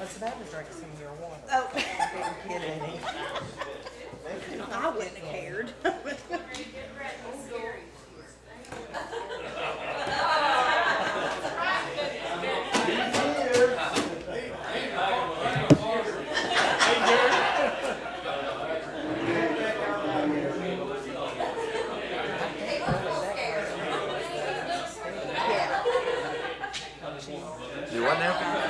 was about to drink some of your water. Oh. I didn't get any. I wouldn't have cared. Do what now?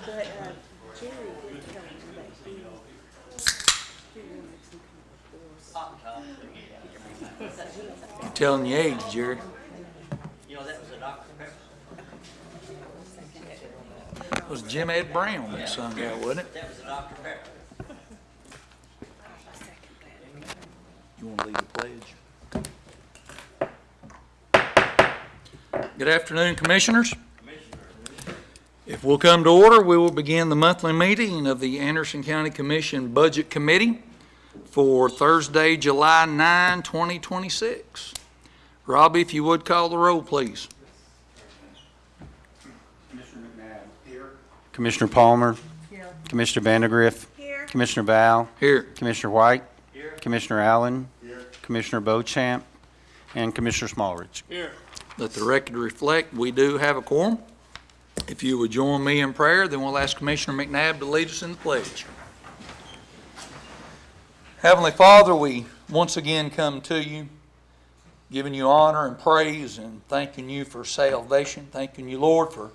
But Jerry did tell me that he wanted some kind of course. I'm telling you age, Jerry. You know, that was a Dr. Pepper. It was Jim Ed Brown that sung that, wasn't it? That was a Dr. Pepper. You want to lead the pledge? Good afternoon, Commissioners. If we'll come to order, we will begin the monthly meeting of the Anderson County Commission Budget Committee for Thursday, July 9, 2026. Robbie, if you would call the roll, please. Commissioner McNabb. Here. Commissioner Palmer. Here. Commissioner Vandegrift. Here. Commissioner Val. Here. Commissioner White. Here. Commissioner Allen. Here. Commissioner Beauchamp. And Commissioner Smallridge. Here. Let the record reflect, we do have a quorum. If you would join me in prayer, then we'll ask Commissioner McNabb to lead us in the pledge. Heavenly Father, we once again come to you, giving you honor and praise and thanking you for salvation. Thanking you, Lord, for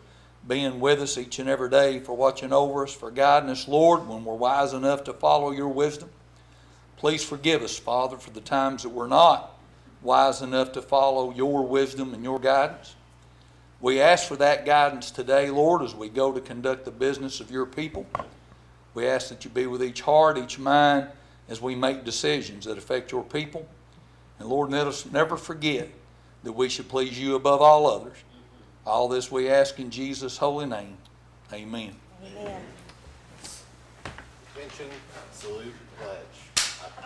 being with us each and every day, for watching over us, for guiding us, Lord, when we're wise enough to follow your wisdom. Please forgive us, Father, for the times that we're not wise enough to follow your wisdom and your guidance. We ask for that guidance today, Lord, as we go to conduct the business of your people. We ask that you be with each heart, each mind, as we make decisions that affect your people. And Lord, let us never forget that we should please you above all others. All this we ask in Jesus' holy name. Amen. Amen. Attention, salute, pledge.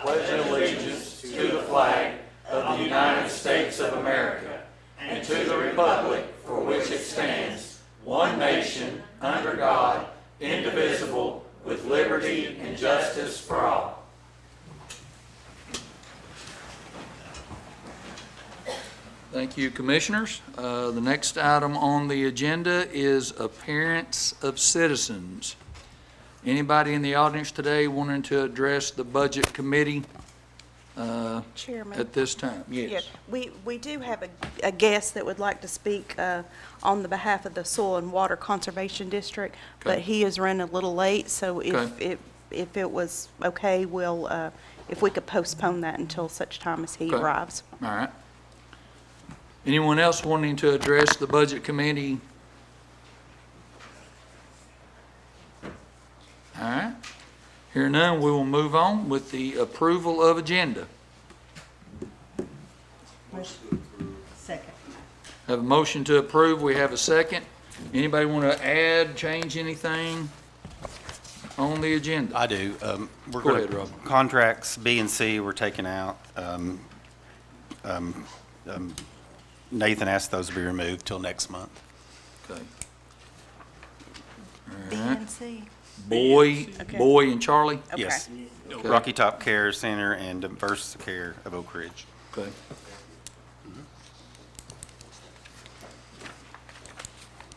Pledge allegiance to the flag of the United States of America and to the republic for which it stands, one nation, under God, indivisible, with liberty and justice for all. Thank you, Commissioners. The next item on the agenda is appearance of citizens. Anybody in the audience today wanting to address the Budget Committee Chairman. at this time? Yeah, Yes. we do have a guest that would like to speak on the behalf of the Soil and Water Conservation District, but Okay. he is running a little late, so Okay. if it was okay, if we could postpone that until such time as he Okay. arrives. All right. Anyone else wanting to address the Budget Committee? All right. Hearing none, we will move on with the approval of agenda. Second. Have a motion to approve. We have a second. Anybody want to add, change anything on the agenda? I do. We're Go gonna- ahead, Rob. Contracts B and C were taken out. Nathan asked those to be removed till next month. Okay. B All right. and C. Okay. Boy and Charlie? Okay. Yes. Okay. Rocky Top Care Center and Diverse Care of Oak Ridge. Okay.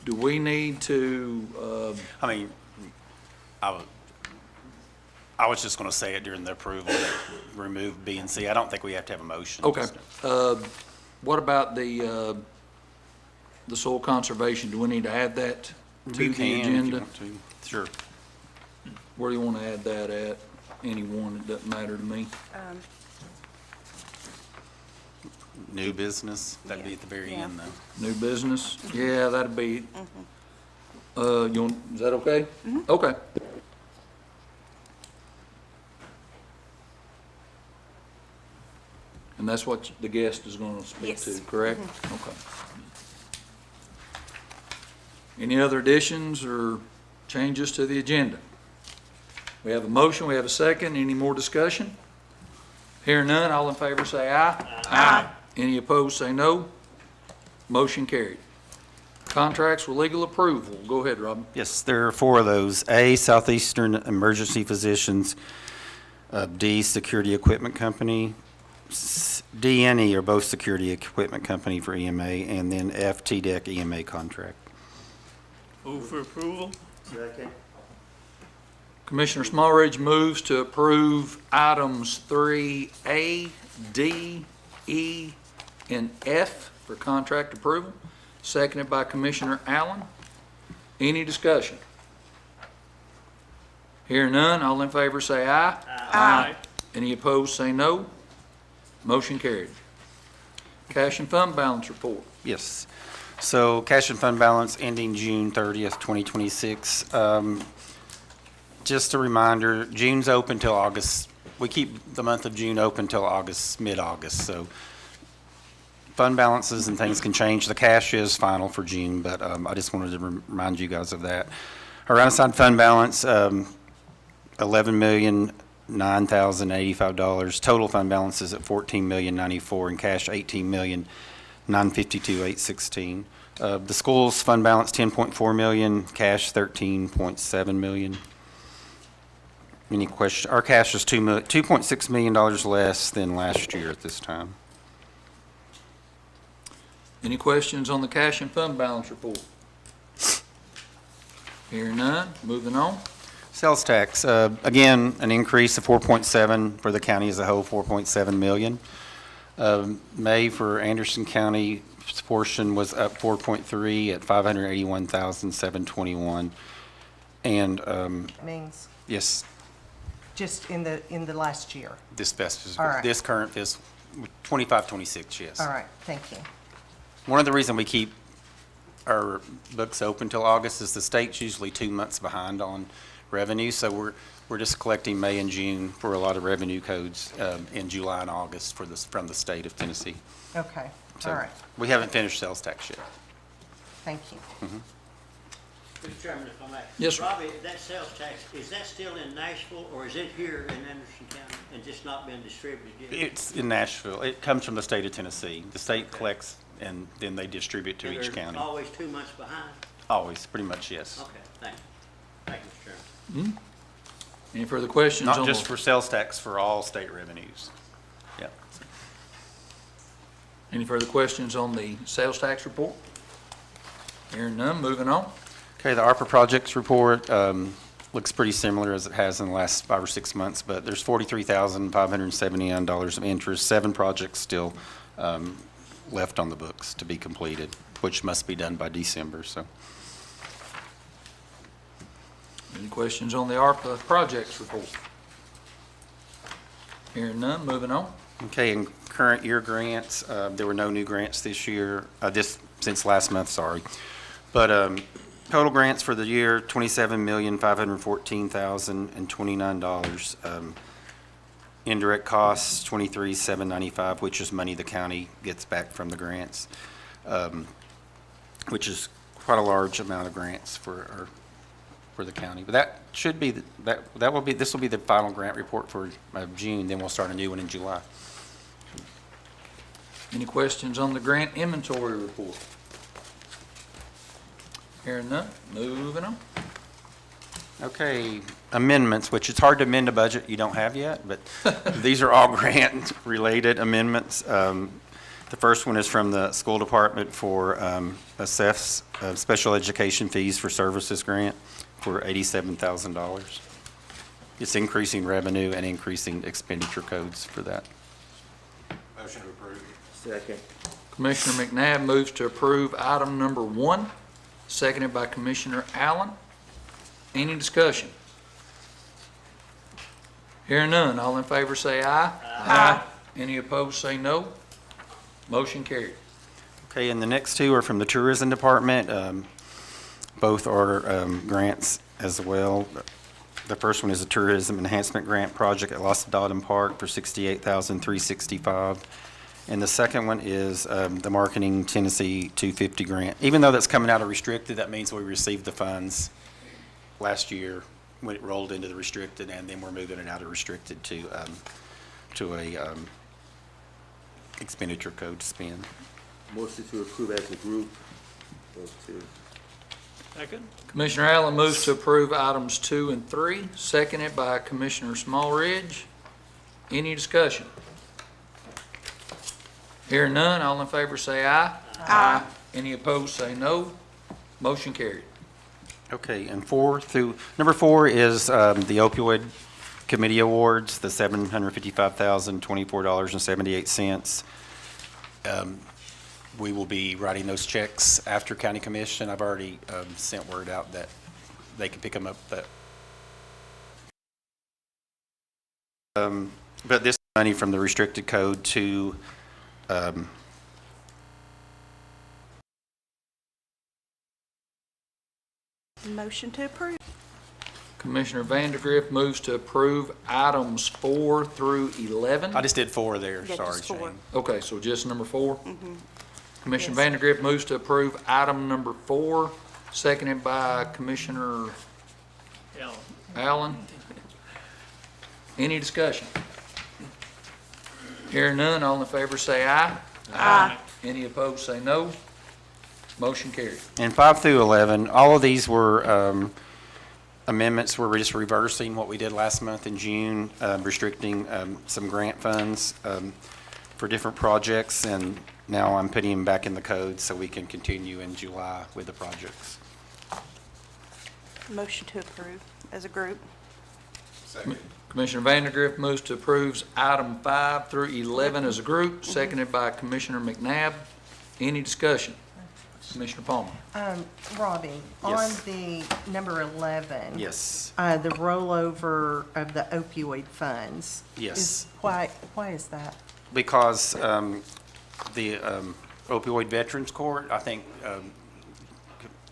Do we need to, I mean, I was just going to say it during the approval that remove B and C. I don't think we have to have a motion. okay. What about the soil conservation? Do we need to add that to You the can if you agenda? want to. Sure. Where do you want to add that at? Any one, it doesn't matter to me. New business, that'd be at the very Yeah. end though. New business? Yeah, that'd be, is that okay? Okay. And that's what the guest is going to speak Yes. to, correct? Okay. Any other additions or changes to the agenda? We have a motion, we have a second. Any more discussion? Hearing none, all in favor say aye. Aye. Any opposed say no. Motion carried. Contracts with legal approval. Go ahead, Robin. Yes, there are 4 of those. A, Southeastern Emergency Physicians. D, Security Equipment Company. D and E are both Security Equipment Company for EMA. And then F, TDEC EMA contract. Move for approval? Commissioner Smallridge moves to approve items 3A, D, E, and F for contract approval, seconded by Commissioner Allen. Any discussion? Hearing none, all in favor say aye. Aye. Any opposed say no. Motion carried. Cash and fund balance report. Yes. So cash and fund balance ending June 30th, 2026. Just a reminder, June's open till August. We keep the month of June open till August, mid-August. So fund balances and things can change. The cash is final for June, but I just wanted to remind you guys of that. Our unassigned fund balance, $11,009,085. Total fund balance is at $14,094,000 and cash $18,952,816. The school's fund balance $10.4 million, cash $13.7 million. Any questions? Our cash is $2.6 million less than last year at this time. Any questions on the cash and fund balance report? Hearing none, moving on. Sales tax, again, an increase of 4.7 for the county as a whole, 4.7 million. May for Anderson County portion was up 4.3 at 581,721. And Means yes, just in the last year. All right. this current fiscal 25-26, yes. All right, thank you. One of the reasons we keep our books open till August is the state's usually 2 months behind on revenue, so we're just collecting May and June for a lot of revenue codes in July and August from the state of Tennessee. Okay, So all right, we haven't finished sales tax yet. thank you. Mr. Chairman, if I may. Yes, sir. Robbie, that sales tax, is that still in Nashville, or is it here in Anderson County and just not been distributed yet? It's in Nashville. It comes from the state of Tennessee. The state collects and then they distribute to And each they're county. always 2 months behind? Always, pretty much, yes. Okay, thank you. Thank you, Mr. Chairman. Any further questions on Not the? just for sales tax, for all state revenues. Yeah. Any further questions on the sales tax report? Hearing none, moving on. Okay, the ARPA projects report looks pretty similar as it has in the last 5 or 6 months, but there's $43,579 of interest, 7 projects still left on the books to be completed, which must be done by December, so. Any questions on the ARPA projects report? Hearing none, moving on. Okay, in current year grants, there were no new grants this year, since last month, sorry. But total grants for the year, $27,514,029. Indirect costs, $23,795, which is money the county gets back from the grants, which is quite a large amount of grants for the county. But that should be, this will be the final grant report for June, then we'll start a new one in July. Any questions on the grant inventory report? Hearing none, moving on. Okay, amendments, which it's hard to amend a budget you don't have yet, but these are all grant-related amendments. The first one is from the school department for ASEF's special education fees for services grant for $87,000. It's increasing revenue and increasing expenditure codes for that. Motion to approve. Second. Commissioner McNabb moves to approve item number 1, seconded by Commissioner Allen. Any discussion? Hearing none, all in favor say aye. Aye. Any opposed say no. Motion carried. Okay, and the next 2 are from the tourism department. Both are grants as well. The first one is a tourism enhancement grant project at Los Dodden Park for $68,365. And the second one is the Marketing Tennessee 250 grant. Even though that's coming out of restricted, that means we received the funds last year when it rolled into the restricted, and then we're moving it out of restricted to a expenditure code to spend. Motion to approve as a group. Those two. Second? Commissioner Allen moves to approve items 2 and 3, seconded by Commissioner Smallridge. Any discussion? Hearing none, all in favor say aye. Aye. Any opposed say no. Motion carried. Okay, and number 4 is the opioid committee awards, the $755,024.78. We will be writing those checks after county commission. I've already sent word out that they can pick them up. But this money from the restricted code to Motion to approve. Commissioner Vandergrift moves to approve items 4 through 11. I just did 4 there, Yeah, sorry, just 4. Okay, so just number 4? Commissioner Yes. Vandergrift moves to approve item number 4, seconded by Commissioner Yeah. Allen. Any discussion? Hearing none, all in favor say aye. Aye. Any opposed say no. Motion carried. And 5 through 11, all of these were amendments where we're just reversing what we did last month in June, restricting some grant funds for different projects, and now I'm putting them back in the code so we can continue in July with the projects. Motion to approve as a group. Second. Commissioner Vandergrift moves to approve item 5 through 11 as a group, seconded by Commissioner McNabb. Any discussion? Commissioner Palmer. Robbie, on Yes. the number 11. Yes. The rollover of the opioid funds. Yes. Why is that? Because the opioid veterans court, I think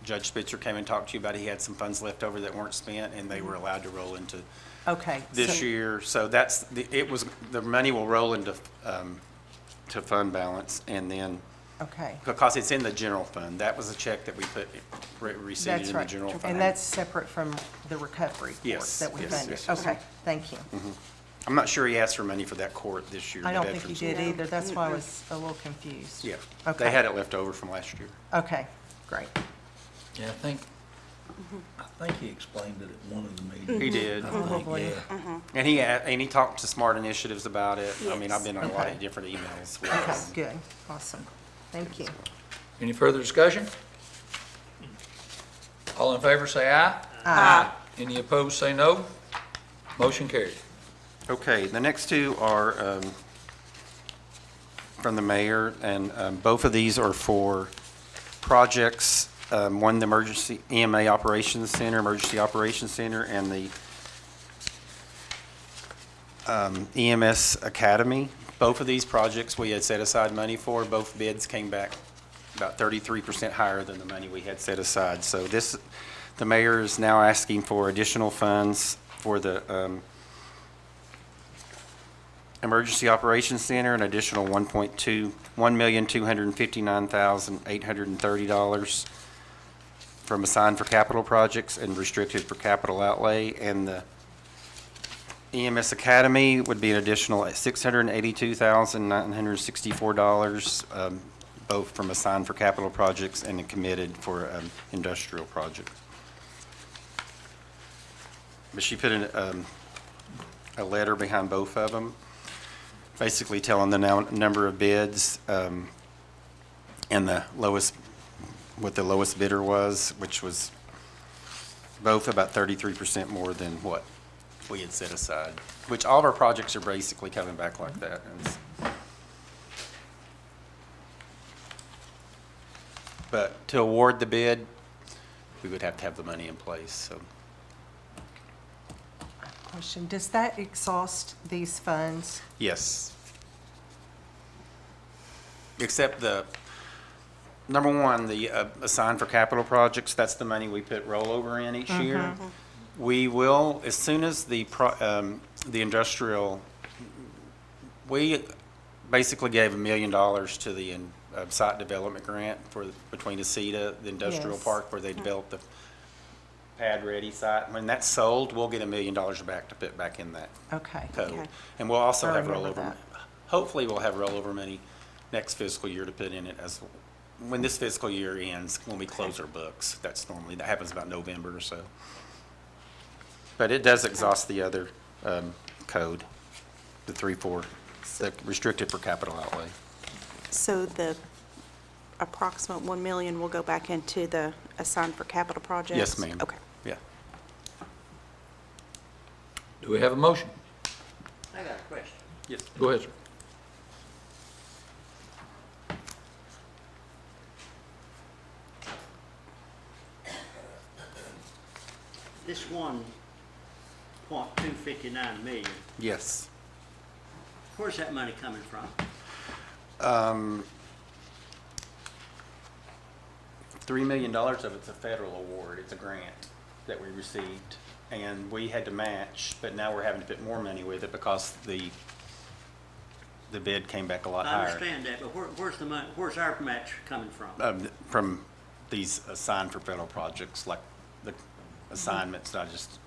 Judge Spitzer came and talked to you about it. He had some funds left over that weren't spent, and they were allowed to roll into Okay. this so- year. So that's, the money will roll into to fund balance, and then, Okay. because it's in the general fund. That was a check that we received That's in the right. general fund. And that's separate from the recovery court Yes, that we yes, funded? yes, yes. Okay, thank you. I'm not sure he asked for money for that court this year. I the don't think he veterans did No. either. That's why I was a little confused. Yeah, Okay. they had it left over from last year. Okay, great. Yeah, I think he explained it at one of the meetings. He did. Probably. Yeah. And he talked to Smart Initiatives about it. I mean, I've been on a lot Okay. of different emails with Okay, him. good, awesome. Thank you. Any further discussion? All in favor say aye. Aye. Any opposed say no. Motion carried. Okay, the next 2 are from the mayor, and both of these are for projects. One, the Emergency EMA Operations Center, Emergency Operations Center, and the EMS Academy. Both of these projects we had set aside money for. Both bids came back about 33% higher than the money we had set aside. So the mayor is now asking for additional funds for the Emergency Operations Center, an additional $1,259,830 from assigned for capital projects and restricted for capital outlay. And the EMS Academy would be an additional $682,964, both from assigned for capital projects and committed for industrial project. But she put in a letter behind both of them, basically telling the number of bids and what the lowest bidder was, which was both about 33% more than what we had set aside, which all of our projects are basically coming back like that. But to award the bid, we would have to have the money in place, so. Question, does that exhaust these funds? Yes. Except number 1, the assigned for capital projects, that's the money we put rollover in each year. We will, as soon as the industrial, we basically gave $1 million to the site development grant between ACETA, the industrial Yes. park, where they developed the pad-ready site. When that's sold, we'll get $1 million back to put back in that Okay. code. Okay. And we'll also I have remember rollover, that. hopefully we'll have rollover money next fiscal year to put in it as, when this fiscal year ends, when we close our books. That happens about November or so. But it does exhaust the other code, the 3-4, the restricted for capital outlay. So the approximate 1 million will go back into the assigned for capital projects? Yes, ma'am. Okay. Yeah. Do we have a motion? I got a question. Yes. Go ahead, sir. This 1.259 million, Yes. where's that money coming from? $3 million of it's a federal award. It's a grant that we received, and we had to match, but now we're having to put more money with it because the bid came back a lot I higher. understand that, but where's the money, where's our match coming from? From these assigned for federal projects, like the assignments that I just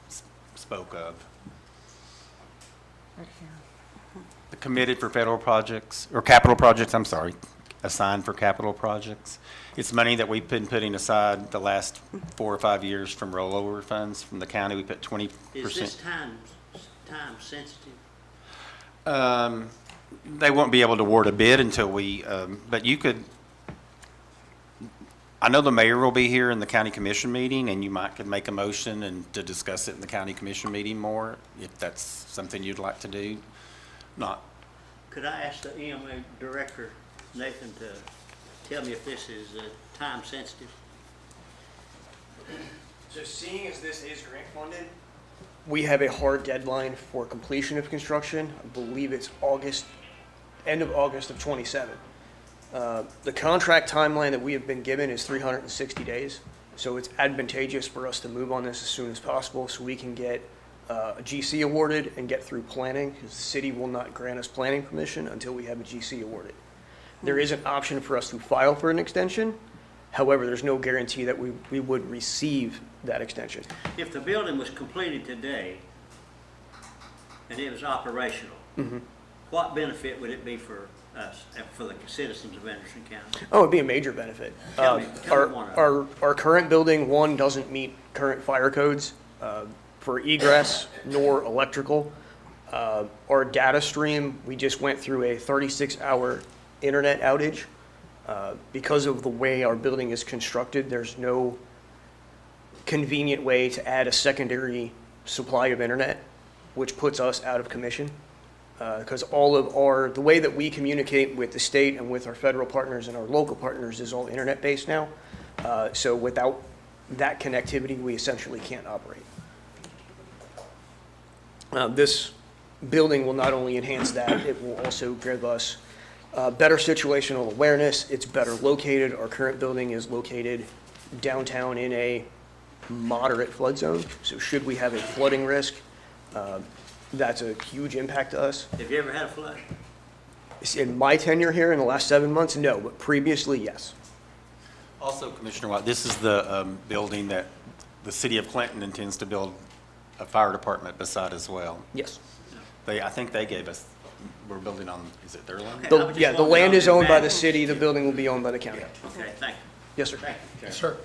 spoke of. The committed for federal projects, or capital projects, I'm sorry, assigned for capital projects. It's money that we've been putting aside the last 4 or 5 years from rollover funds from the county. We put 20%. Is this time sensitive? They won't be able to award a bid until we, but you could, I know the mayor will be here in the county commission meeting, and you could make a motion and to discuss it in the county commission meeting more, if that's something you'd like to do. Not, Could I ask the EMA director, Nathan, to tell me if this is time sensitive? So seeing as this is grant funded, we have a hard deadline for completion of construction. I believe it's end of August of 27. The contract timeline that we have been given is 360 days. So it's advantageous for us to move on this as soon as possible so we can get a GC awarded and get through planning, because the city will not grant us planning permission until we have a GC awarded. There is an option for us to file for an extension. However, there's no guarantee that we would receive that extension. If the building was completed today and it was operational, what benefit would it be for us, for the citizens of Anderson County? Oh, it'd be a major benefit. Tell me one of Our current building, one, doesn't meet current fire codes for egress nor electrical. Our data stream, we just went through a 36-hour internet outage. Because of the way our building is constructed, there's no convenient way to add a secondary supply of internet, which puts us out of commission. Because the way that we communicate with the state and with our federal partners and our local partners is all internet-based now. So without that connectivity, we essentially can't operate. This building will not only enhance that, it will also give us better situational awareness. It's better located. Our current building is located downtown in a moderate flood zone. So should we have a flooding risk, that's a huge impact to us. Have you ever had a flood? In my tenure here in the last 7 months, no, but previously, yes. also, Commissioner White, this is the building that the city of Clinton intends to build a fire department beside as well. Yes. I think they gave us, we're building on, is it their land? Okay, I was just Yeah, the wondering land on is the owned by back. the city. The building will be owned by the county. Okay, thank you. Yes, sir. Thank you, Chairman. Sir.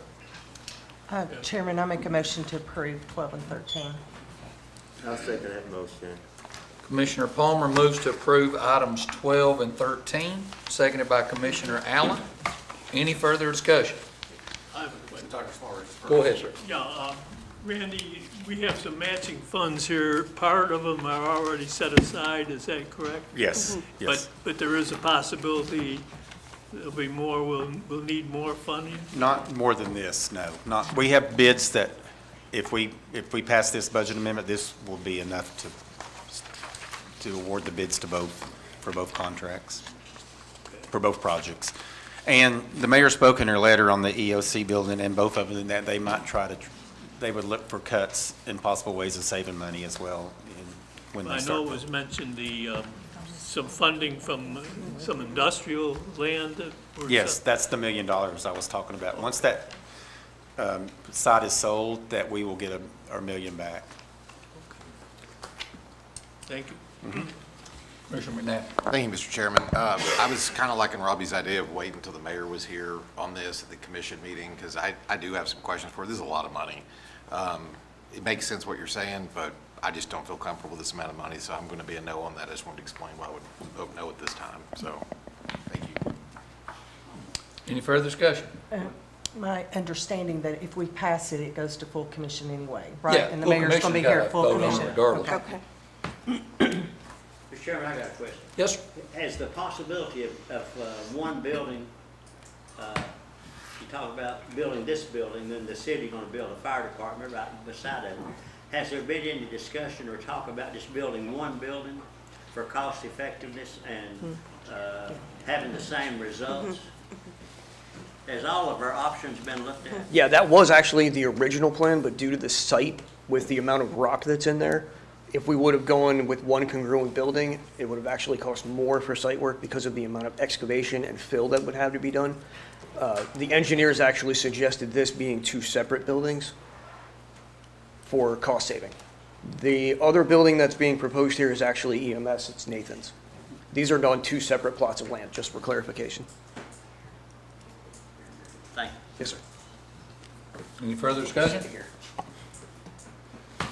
Chairman, I make a motion to approve 12 and 13. I'll second that motion. Commissioner Palmer moves to approve items 12 and 13, seconded by Commissioner Allen. Any further discussion? I have a question. Go ahead, sir. Yeah, Randy, we have some matching funds here. Part of them are already set aside, is that correct? Yes, yes. But there is a possibility there'll be more, we'll need more funding? Not more than this, no. Not, we have bids that if we pass this budget amendment, this will be enough to award the bids to both, for both contracts, for both projects. And the mayor spoke in her letter on the EOC building, and both of them, that they might they would look for cuts and possible ways of saving money as well when they I start. know it was mentioned some funding from some industrial land that were. Yes, that's the $1 million I was talking about. Once that site is sold, that we will get our $1 million back. Thank you. Commissioner McNabb. Thank you, Mr. Chairman. I was kind of liking Robbie's idea of waiting until the mayor was here on this at the commission meeting, because I do have some questions for it. This is a lot of money. It makes sense what you're saying, but I just don't feel comfortable with this amount of money, so I'm going to be a no on that. I just wanted to explain why I would vote no at this time, so, thank you. Any further discussion? My understanding that if we pass it, it goes to full commission anyway, right? Yeah, And the full mayor's going to be commission's here gotta at full vote on it commission. regardless. Okay. Okay. Mr. Chairman, I got a question. Yes, sir. Has the possibility of one building, you talk about building this building, then the city gonna build a fire department right beside of it. Has there been any discussion or talk about just building one building for cost effectiveness and having the same results? Has all of our options been looked at? Yeah, that was actually the original plan, but due to the site with the amount of rock that's in there, if we would have gone with one congruent building, it would have actually cost more for site work because of the amount of excavation and fill that would have to be done. The engineers actually suggested this being two separate buildings for cost saving. The other building that's being proposed here is actually EMS, it's Nathan's. These are on two separate plots of land, just for clarification. Thank you. Yes, sir. Any further discussion?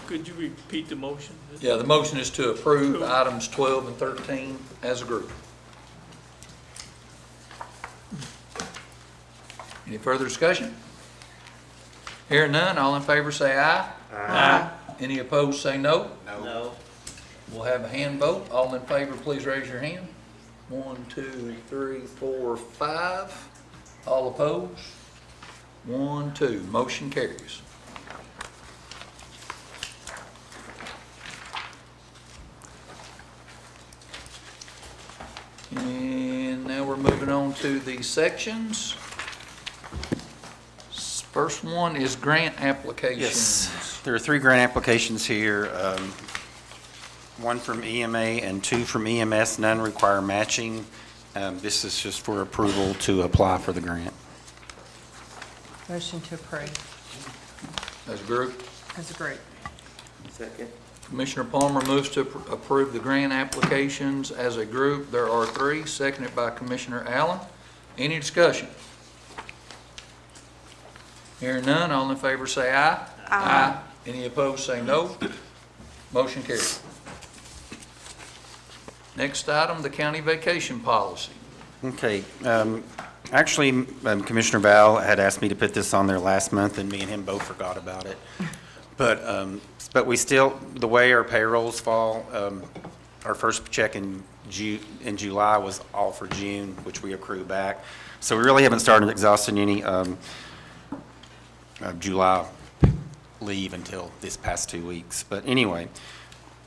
Could you repeat the motion? Yeah, the motion is to approve items 12 and 13 as a group. Any further discussion? Hearing none, all in favor say aye. Aye. Any opposed say no. No. We'll have a hand vote. All in favor, please raise your hand. 1, 2, 3, 4, 5. All opposed? 1, 2. Motion carries. And now we're moving on to the sections. First one is grant applications. Yes, there are 3 grant applications here, 1 from EMA and 2 from EMS. None require matching. This is just for approval to apply for the grant. Motion to approve As a group, as a group. Second. Commissioner Palmer moves to approve the grant applications as a group. There are 3, seconded by Commissioner Allen. Any discussion? Hearing none, all in favor say aye. Aye. Any opposed say no. Motion carried. Next item, the county vacation policy. Okay, actually, Commissioner Val had asked me to put this on there last month, and me and him both forgot about it. But we still, the way our payrolls fall, our first check in July was all for June, which we accrue back. So we really haven't started exhausting any July leave until this past 2 weeks. But anyway,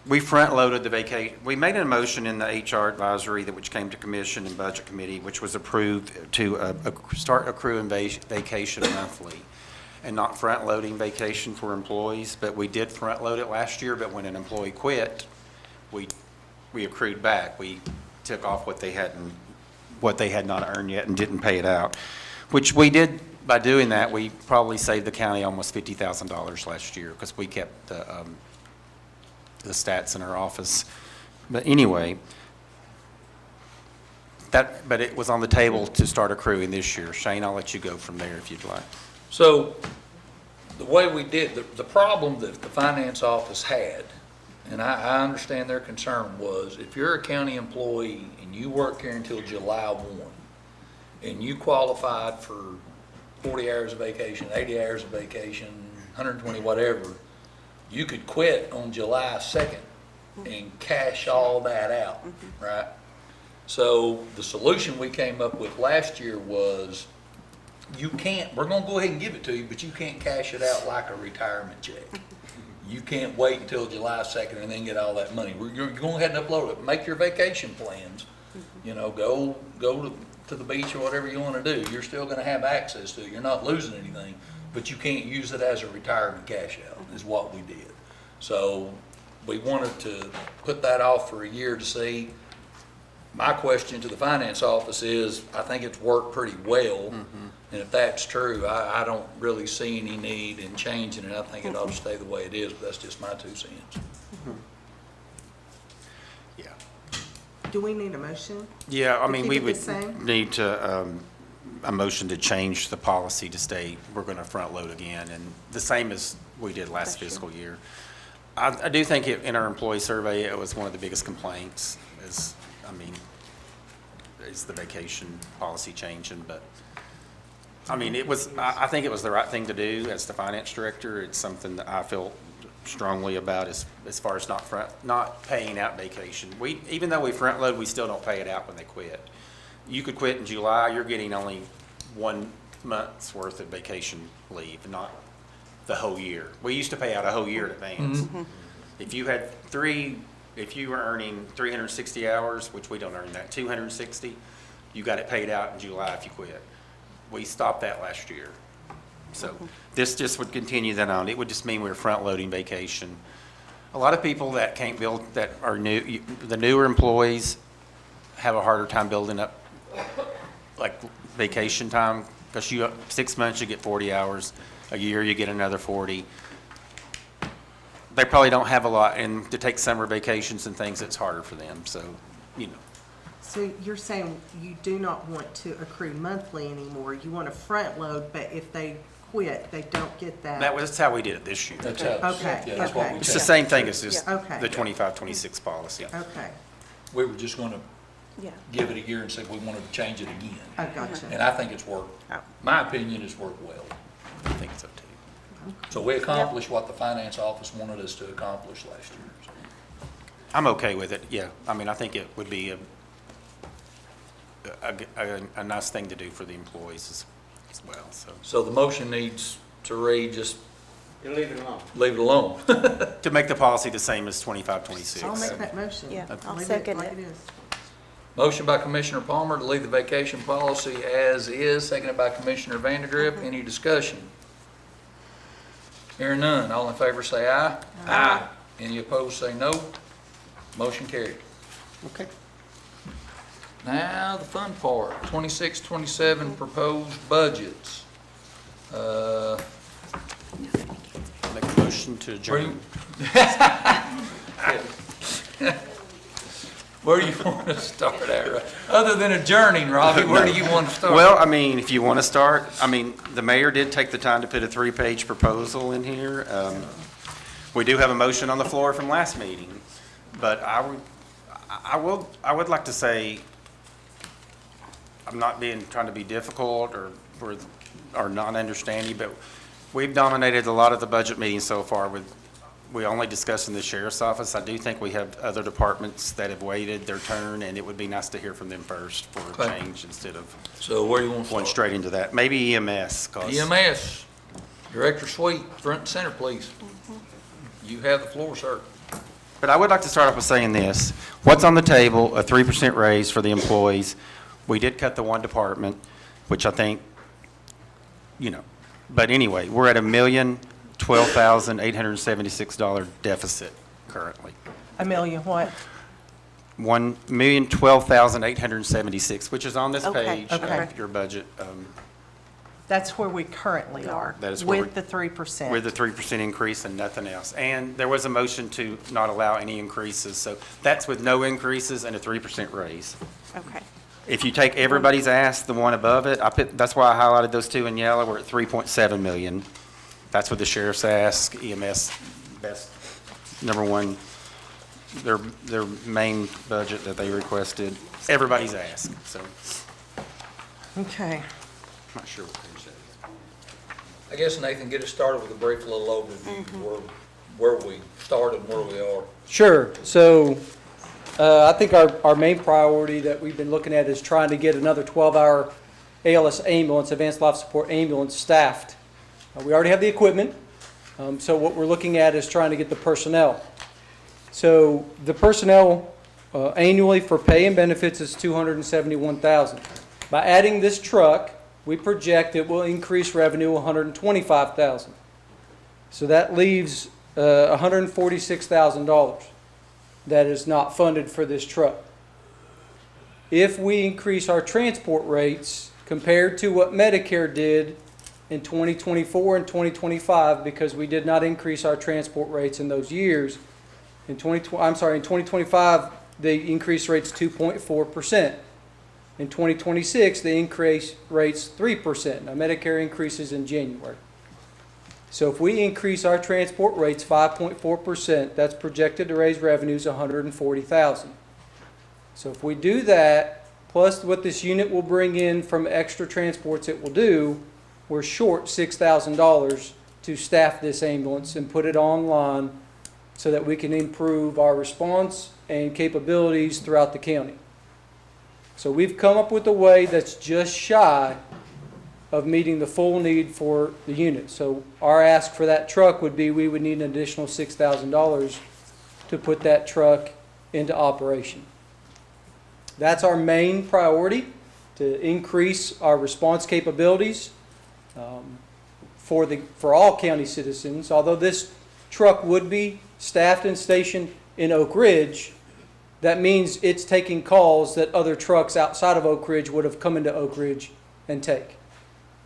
we front-loaded the vacation. We made a motion in the HR advisory which came to commission and budget committee, which was approved to start accruing vacation monthly and not front-loading vacation for employees. But we did front-load it last year, but when an employee quit, we accrued back. We took off what they had not earned yet and didn't pay it out, which we did. By doing that, we probably saved the county almost $50,000 last year because we kept the stats in our office. But anyway, but it was on the table to start accruing this year. Shane, I'll let you go from there if you'd like. So the way we did, the problem that the finance office had, and I understand their concern, was if you're a county employee and you work here until July 1 and you qualified for 40 hours of vacation, 80 hours of vacation, 120, whatever, you could quit on July 2nd and cash all that out, right? So the solution we came up with last year was you can't, we're going to go ahead and give it to you, but you can't cash it out like a retirement check. You can't wait until July 2nd and then get all that money. You're going ahead and upload it. Make your vacation plans. You know, go to the beach or whatever you want to do. You're still going to have access to it. You're not losing anything, but you can't use it as a retirement cash out is what we did. So we wanted to put that off for a year to see. My question to the finance office is, I think it's worked pretty well. And if that's true, I don't really see any need in changing it. I think it ought to stay the way it is, but that's just my 2 cents. Yeah. Do we need a motion? Yeah, I To mean, keep we it the would same? need to, a motion to change the policy to state we're going to front load again, and the same as we did last fiscal year. I do think in our employee survey, it was one of the biggest complaints is, I mean, is the vacation policy changing, but, I mean, I think it was the right thing to do as the finance director. It's something that I feel strongly about as far as not paying out vacation. Even though we front load, we still don't pay it out when they quit. You could quit in July, you're getting only 1 month's worth of vacation leave, not the whole year. We used to pay out a whole year in advance. If you were earning 360 hours, which we don't earn that, 260, you got it paid out in July if you quit. We stopped that last year. So this just would continue then on. It would just mean we were front-loading vacation. A lot of people that can't build, that are new, the newer employees have a harder time building up, like, vacation time, because 6 months, you get 40 hours. A year, you get another 40. They probably don't have a lot, and to take summer vacations and things, it's harder for them, so, you know. So you're saying you do not want to accrue monthly anymore, you want to front load, but if they quit, they don't get that? That's how we did it this year. That's how, Okay, yeah, that's what okay. we It's the said. same thing as just Okay. the 25-26 policy. Okay, We were just gonna Yeah. give it a year and say we wanted to change it again. I gotcha. And I think it's worked, Oh. my opinion, it's worked well. I think so too. So we accomplished what the finance office wanted us to accomplish last year. I'm okay with it, yeah. I mean, I think it would be a nice thing to do for the employees as well, so. So the motion needs to read, just You leave it alone. leave it alone. To make the policy the same as 25-26. I'll make that motion. Yeah, I'll Leave second like it. is. Motion by Commissioner Palmer to leave the vacation policy as is, seconded by Commissioner Vandegrift. Any discussion? Hearing none, all in favor say aye. Aye. Any opposed say no. Motion carried. Okay. Now, the fun part, 26, 27 proposed budgets. Make a motion to adjourn. Where do you want to start at? Other than adjourning, Robbie, where do you want to start? Well, I mean, if you want to start, I mean, the mayor did take the time to put a 3-page proposal in here. We do have a motion on the floor from last meeting, but I would like to say, I'm not trying to be difficult or not understanding, but we've dominated a lot of the budget meetings so far we only discussing the sheriff's office. I do think we have other departments that have waited their turn, and it would be nice to hear from them first for a Okay. change instead of So where do you want to going start? straight into that. Maybe EMS, 'cause EMS, Director Sweet, front and center, please. You have the floor, sir. But I would like to start off with saying this. What's on the table, a 3% raise for the employees. We did cut the one department, which I think, but anyway, we're at $1,012,876 deficit currently. A million what? $1,012,876, which is on this Okay, page okay. of your budget, That's where we currently are. That is where With the 3%. with the 3% increase and nothing else. And there was a motion to not allow any increases, so that's with no increases and a 3% raise. Okay. If you take everybody's ask, the one above it, that's why I highlighted those two in yellow, we're at 3.7 million. That's with the sheriff's ask, EMS, best, number one, their main budget that they requested, everybody's ask, so, Okay. I'm not sure what page that is. I guess, Nathan, get us started with a brief little overview of where we started and where we are. Sure. So I think our main priority that we've been looking at is trying to get another 12-hour ALS ambulance, Advanced Life Support ambulance, staffed. We already have the equipment, so what we're looking at is trying to get the personnel. So the personnel annually for pay and benefits is $271,000. By adding this truck, we project it will increase revenue $125,000. So that leaves $146,000 that is not funded for this truck. If we increase our transport rates compared to what Medicare did in 2024 and 2025, because we did not increase our transport rates in those years, in 2025, the increase rate's 2.4%. In 2026, the increase rate's 3%. Now, Medicare increases in January. So if we increase our transport rates 5.4%, that's projected to raise revenues $140,000. So if we do that, plus what this unit will bring in from extra transports it will do, we're short $6,000 to staff this ambulance and put it online so that we can improve our response and capabilities throughout the county. So we've come up with a way that's just shy of meeting the full need for the unit. So our ask for that truck would be we would need an additional $6,000 to put that truck into operation. That's our main priority, to increase our response capabilities for all county citizens. Although this truck would be staffed and stationed in Oak Ridge, that means it's taking calls that other trucks outside of Oak Ridge would have come into Oak Ridge and take.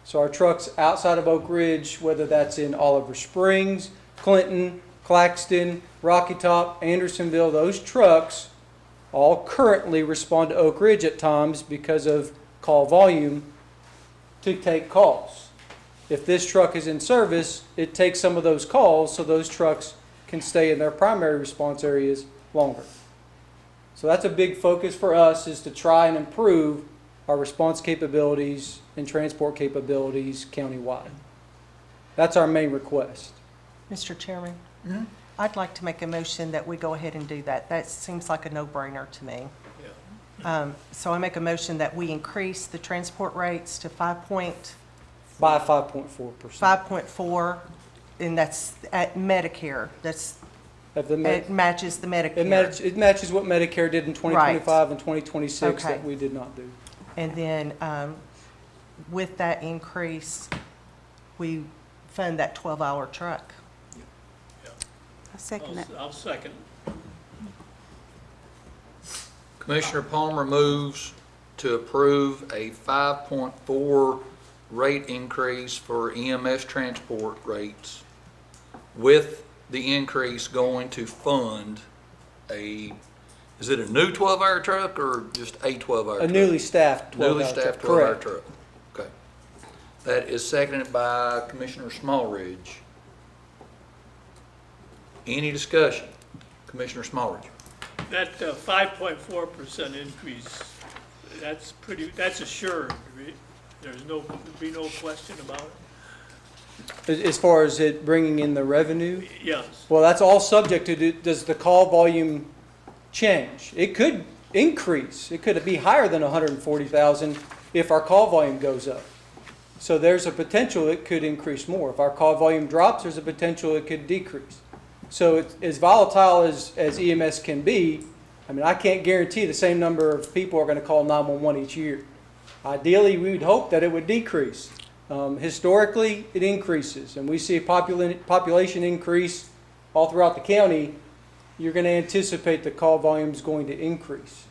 So our trucks outside of Oak Ridge, whether that's in Oliver Springs, Clinton, Claxton, Rocky Top, Andersonville, those trucks all currently respond to Oak Ridge at times because of call volume to take calls. If this truck is in service, it takes some of those calls so those trucks can stay in their primary response areas longer. So that's a big focus for us, is to try and improve our response capabilities and transport capabilities countywide. That's our main request. Mr. Chairman, I'd like to make a motion that we go ahead and do that. That seems like a no-brainer to me. So I make a motion that we increase the transport rates to By 5.4%. 5.4, and that's at Medicare. That's, Of the it matches the Medicare. It matches what Medicare did in 2025 and 2026 Okay. that we did not do. And then with that increase, we fund that 12-hour truck. I second that. I'll second. Commissioner Palmer moves to approve a 5.4 rate increase for EMS transport rates, with the increase going to fund is it a new 12-hour truck or just a 12-hour truck? A newly staffed 12-hour Newly truck. staffed 12-hour Correct. truck. Okay. That is seconded by Commissioner Smallridge. Any discussion? Commissioner Smallridge. That 5.4% increase, that's assured. There's be no question about it. As far as it bringing in the revenue, Yes. well, that's all subject to, does the call volume change? It could increase. It could be higher than 140,000 if our call volume goes up. So there's a potential it could increase more. If our call volume drops, there's a potential it could decrease. So it's as volatile as EMS can be. I mean, I can't guarantee the same number of people are going to call 911 each year. Ideally, we would hope that it would decrease. Historically, it increases, and we see a population increase all throughout the county. You're going to anticipate the call volume is going to increase.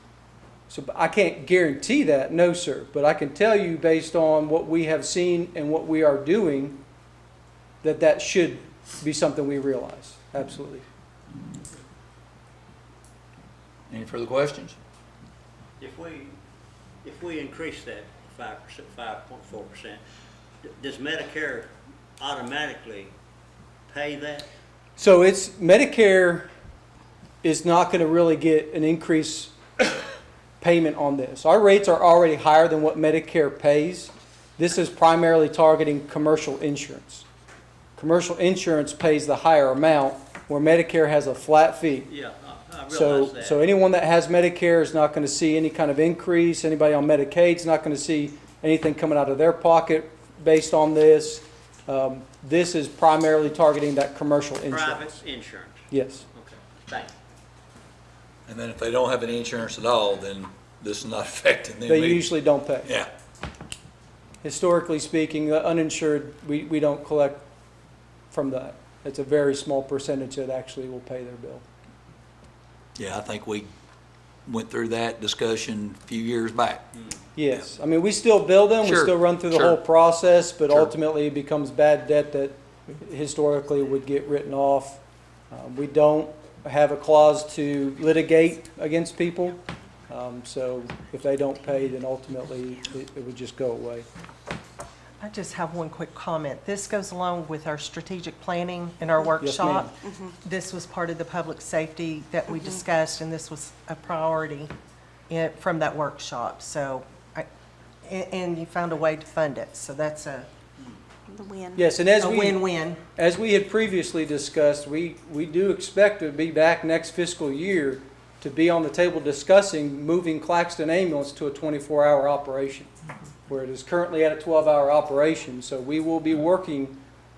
So I can't guarantee that, no, sir. But I can tell you, based on what we have seen and what we are doing, that should be something we realize. Absolutely. Any further questions? If we increase that 5.4%, does Medicare automatically pay that? So it's Medicare is not going to really get an increase payment on this. Our rates are already higher than what Medicare pays. This is primarily targeting commercial insurance. Commercial insurance pays the higher amount, where Medicare has a flat fee. Yeah, I realize that. So anyone that has Medicare is not going to see any kind of increase. Anybody on Medicaid is not going to see anything coming out of their pocket based on this. This is primarily targeting that commercial insurance. Private insurance. Yes. Okay, thank you. And then if they don't have any insurance at all, then this is not affecting them They either. usually don't pay. Yeah. Historically speaking, the uninsured, we don't collect from that. It's a very small percentage that actually will pay their bill. Yeah, I think we went through that discussion a few years back. Yes, I mean, we still bill them, we Sure, still run through the sure. whole process, but Sure. ultimately it becomes bad debt that historically would get written off. We don't have a clause to litigate against people. So if they don't pay, then ultimately it would just go away. I just have one quick comment. This goes along with our strategic planning in our Yes, workshop. ma'am. This was part of the public safety that we discussed, and this was a priority from that workshop. So, and you found a way to fund it, so that's a The win. Yes, and as a we, win-win. as we had previously discussed, we do expect to be back next fiscal year to be on the table discussing moving Claxton Ambulance to a 24-hour operation, where it is currently at a 12-hour operation. So we will be working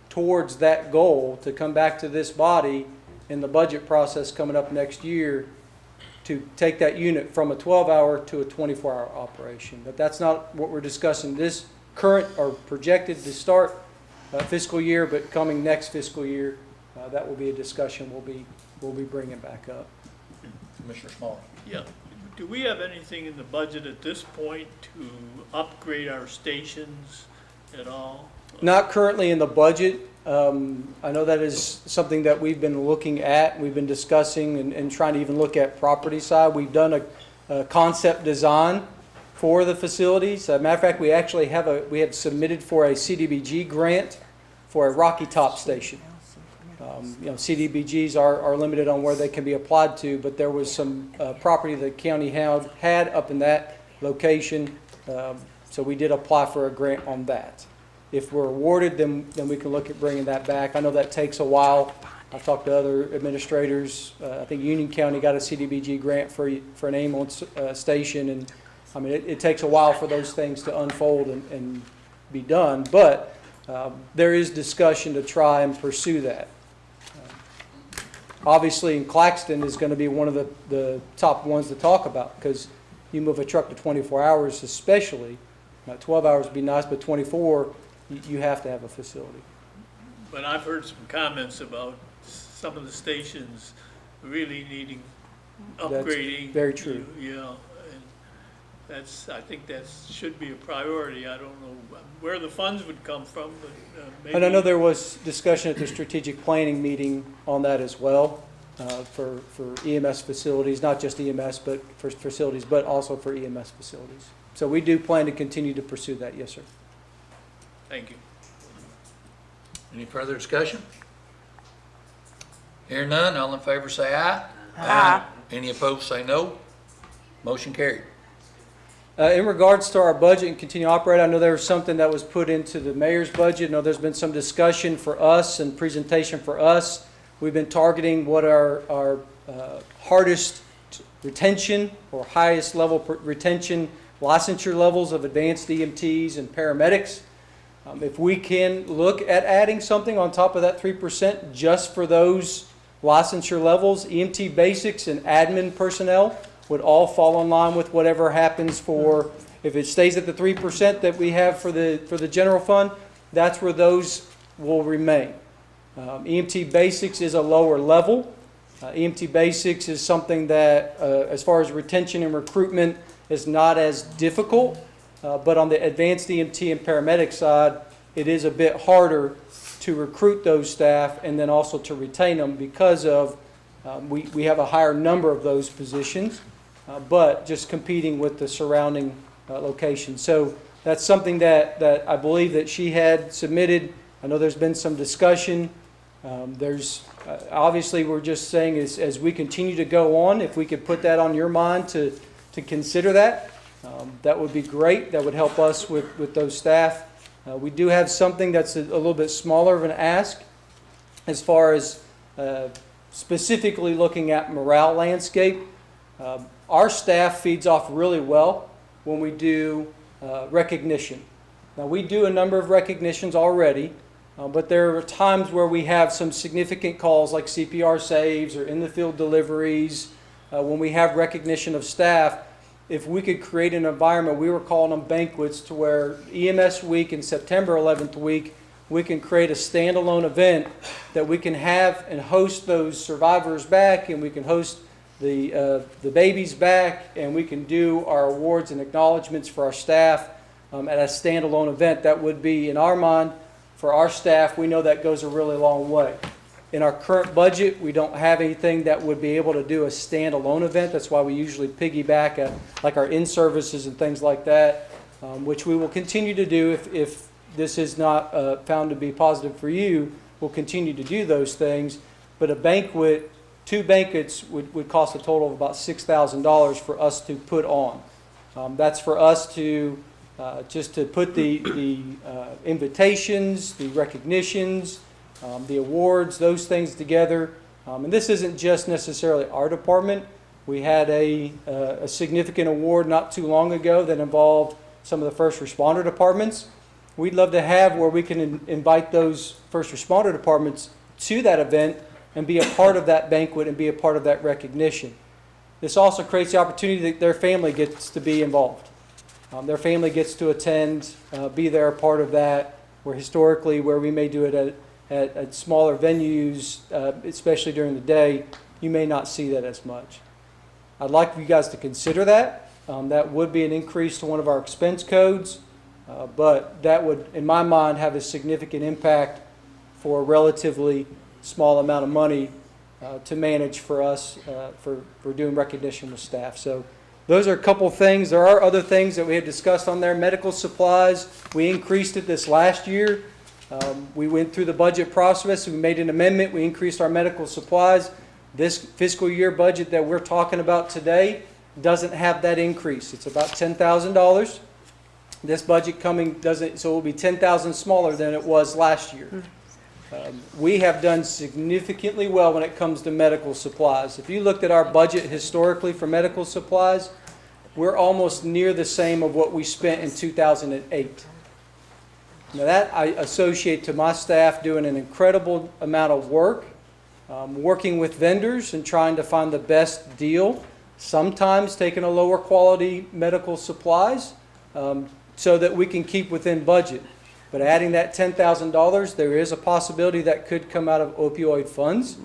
towards that goal to come back to this body in the budget process coming up next year to take that unit from a 12-hour to a 24-hour operation. But that's not what we're discussing this current or projected to start fiscal year, but coming next fiscal year, that will be a discussion we'll be bringing back up. Commissioner Smalley. Yeah. Do we have anything in the budget at this point to upgrade our stations at all? Not currently in the budget. I know that is something that we've been looking at, we've been discussing and trying to even look at property side. We've done a concept design for the facilities. As a matter of fact, we actually we have submitted for a CDBG grant for a Rocky Top station. CDBGs are limited on where they can be applied to, but there was some property the county had up in that location, so we did apply for a grant on that. If we're awarded, then we can look at bringing that back. I know that takes a while. I've talked to other administrators. I think Union County got a CDBG grant for an ambulance station, and I mean, it takes a while for those things to unfold and be done, but there is discussion to try and pursue that. Obviously, in Claxton is going to be one of the top ones to talk about, because you move a truck to 24 hours especially. 12 hours would be nice, but 24, you have to have a facility. But I've heard some comments about some of the stations really needing upgrading. very true. Yeah, and I think that should be a priority. I don't know where the funds would come from, but maybe. And I know there was discussion at the strategic planning meeting on that as well, for EMS facilities, not just EMS, but for facilities, but also for EMS facilities. So we do plan to continue to pursue that, yes, sir. Thank you. Any further discussion? Hearing none, all in favor say aye. Aye. Any opposed say no. Motion carried. In regards to our budget and continue to operate, I know there was something that was put into the mayor's budget. I know there's been some discussion for us and presentation for us. We've been targeting what our hardest retention or highest level retention licensure levels of advanced EMTs and paramedics. If we can look at adding something on top of that 3% just for those licensure levels, EMT basics and admin personnel would all fall in line with whatever happens for, if it stays at the 3% that we have for the general fund, that's where those will remain. EMT basics is a lower level. EMT basics is something that, as far as retention and recruitment, is not as difficult. But on the advanced EMT and paramedic side, it is a bit harder to recruit those staff and then also to retain them because of we have a higher number of those positions, but just competing with the surrounding locations. So that's something that I believe that she had submitted. I know there's been some discussion. There's obviously we're just saying as we continue to go on, if we could put that on your mind to consider that. That would be great. That would help us with those staff. We do have something that's a little bit smaller of an ask as far as specifically looking at morale landscape. Our staff feeds off really well when we do recognition. Now, we do a number of recognitions already, but there are times where we have some significant calls like CPR saves or in the field deliveries. When we have recognition of staff, if we could create an environment, we were calling them banquets, to where EMS week and September 11th week, we can create a standalone event that we can have and host those survivors back, and we can host the babies back, and we can do our awards and acknowledgments for our staff at a standalone event. That would be, in our mind, for our staff, we know that goes a really long way. In our current budget, we don't have anything that would be able to do a standalone event. That's why we usually piggyback like our in-services and things like that, which we will continue to do if this is not found to be positive for you. We'll continue to do those things. But a banquet, 2 banquets would cost a total of about $6,000 for us to put on. That's for us to just to put the invitations, the recognitions, the awards, those things together. And this isn't just necessarily our department. We had a significant award not too long ago that involved some of the first responder departments. We'd love to have where we can invite those first responder departments to that event and be a part of that banquet and be a part of that recognition. This also creates the opportunity that their family gets to be involved. Their family gets to attend, be there, a part of that, where historically, where we may do it at smaller venues, especially during the day, you may not see that as much. I'd like you guys to consider that. That would be an increase to one of our expense codes, but that would, in my mind, have a significant impact for a relatively small amount of money to manage for us for doing recognition with staff. So those are a couple things. There are other things that we had discussed on there. Medical supplies, we increased it this last year. We went through the budget process. We made an amendment. We increased our medical supplies. This fiscal year budget that we're talking about today doesn't have that increase. It's about $10,000. This budget coming doesn't, so it will be $10,000 smaller than it was last year. We have done significantly well when it comes to medical supplies. If you looked at our budget historically for medical supplies, we're almost near the same of what we spent in 2008. Now that I associate to my staff doing an incredible amount of work, working with vendors and trying to find the best deal, sometimes taking a lower quality medical supplies so that we can keep within budget. But adding that $10,000, there is a possibility that could come out of opioid funds.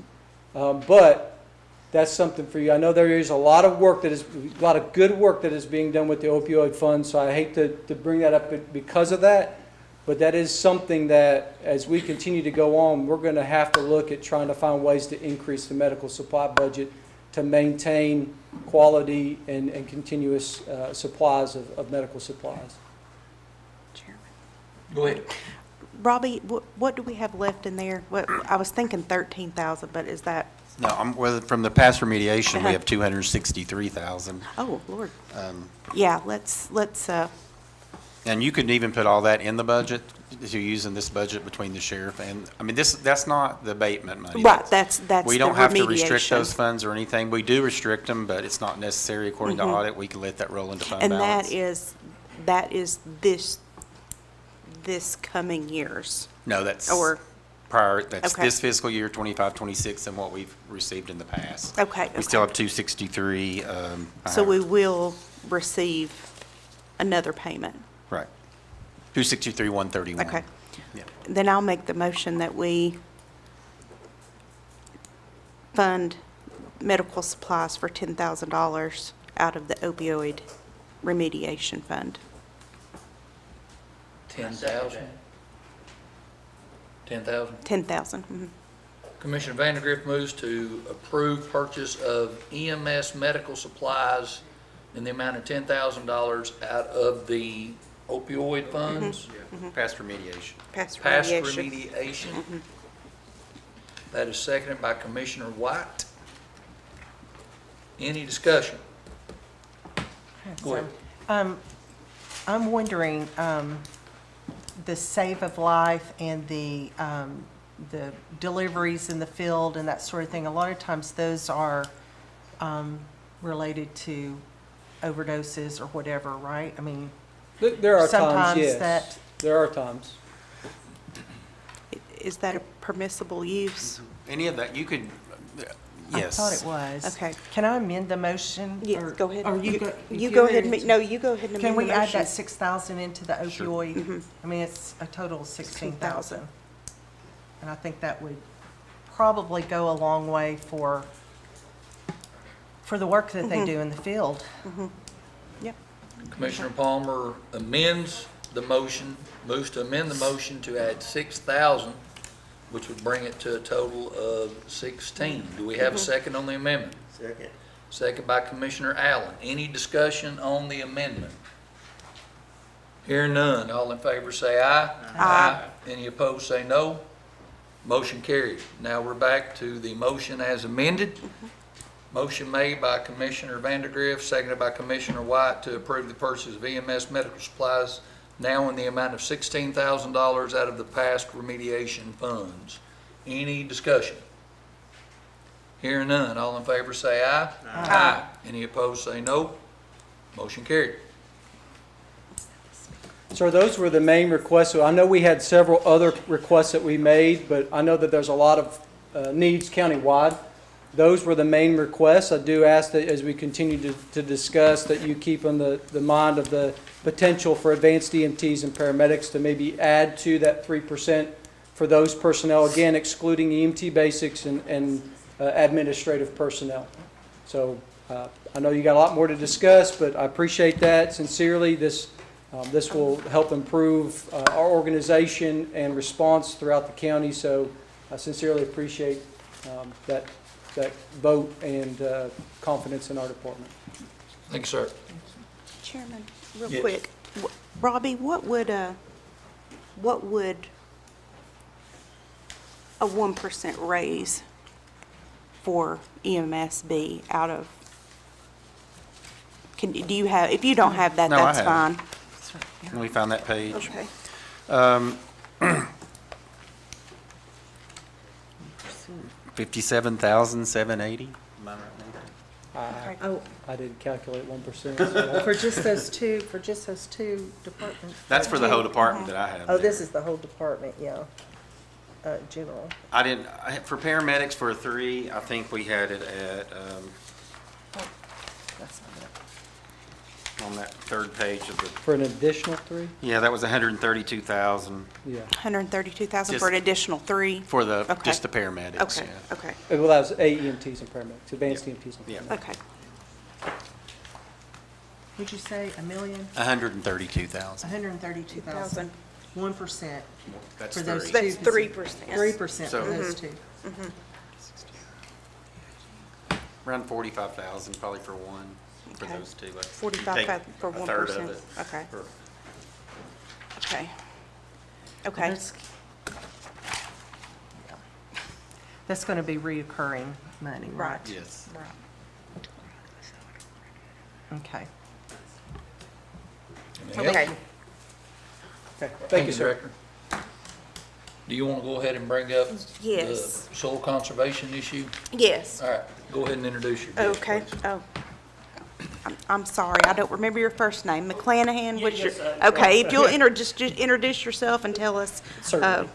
But that's something for you. I know there is a lot of work a lot of good work that is being done with the opioid funds, so I hate to bring that up because of that. But that is something that, as we continue to go on, we're going to have to look at trying to find ways to increase the medical supply budget to maintain quality and continuous supplies of medical supplies. Chairman. Go ahead. Robbie, what do we have left in there? I was thinking 13,000, but is that, No, from the past remediation, we have 263,000. oh, Lord. Yeah, let's, And you could even put all that in the budget, if you're using this budget between the sheriff and, I mean, that's not the abatement money. right, that's the We don't have to restrict remediation. those funds or anything. We do restrict them, but it's not necessary according to audit. We can let that roll into fund And balance. that is this coming year's, No, that's or, prior, that's Okay. this fiscal year, 25, 26, and what we've received in the past. okay. We still have 263. So we will receive another payment. Right. 263, 131. Okay. Yeah. Then I'll make the motion that we fund medical supplies for $10,000 out of the opioid remediation fund. 10,000? 10,000? 10,000. Mhm. Commissioner Vandergrift moves to approve purchase of EMS medical supplies in the amount of $10,000 out of the opioid funds, Past remediation. Past past remediation. remediation. That is seconded by Commissioner White. Any discussion? Go ahead. I'm wondering, the Save of Life and the deliveries in the field and that sort of thing, a lot of times those are related to overdoses or whatever, right? I mean, There are times, sometimes yes. that, There are times. Is that a permissible use? Any of that, you could, yes. I thought it was. Okay. Can I amend the motion? Yes, or- go ahead. Or you You go go ahead, and- no, you go ahead and Can amend the we add motion. that 6,000 into the opioid? Mm-hmm. I mean, it's a total of 16,000. And I think that would probably go a long way for the work that they do in the field. Yep. Commissioner Palmer amends the motion, moves to amend the motion to add 6,000 which would bring it to a total of 16. Do we have a second on the amendment? Second. Second by Commissioner Allen. Any discussion on the amendment? Hearing none, all in favor say aye. Aye. Any opposed say no. Motion carried. Now we're back to the motion as amended. Motion made by Commissioner Vandergriff, seconded by Commissioner White to approve the purchase of EMS medical supplies now in the amount of $16,000 out of the past remediation funds. Any discussion? Hearing none, all in favor say aye. Aye. Any opposed say no. Motion carried. Sir, those were the main requests. So I know we had several other requests that we made, but I know that there's a lot of needs countywide. Those were the main requests. I do ask that as we continue to discuss, that you keep on the mind of the potential for advanced EMTs and paramedics to maybe add to that 3% for those personnel, again, excluding EMT basics and administrative personnel. So I know you got a lot more to discuss, but I appreciate that sincerely. This will help improve our organization and response throughout the county. So I sincerely appreciate that vote and confidence in our department. Thank you, sir. Chairman, real Yes. quick, Robbie, what would a 1% raise for EMS be out of, do you have, if you don't have that, No, I that's have it. fine. Can we find that page? Okay. 57,780. Am I right, Nathan? Oh, I didn't calculate 1%. So for just those two departments? That's for the whole department that I have. Oh, this there. is the whole department, yeah. General. For paramedics for 3, I think we had it at, That's not it. on that third page of the, for an additional 3? yeah, that was 132,000 Yeah. 132,000 for an Just- additional 3? for the, Okay. just the paramedics. Okay, yeah. okay, Well, that was AEMTs and paramedics, advanced EMTs and Yeah. paramedics. okay. Would you say a million? 132,000. 132,000. 1% That's for those 3. two. That's 3%. 3% So- for those two. Around 45,000 probably for one, for Okay. those two. Like, you 45 take for a third of 1%. it. Okay. Or- Okay. Okay. That's going to be reoccurring money, right? Yes. Okay. Anything else? Okay. Okay, thank you, sir. Director. Do you want to go ahead and bring up the Yes. soil conservation issue? Yes. All right, go ahead and introduce your guest, Okay. please. Oh. I'm sorry, I don't remember your first name. McClanahan? What's your? Yes, Okay, if you'll just introduce yourself and tell us Certainly.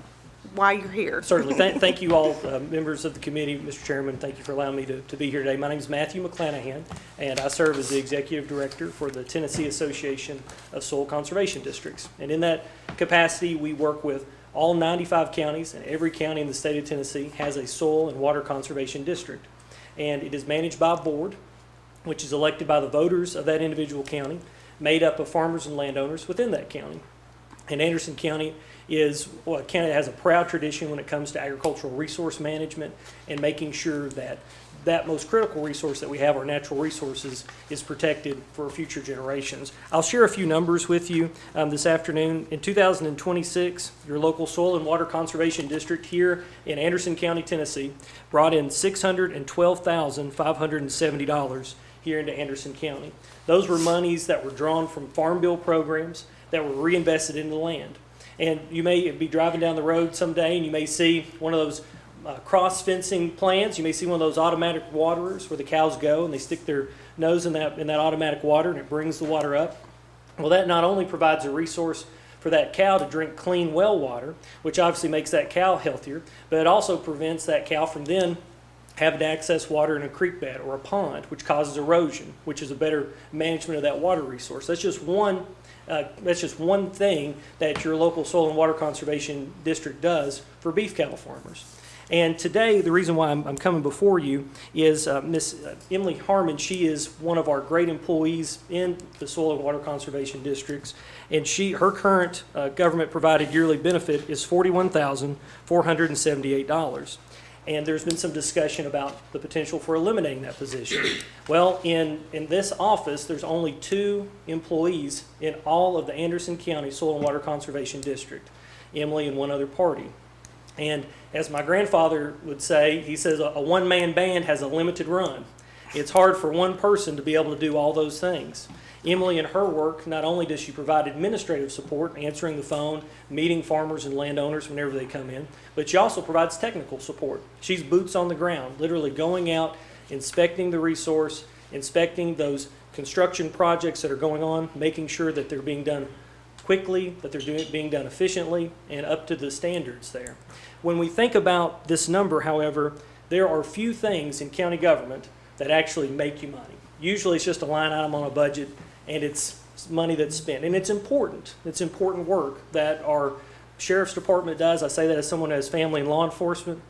why you're here. Certainly. Thank you all, members of the committee, Mr. Chairman, thank you for allowing me to be here today. My name is Matthew McClanahan, and I serve as the Executive Director for the Tennessee Association of Soil Conservation Districts. And in that capacity, we work with all 95 counties, and every county in the state of Tennessee has a soil and water conservation district. And it is managed by a board, which is elected by the voters of that individual county, made up of farmers and landowners within that county. And Anderson County is a county that has a proud tradition when it comes to agricultural resource management and making sure that that most critical resource that we have, our natural resources, is protected for future generations. I'll share a few numbers with you this afternoon. In 2026, your local soil and water conservation district here in Anderson County, Tennessee, brought in $612,570 here into Anderson County. Those were monies that were drawn from farm bill programs that were reinvested in the land. And you may be driving down the road someday and you may see one of those cross fencing plants. You may see one of those automatic waterers where the cows go and they stick their nose in that automatic water and it brings the water up. Well, that not only provides a resource for that cow to drink clean well water, which obviously makes that cow healthier, but it also prevents that cow from then having to access water in a creek bed or a pond, which causes erosion, which is a better management of that water resource. That's just one thing that your local soil and water conservation district does for beef cattle farmers. And today, the reason why I'm coming before you is Miss Emily Harmon. She is one of our great employees in the Soil and Water Conservation Districts, and her current government-provided yearly benefit is $41,478. And there's been some discussion about the potential for eliminating that position. Well, in this office, there's only 2 employees in all of the Anderson County Soil and Water Conservation District, Emily and one other party. And as my grandfather would say, he says a one-man band has a limited run. It's hard for one person to be able to do all those things. Emily, in her work, not only does she provide administrative support, answering the phone, meeting farmers and landowners whenever they come in, but she also provides technical support. She's boots on the ground, literally going out, inspecting the resource, inspecting those construction projects that are going on, making sure that they're being done quickly, that they're being done efficiently, and up to the standards there. When we think about this number, however, there are few things in county government that actually make you money. Usually it's just a line item on a budget, and it's money that's spent. And it's important. It's important work that our sheriff's department does. I say that as someone who has family in law enforcement.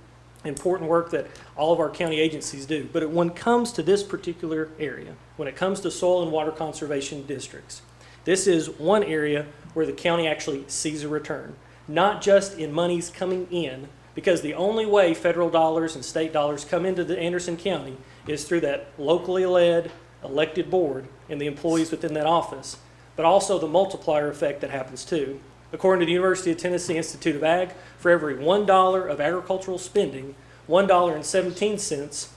Important work that all of our county agencies do. But when it comes to this particular area, when it comes to soil and water conservation districts, this is one area where the county actually sees a return. Not just in monies coming in, because the only way federal dollars and state dollars come into the Anderson County is through that locally led, elected board and the employees within that office, but also the multiplier effect that happens too. According to the University of Tennessee Institute of Ag, for every $1 of agricultural spending, $1.17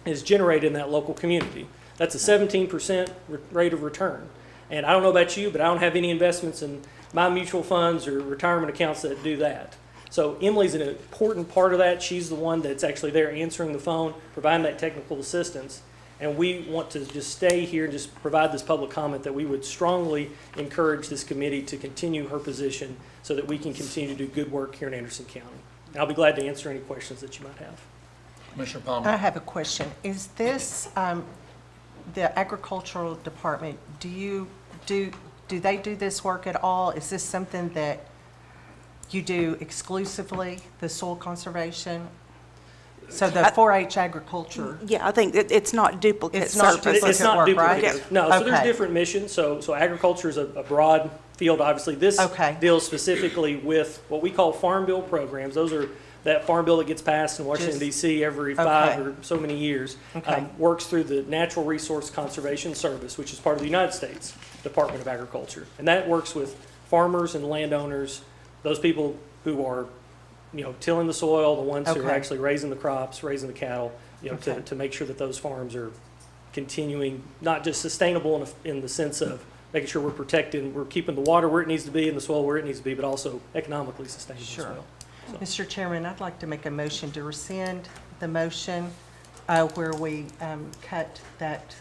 is generated in that local community. That's a 17% rate of return. And I don't know about you, but I don't have any investments in my mutual funds or retirement accounts that do that. So Emily's an important part of that. She's the one that's actually there answering the phone, providing that technical assistance. And we want to just stay here and just provide this public comment that we would strongly encourage this committee to continue her position so that we can continue to do good work here in Anderson County. And I'll be glad to answer any questions that you might have. Commissioner Palmer. I have a question. Is this, the agricultural department, do they do this work at all? Is this something that you do exclusively, the soil conservation? So the 4-H agriculture, Yeah, I think it's not duplicate It's not service. duplicate. It's not work, right? duplicative. No, so there's Okay. different missions. So agriculture is a broad field, obviously. This Okay. deals specifically with what we call farm bill programs. Those are that farm bill that gets passed in Washington Just- D.C. every 5 Okay. or so many years. Okay. Works through the Natural Resource Conservation Service, which is part of the United States Department of Agriculture. And that works with farmers and landowners, those people who are tilling the soil, the ones who are Okay. actually raising the crops, raising the cattle, Okay. to make sure that those farms are continuing, not just sustainable in the sense of making sure we're protecting, we're keeping the water where it needs to be and the soil where it needs to be, but also economically sustainable as Sure. well. Mr. Chairman, I'd like to make a motion to rescind the motion where we cut that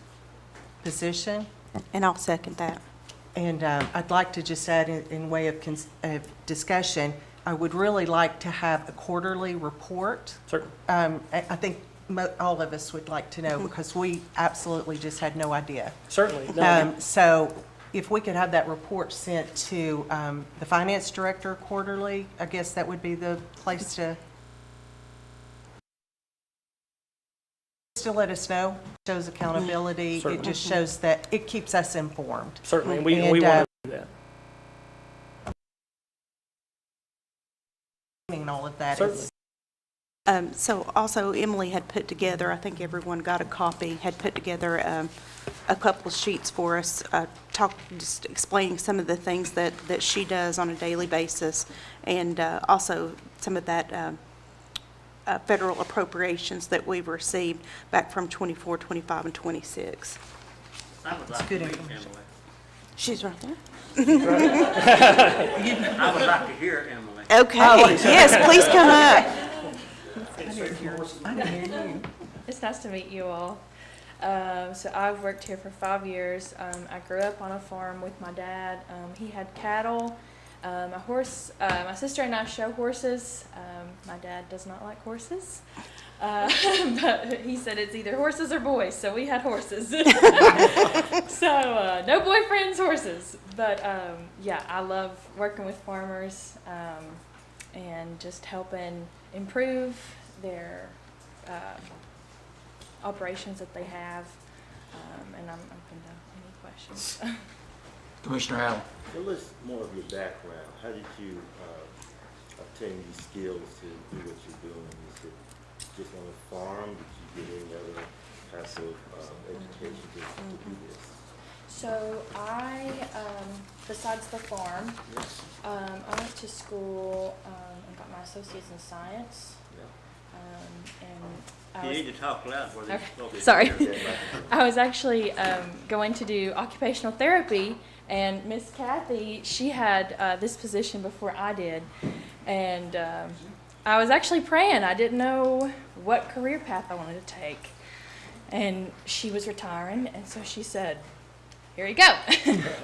position. And I'll second that. And I'd like to just add in way of discussion, I would really like to have a quarterly report. Certainly. I think all of us would like to know because we absolutely just had no idea. Certainly. No, So if we could have that report sent to the finance director quarterly, I guess that would be the place to let us know. Shows accountability. It Certainly. just shows that it keeps us informed. certainly. And we And, want to do that. And all of that. Certainly. So also Emily had put together, I think everyone got a copy, had put together a couple of sheets for us, just explaining some of the things that she does on a daily basis, and also some of that federal appropriations that we've received back from 24, 25, and 26. I would like to good meet information. Emily. She's right there. I would like to hear Emily. Okay, yes, please come up. I didn't hear you. It's nice to meet you all. So I've worked here for 5 years. I grew up on a farm with my dad. He had cattle, a horse. My sister and I show horses. My dad does not like horses, but he said it's either horses or boys. So we had horses. So no boyfriends, horses. But yeah, I love working with farmers and just helping improve their operations that they have, and I'm open to any questions. Commissioner Allen? So let's more of your background. How did you obtain these skills to do what you're doing? Is it just on a farm? Did you get any other passive education to do this? So I, besides the farm, I went to school and got my associates in science. And I You was, need to talk loud for this. okay, sorry. I was actually going to do occupational therapy, and Miss Kathy, she had this position before I did, and I was actually praying. I didn't know what career path I wanted to take, and she was retiring, and so she said, "Here you go.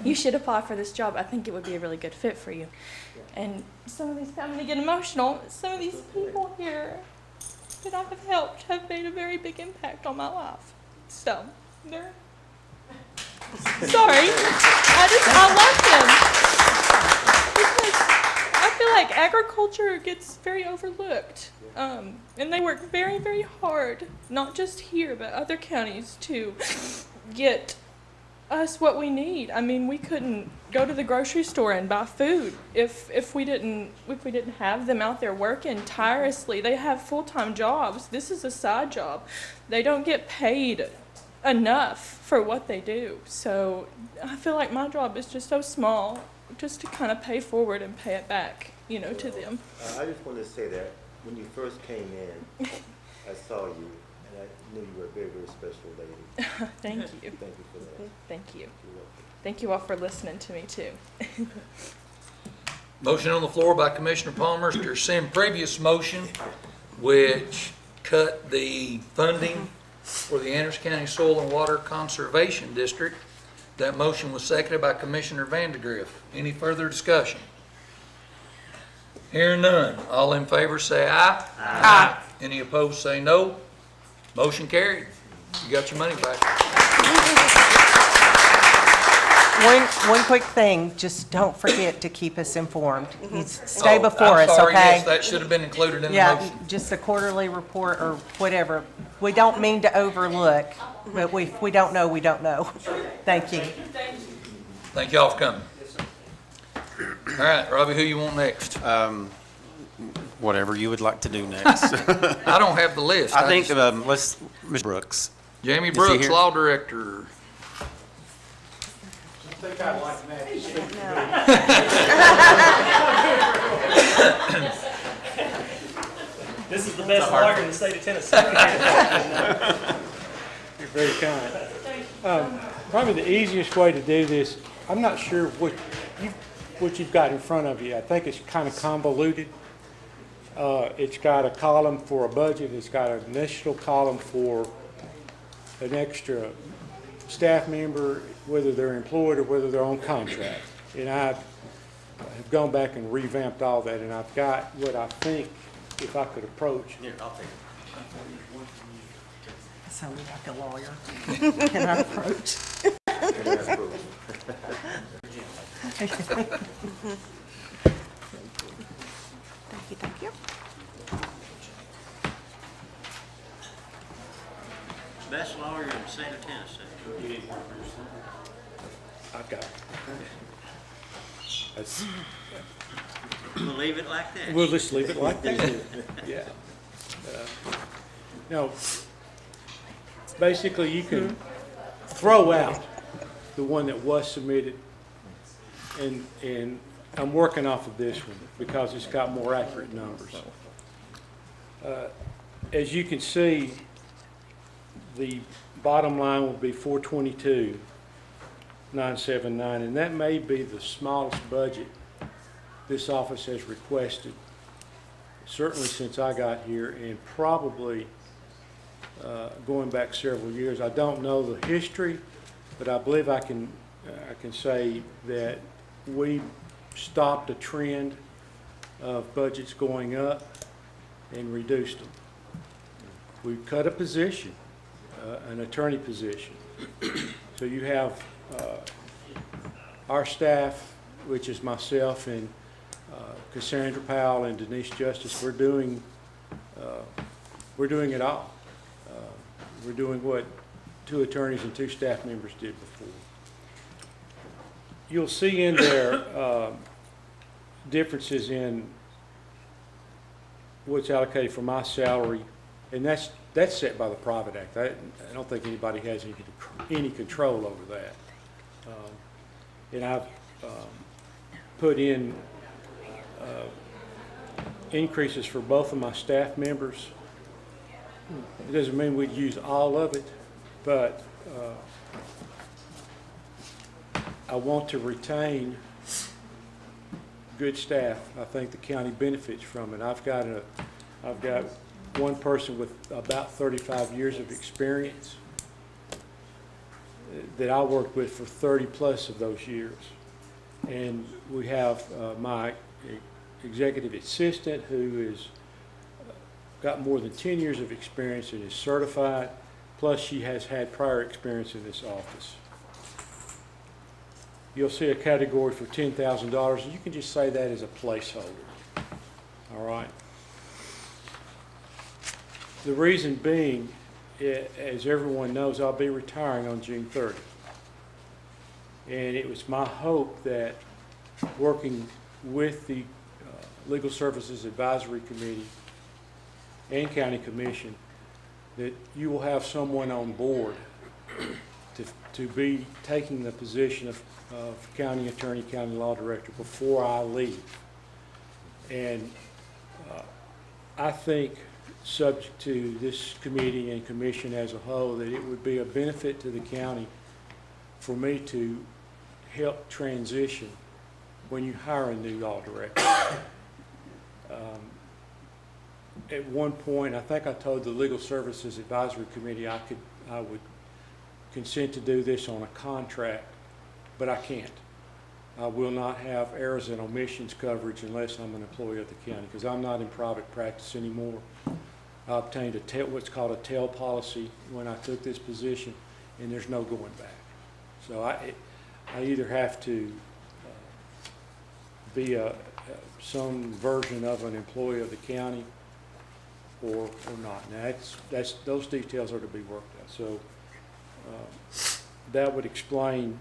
You should apply for this job. I think it would be a really good fit for you." And some of these, I'm going to get emotional. Some of these people here that I have helped have made a very big impact on my life. So, they're sorry. I love them. Because I feel like agriculture gets very overlooked. And they work very, very hard, not just here, but other counties, to get us what we need. I mean, we couldn't go to the grocery store and buy food if we didn't have them out there working tirelessly. They have full-time jobs. This is a side job. They don't get paid enough for what they do. So I feel like my job is just so small, just to kind of pay forward and pay it back, to them. I just wanted to say that when you first came in, I saw you, and I knew you were a very, very special lady. Thank you. Thank you for that. Thank you. You're welcome. Thank you all for listening to me too. Motion on the floor by Commissioner Palmer to rescind previous motion, which cut the funding for the Anderson County Soil and Water Conservation District. That motion was seconded by Commissioner Vandegrift. Any further discussion? Hearing none. All in favor say aye. Aye. Any opposed say no. Motion carried. You got your money back. One quick thing, just don't forget to keep us informed. You stay before us, I'm sorry, okay? yes, that should have been included in the Yeah, motion. just a quarterly report or whatever. We don't mean to overlook, but if we don't know, we don't know. Thank you. Thank y'all for coming. All right, Robbie, who you want next? Whatever you would like to do next. I don't have the list. I think, just- let's, Ms. Brooks. Jamie Is he Brooks, here? Law Director. This is the best lawyer in the state of Tennessee. You're very kind. Probably the easiest way to do this, I'm not sure what you've got in front of you. I think it's kind of convoluted. It's got a column for a budget. It's got an initial column for an extra staff member, whether they're employed or whether they're on contract. And I have gone back and revamped all that, and I've got what I think, if I could approach. Here, I'll take it. Sounded like a lawyer. Can I approach? Thank you. Best lawyer in the state of Tennessee. I've got it. That's- We'll leave it like that. We'll just leave it like that. Yeah. No, basically, you can throw out the one that was submitted, and I'm working off of this one because it's got more accurate numbers. As you can see, the bottom line will be 422,979, and that may be the smallest budget this office has requested, certainly since I got here, and probably going back several years. I don't know the history, but I believe I can say that we stopped a trend of budgets going up and reduced them. We cut a position, an attorney position. So you have our staff, which is myself and Cassandra Powell and Denise Justice. We're doing we're doing it all. We're doing what 2 attorneys and 2 staff members did before. You'll see in there differences in what's allocated for my salary, and that's set by the Private Act. I don't think anybody has any control over that. And I've put in increases for both of my staff members. It doesn't mean we'd use all of it, but I want to retain good staff. I think the county benefits from it. I've got one person with about 35 years of experience that I worked with for 30 plus of those years. And we have my executive assistant who is got more than 10 years of experience and is certified, plus she has had prior experience in this office. You'll see a category for $10,000, and you can just say that as a placeholder. All right. The reason being, as everyone knows, I'll be retiring on June 30th. And it was my hope that working with the Legal Services Advisory Committee and County Commission, that you will have someone on board to be taking the position of county attorney, county law director before I leave. And I think, subject to this committee and commission as a whole, that it would be a benefit to the county for me to help transition when you hire a new law director. At one point, I think I told the Legal Services Advisory Committee I would consent to do this on a contract, but I can't. I will not have errors and omissions coverage unless I'm an employee of the county, because I'm not in private practice anymore. I obtained what's called a tail policy when I took this position, and there's no going back. So I either have to be some version of an employee of the county or not. Now, those details are to be worked out. So that would explain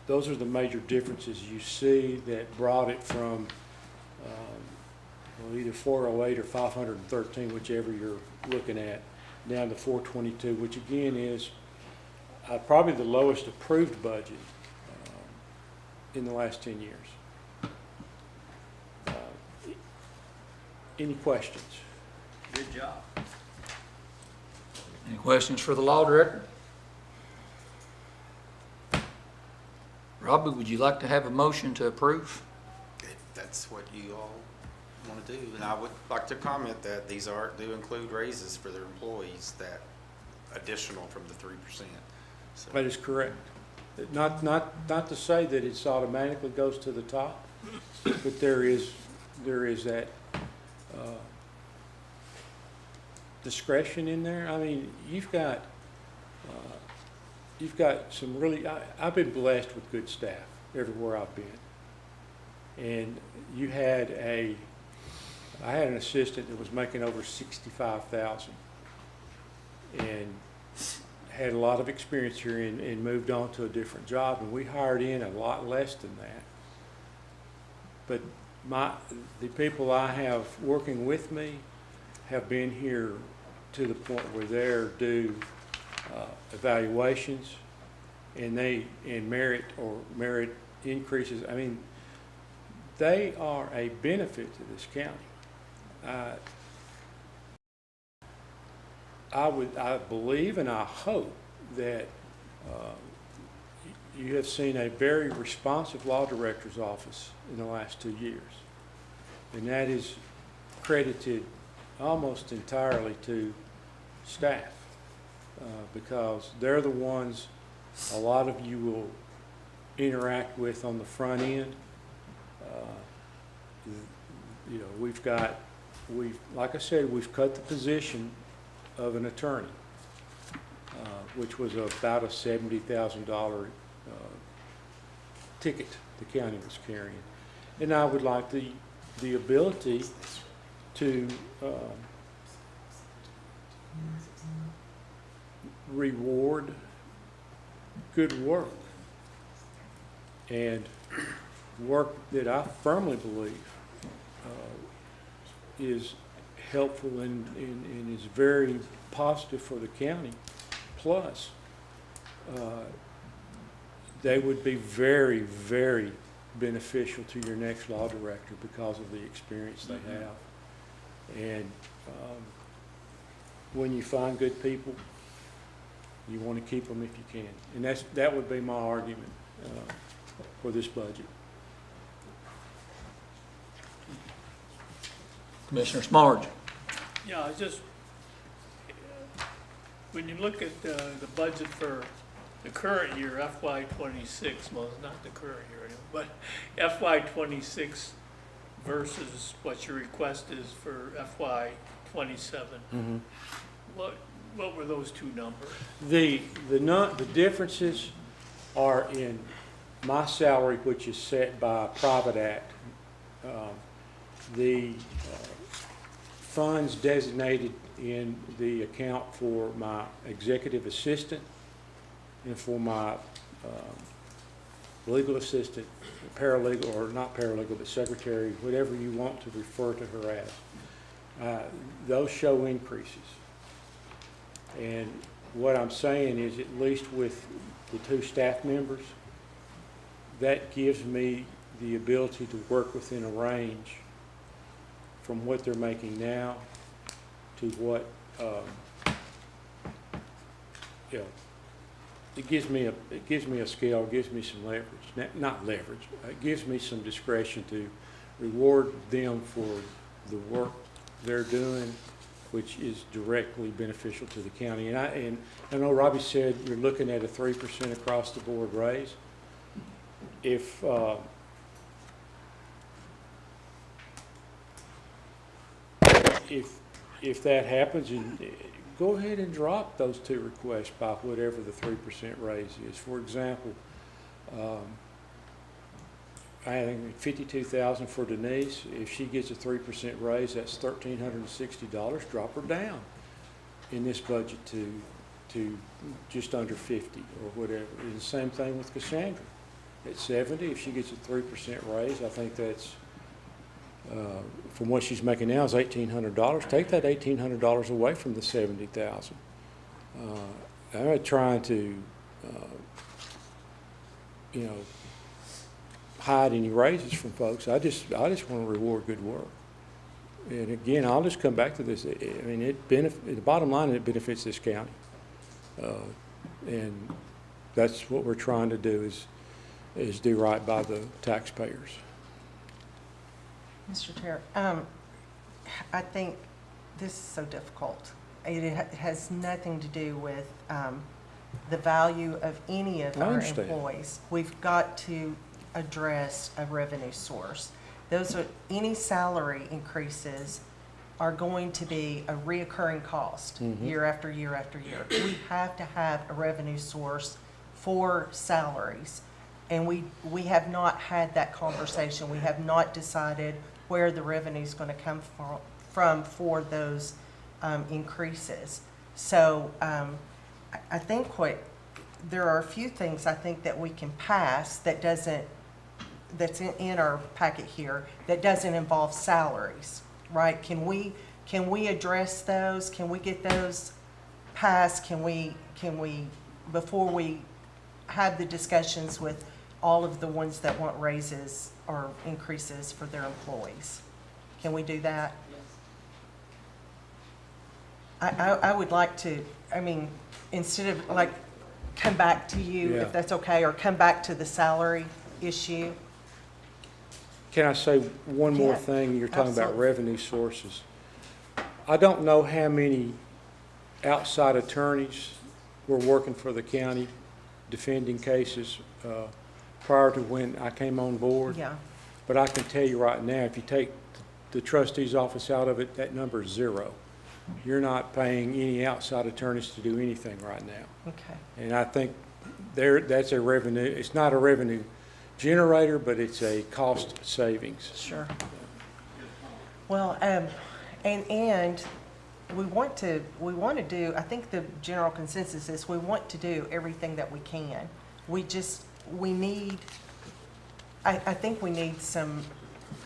those are the major differences you see that brought it from either 408 or 513, whichever you're looking at, down to 422, which again is probably the lowest approved budget in the last 10 years. Any questions? Good job. Any questions for the law director? Robbie, would you like to have a motion to approve? If that's what you all want to do. And I would like to comment that these do include raises for their employees, that additional from the 3%. So, That is correct. Not to say that it's automatically goes to the top, but there is that discretion in there. I mean, you've got some really. I've been blessed with good staff everywhere I've been, and I had an assistant that was making over $65,000, and had a lot of experience here and moved on to a different job, and we hired in a lot less than that. But the people I have working with me have been here to the point where they're due evaluations and merit increases. I mean, they are a benefit to this county. I believe and I hope that you have seen a very responsive law director's office in the last 2 years. And that is credited almost entirely to staff, because they're the ones a lot of you will interact with on the front end. You know, like I said, we've cut the position of an attorney, which was about a $70,000 ticket the county was carrying. And I would like the ability to reward good work. And work that I firmly believe is helpful and is very positive for the county. Plus, they would be very, very beneficial to your next law director because of the experience they have. And when you find good people, you want to keep them if you can. And that would be my argument for this budget. Commissioner Smarge? Yeah, I just, when you look at the budget for the current year, FY '26, well, it's not the current year anymore, but FY '26 versus what your request is for FY '27. What were those two numbers? The differences are in my salary, which is set by a private act. The funds designated in the account for my executive assistant and for my legal assistant, paralegal, or not paralegal, but secretary, whatever you want to refer to her as, those show increases. And what I'm saying is, at least with the two staff members, that gives me the ability to work within a range from what they're making now to what, it gives me a scale, gives me some leverage, not leverage, it gives me some discretion to reward them for the work they're doing, which is directly beneficial to the county. And I know Robbie said you're looking at a 3% across the board raise. If that happens, go ahead and drop those two requests by whatever the 3% raise is. For example, I think $52,000 for Denise. If she gets a 3% raise, that's $1,360. Drop her down in this budget to just under 50 or whatever. And the same thing with Cassandra. At 70, if she gets a 3% raise, I think that's, from what she's making now is $1,800. Take that $1,800 away from the $70,000. I'm not trying to, hide any raises from folks. I just want to reward good work. And again, I'll just come back to this. I mean, the bottom line, it benefits this county. And that's what we're trying to do is do right by the taxpayers. Mr. Chair, I think this is so difficult. It has nothing to do with the value of any of I our understand. employees. We've got to address a revenue source. Any salary increases are going to be a reoccurring cost year after year after year. We have to have a revenue source for salaries. And we have not had that conversation. We have not decided where the revenue is going to come from for those increases. So I think there are a few things I think that we can pass that's in our packet here that doesn't involve salaries, right? Can we address those? Can we get those passed? Can we before we have the discussions with all of the ones that want raises or increases for their employees? Can we do that? Yes. I would like to, instead of come back to you, Yeah. if that's okay, or come back to the salary issue. Can I say one more Yeah, thing? You're talking about absolutely. revenue sources. I don't know how many outside attorneys were working for the county defending cases prior to when I came on board. Yeah, But I can tell you right now, if you take the trustee's office out of it, that number is 0. You're not paying any outside attorneys to do anything right now. okay. And I think that's a revenue, it's not a revenue generator, but it's a cost savings. Sure. Well, and we want to do, I think the general consensus is we want to do everything that we can. We need, I think we need some,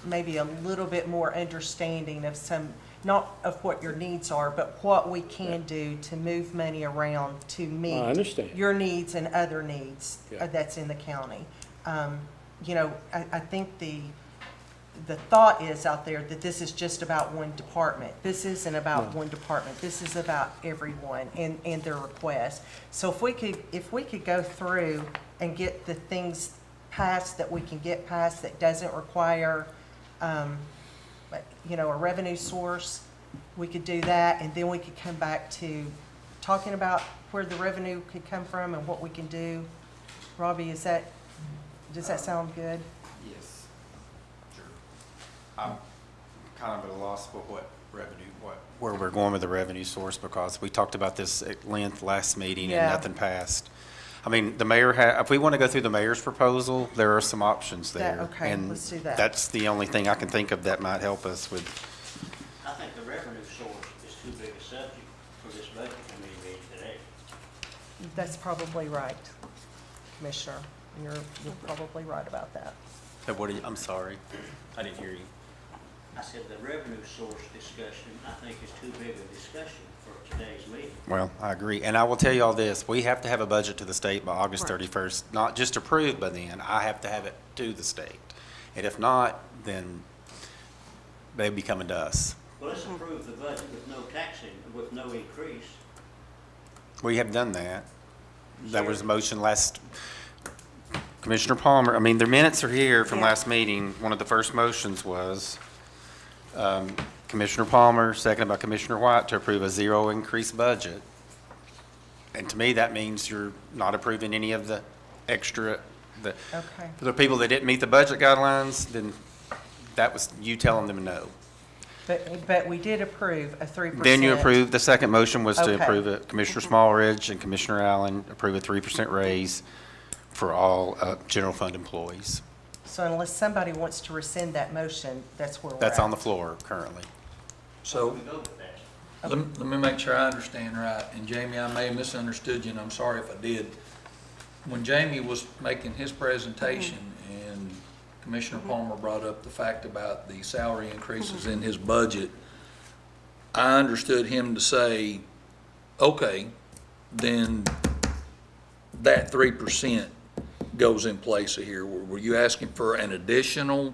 maybe a little bit more understanding of some, not of what your needs are, but what we can do to move money around to meet I understand. your needs and other needs Yeah. that's in the county. You know, I think the thought is out there that this is just about one department. This isn't about one department. This is about everyone and their requests. So if we could go through and get the things passed that we can get passed that doesn't require, you know, a revenue source, we could do that, and then we could come back to talking about where the revenue could come from and what we can do. Robbie, does that sound good? Yes. Sure. I'm kind of at a loss for what revenue, where we're going with the revenue source, because we talked about this at length last meeting and Yeah. nothing passed. I mean, the mayor if we want to go through the mayor's proposal, there are some options there. Okay, and let's do that. That's the only thing I can think of that might help us with. I think the revenue source is too big a subject for this budget committee meeting today. That's probably right, Commissioner. You're probably right about that. I'm sorry, I didn't hear you. I said the revenue source discussion, I think, is too big a discussion for today's meeting. Well, I agree. And I will tell you all this, we have to have a budget to the state by August Right. 31st, not just approved by then, I have to have it to the state. And if not, then they'll be coming to us. Well, let's approve the budget with no taxing, with no increase. We have done that. That was a motion last, Commissioner Palmer, I mean, the minutes are here from Yeah. last meeting. One of the first motions was Commissioner Palmer, seconded by Commissioner White, to approve a zero increase budget. And to me, that means you're not approving any of the extra, Okay. for the people that didn't meet the budget guidelines, then that was you telling them no. But we did approve a 3%. Then you approved, the second motion was to Okay. approve it. Commissioner Smallridge and Commissioner Allen approve a 3% raise for all general fund employees. So unless somebody wants to rescind that motion, that's where we're at. That's on the floor currently. So We go with that. let me make sure I understand right. And Jamie, I may have misunderstood you, and I'm sorry if I did. When Jamie was making his presentation and Commissioner Palmer brought up the fact about the salary increases in his budget, I understood him to say, okay, then that 3% goes in place here. Were you asking for an additional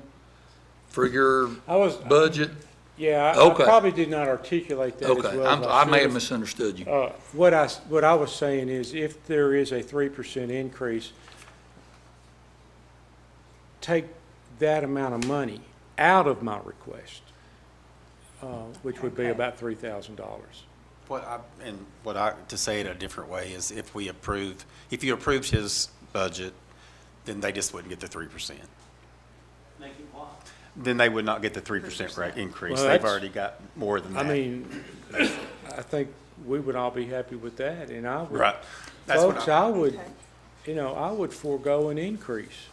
for your I was, budget? yeah, I Okay. probably did not articulate that as Okay, well as I may have should. misunderstood you. What I was saying is, if there is a 3% increase, take that amount of money out of my request, which would be Okay. about $3,000. To say it a different way is if you approved his budget, then they just wouldn't get the 3%. Make it what? Then they would not get the 3% rate increase. Well, They've that's- already got more than I that. mean, I think we would all be happy with that, and I would. Right. That's what Folks, I would, I would forego an increase.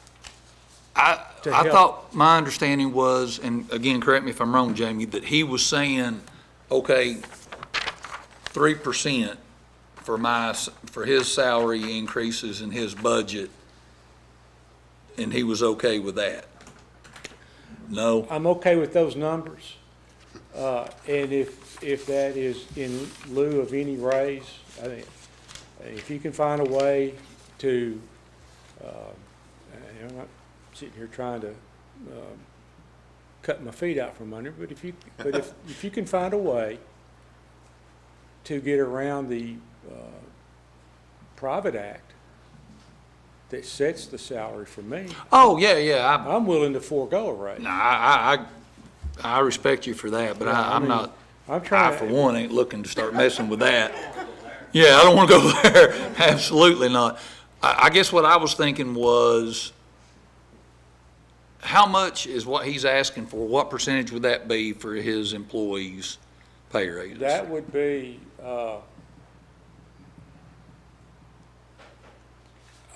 I to help. thought, my understanding was, and again, correct me if I'm wrong, Jamie, that he was saying, okay, 3% for his salary increases in his budget, and he was okay with that. No? I'm okay with those numbers, and if that is in lieu of any raise, I think, if you can find a way to, I'm not sitting here trying to cut my feet out from under, but if you can find a way to get around the private act that sets the salary for me, Oh, yeah, I'm willing to forego a raise. I respect you for that, but Yeah, I I'm mean, not, I'm I, trying. for one, ain't looking to start messing with that. Yeah, I don't want to go there. Absolutely not. I guess what I was thinking was, how much is what he's asking for? What percentage would that be for his employees' pay raises? That would be, I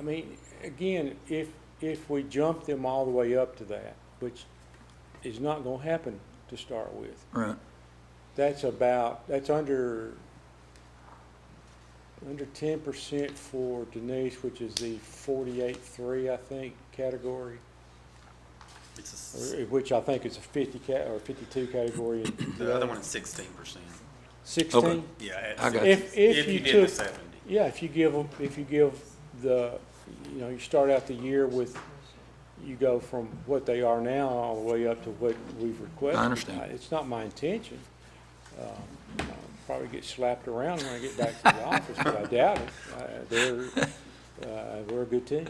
mean, again, if we jump them all the way up to that, which is not gonna happen to start with, Right. that's under 10% for Denise, which is the 48.3, I think, category, which I think is a 50 or 52 category. The other one is 16%. 16? Yeah. I got you. If you did the took, 70. yeah, if you give the, you start out the year with, you go from what they are now all the way up to what we've requested. I understand. It's not my intention. I'll probably get slapped around when I get back to the office, but I doubt it. We're a good team.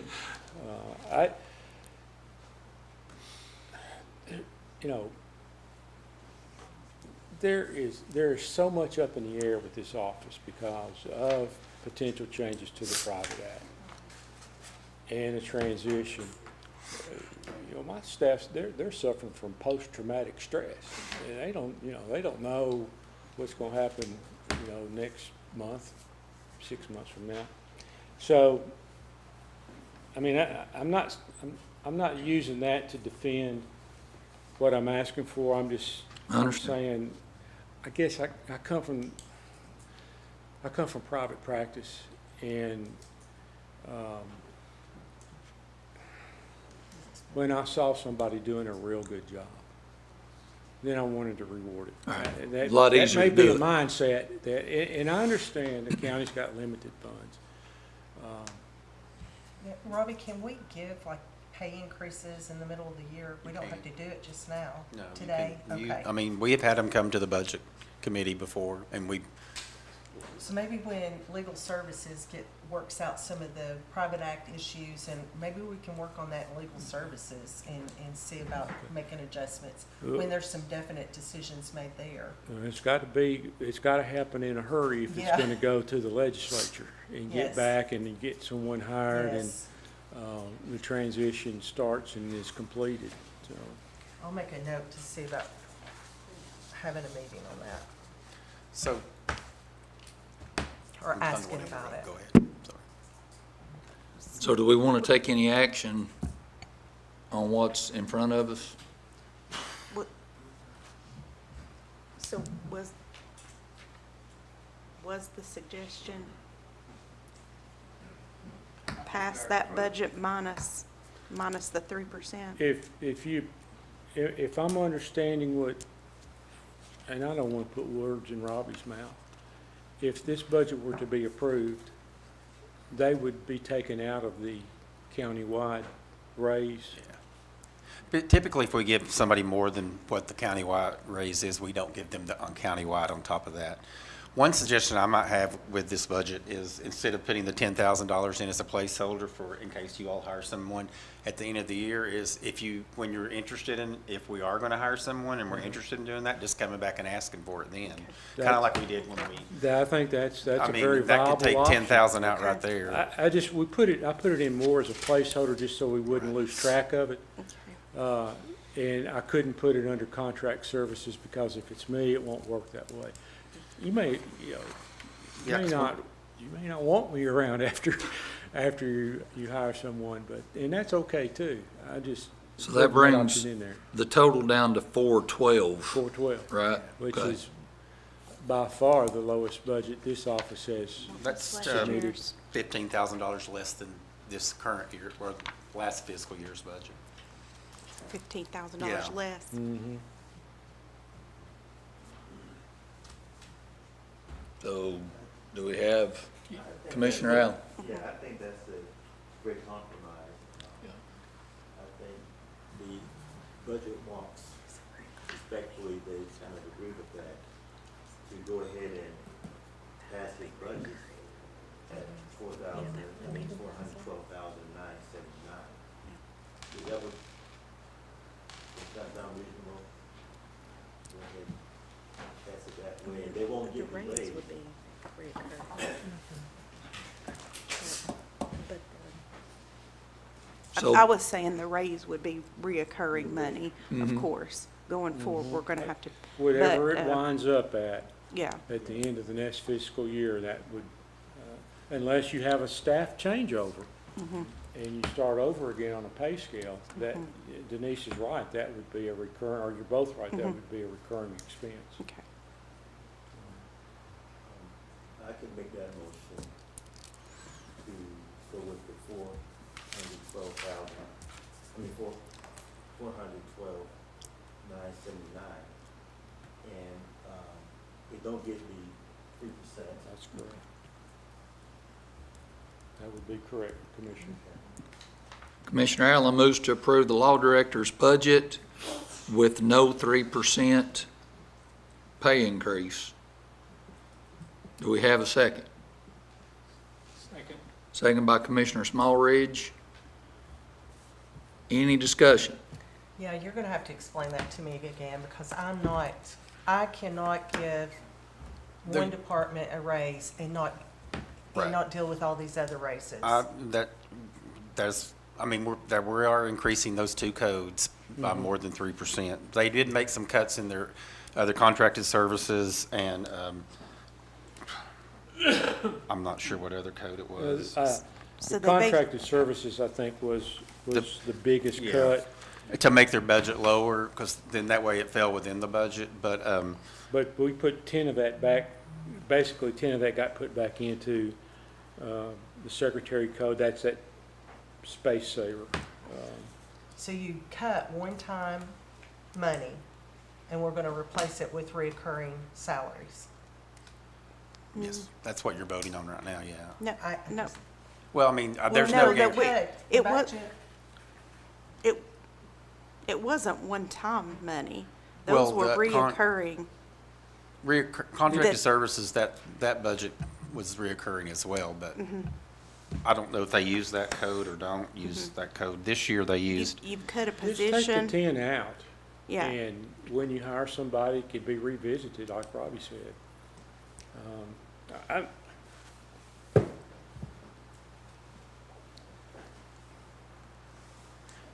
There is so much up in the air with this office because of potential changes to the Private Act and a transition. My staff's, they're suffering from post-traumatic stress. And they don't know what's gonna happen, next month, 6 months from now. So, I mean, I'm not using that to defend what I'm asking for. I'm just I understand. saying, I guess I come from private practice, and when I saw somebody doing a real good job, then I wanted to reward it. All right. That- A lot that easier may to be do a it. mindset that, and I understand the county's got limited funds. Yeah, Robbie, can we give like pay increases in the middle of the year? We don't have to do it just now, No, you today? can- Okay. I mean, we have had them come to the budget committee before, and So maybe when legal services works out some of the private act issues, and maybe we can work on that in legal services and see about making adjustments when there's some definite decisions made there. It's got to happen in a hurry if it's Yeah. going to go to the legislature and get Yes. back and get someone hired, and Yes. the transition starts and is completed, so. I'll make a note to see about having a meeting on that, so. or asking about it. Go ahead, sorry. So do we want to take any action on what's in front of us? So was the suggestion pass that budget minus the 3%? If I'm understanding what, and I don't want to put words in Robbie's mouth, if this budget were to be approved, they would be taken out of the countywide raise. But typically, if we give somebody more than what the countywide raise is, we don't give them on countywide on top of that. One suggestion I might have with this budget is, instead of putting the $10,000 in as a placeholder for, in case you all hire someone at the end of the year, is when you're interested in, if we are gonna hire someone and we're interested in doing that, just coming back and asking for it then. Kinda like we did when we, I think that's a I very mean, that viable could take option. 10,000 out right there. I put it in more as a placeholder just so we wouldn't lose track of it. And I couldn't put it under contract services because if it's me, it won't work that way. You may not want me around after you hire someone, and that's okay too. I just So that put brings option in there, the total down to 412, 412, right? which Okay. is by far the lowest budget this office has. That's Last year's. $15,000 less than this current year, or last fiscal year's budget. $15,000 Yeah. less. Mhm. So do we have Commissioner Allen? Yeah, I think that's a great compromise. Yeah. I think the budget wonks, respectfully, they kind of agree with that, to go ahead and pass his budget at $412,979. Is that does that sound reasonable? Go ahead and pass it that way, and they won't The give you raise raise. would be reoccurring. So- I was saying the raise would be reoccurring money, of course. Going forward, we're gonna have to. Whatever but, it winds up at Yeah, the end of the next fiscal year, that would, unless you have a staff changeover and you start over again on a pay scale, that Denise is right, that would be a recurring, or you're both right, that would be a recurring expense. okay. make that motion to go with the 412,979. And, it don't get the 3%. That's correct. That would be correct, Commissioner. Commissioner Allen moves to approve the law director's budget with no 3% pay increase. Do we have a second? Second. Second by Commissioner Smallridge. Any discussion? Yeah, you're gonna have to explain that to me again, because I cannot give one department a raise and not deal with all these other raises. We are increasing those two codes by more than 3%. They did make some cuts in their other contracted services, and I'm not sure what other code it was. So The they contracted services, I think, was the biggest cut, To make their budget lower, because then that way it fell within the budget, but, but we put 10 of that back, basically 10 of that got put back into the secretary code. That's that space saver. So you cut one-time money, and we're gonna replace it with reoccurring salaries. yes, that's what you're voting on right now, yeah. No, no. Well, I mean, there's no, no, that guar- we- Cut the it was- budget. It wasn't one-time money. Well, Those were the reoccurring. contracted That- services, that budget was reoccurring as well, but I don't know if they use that code or don't use that code. This year they used, You've cut a Just take the position. 10 out. Yeah. And when you hire somebody, it could be revisited, like Robbie said.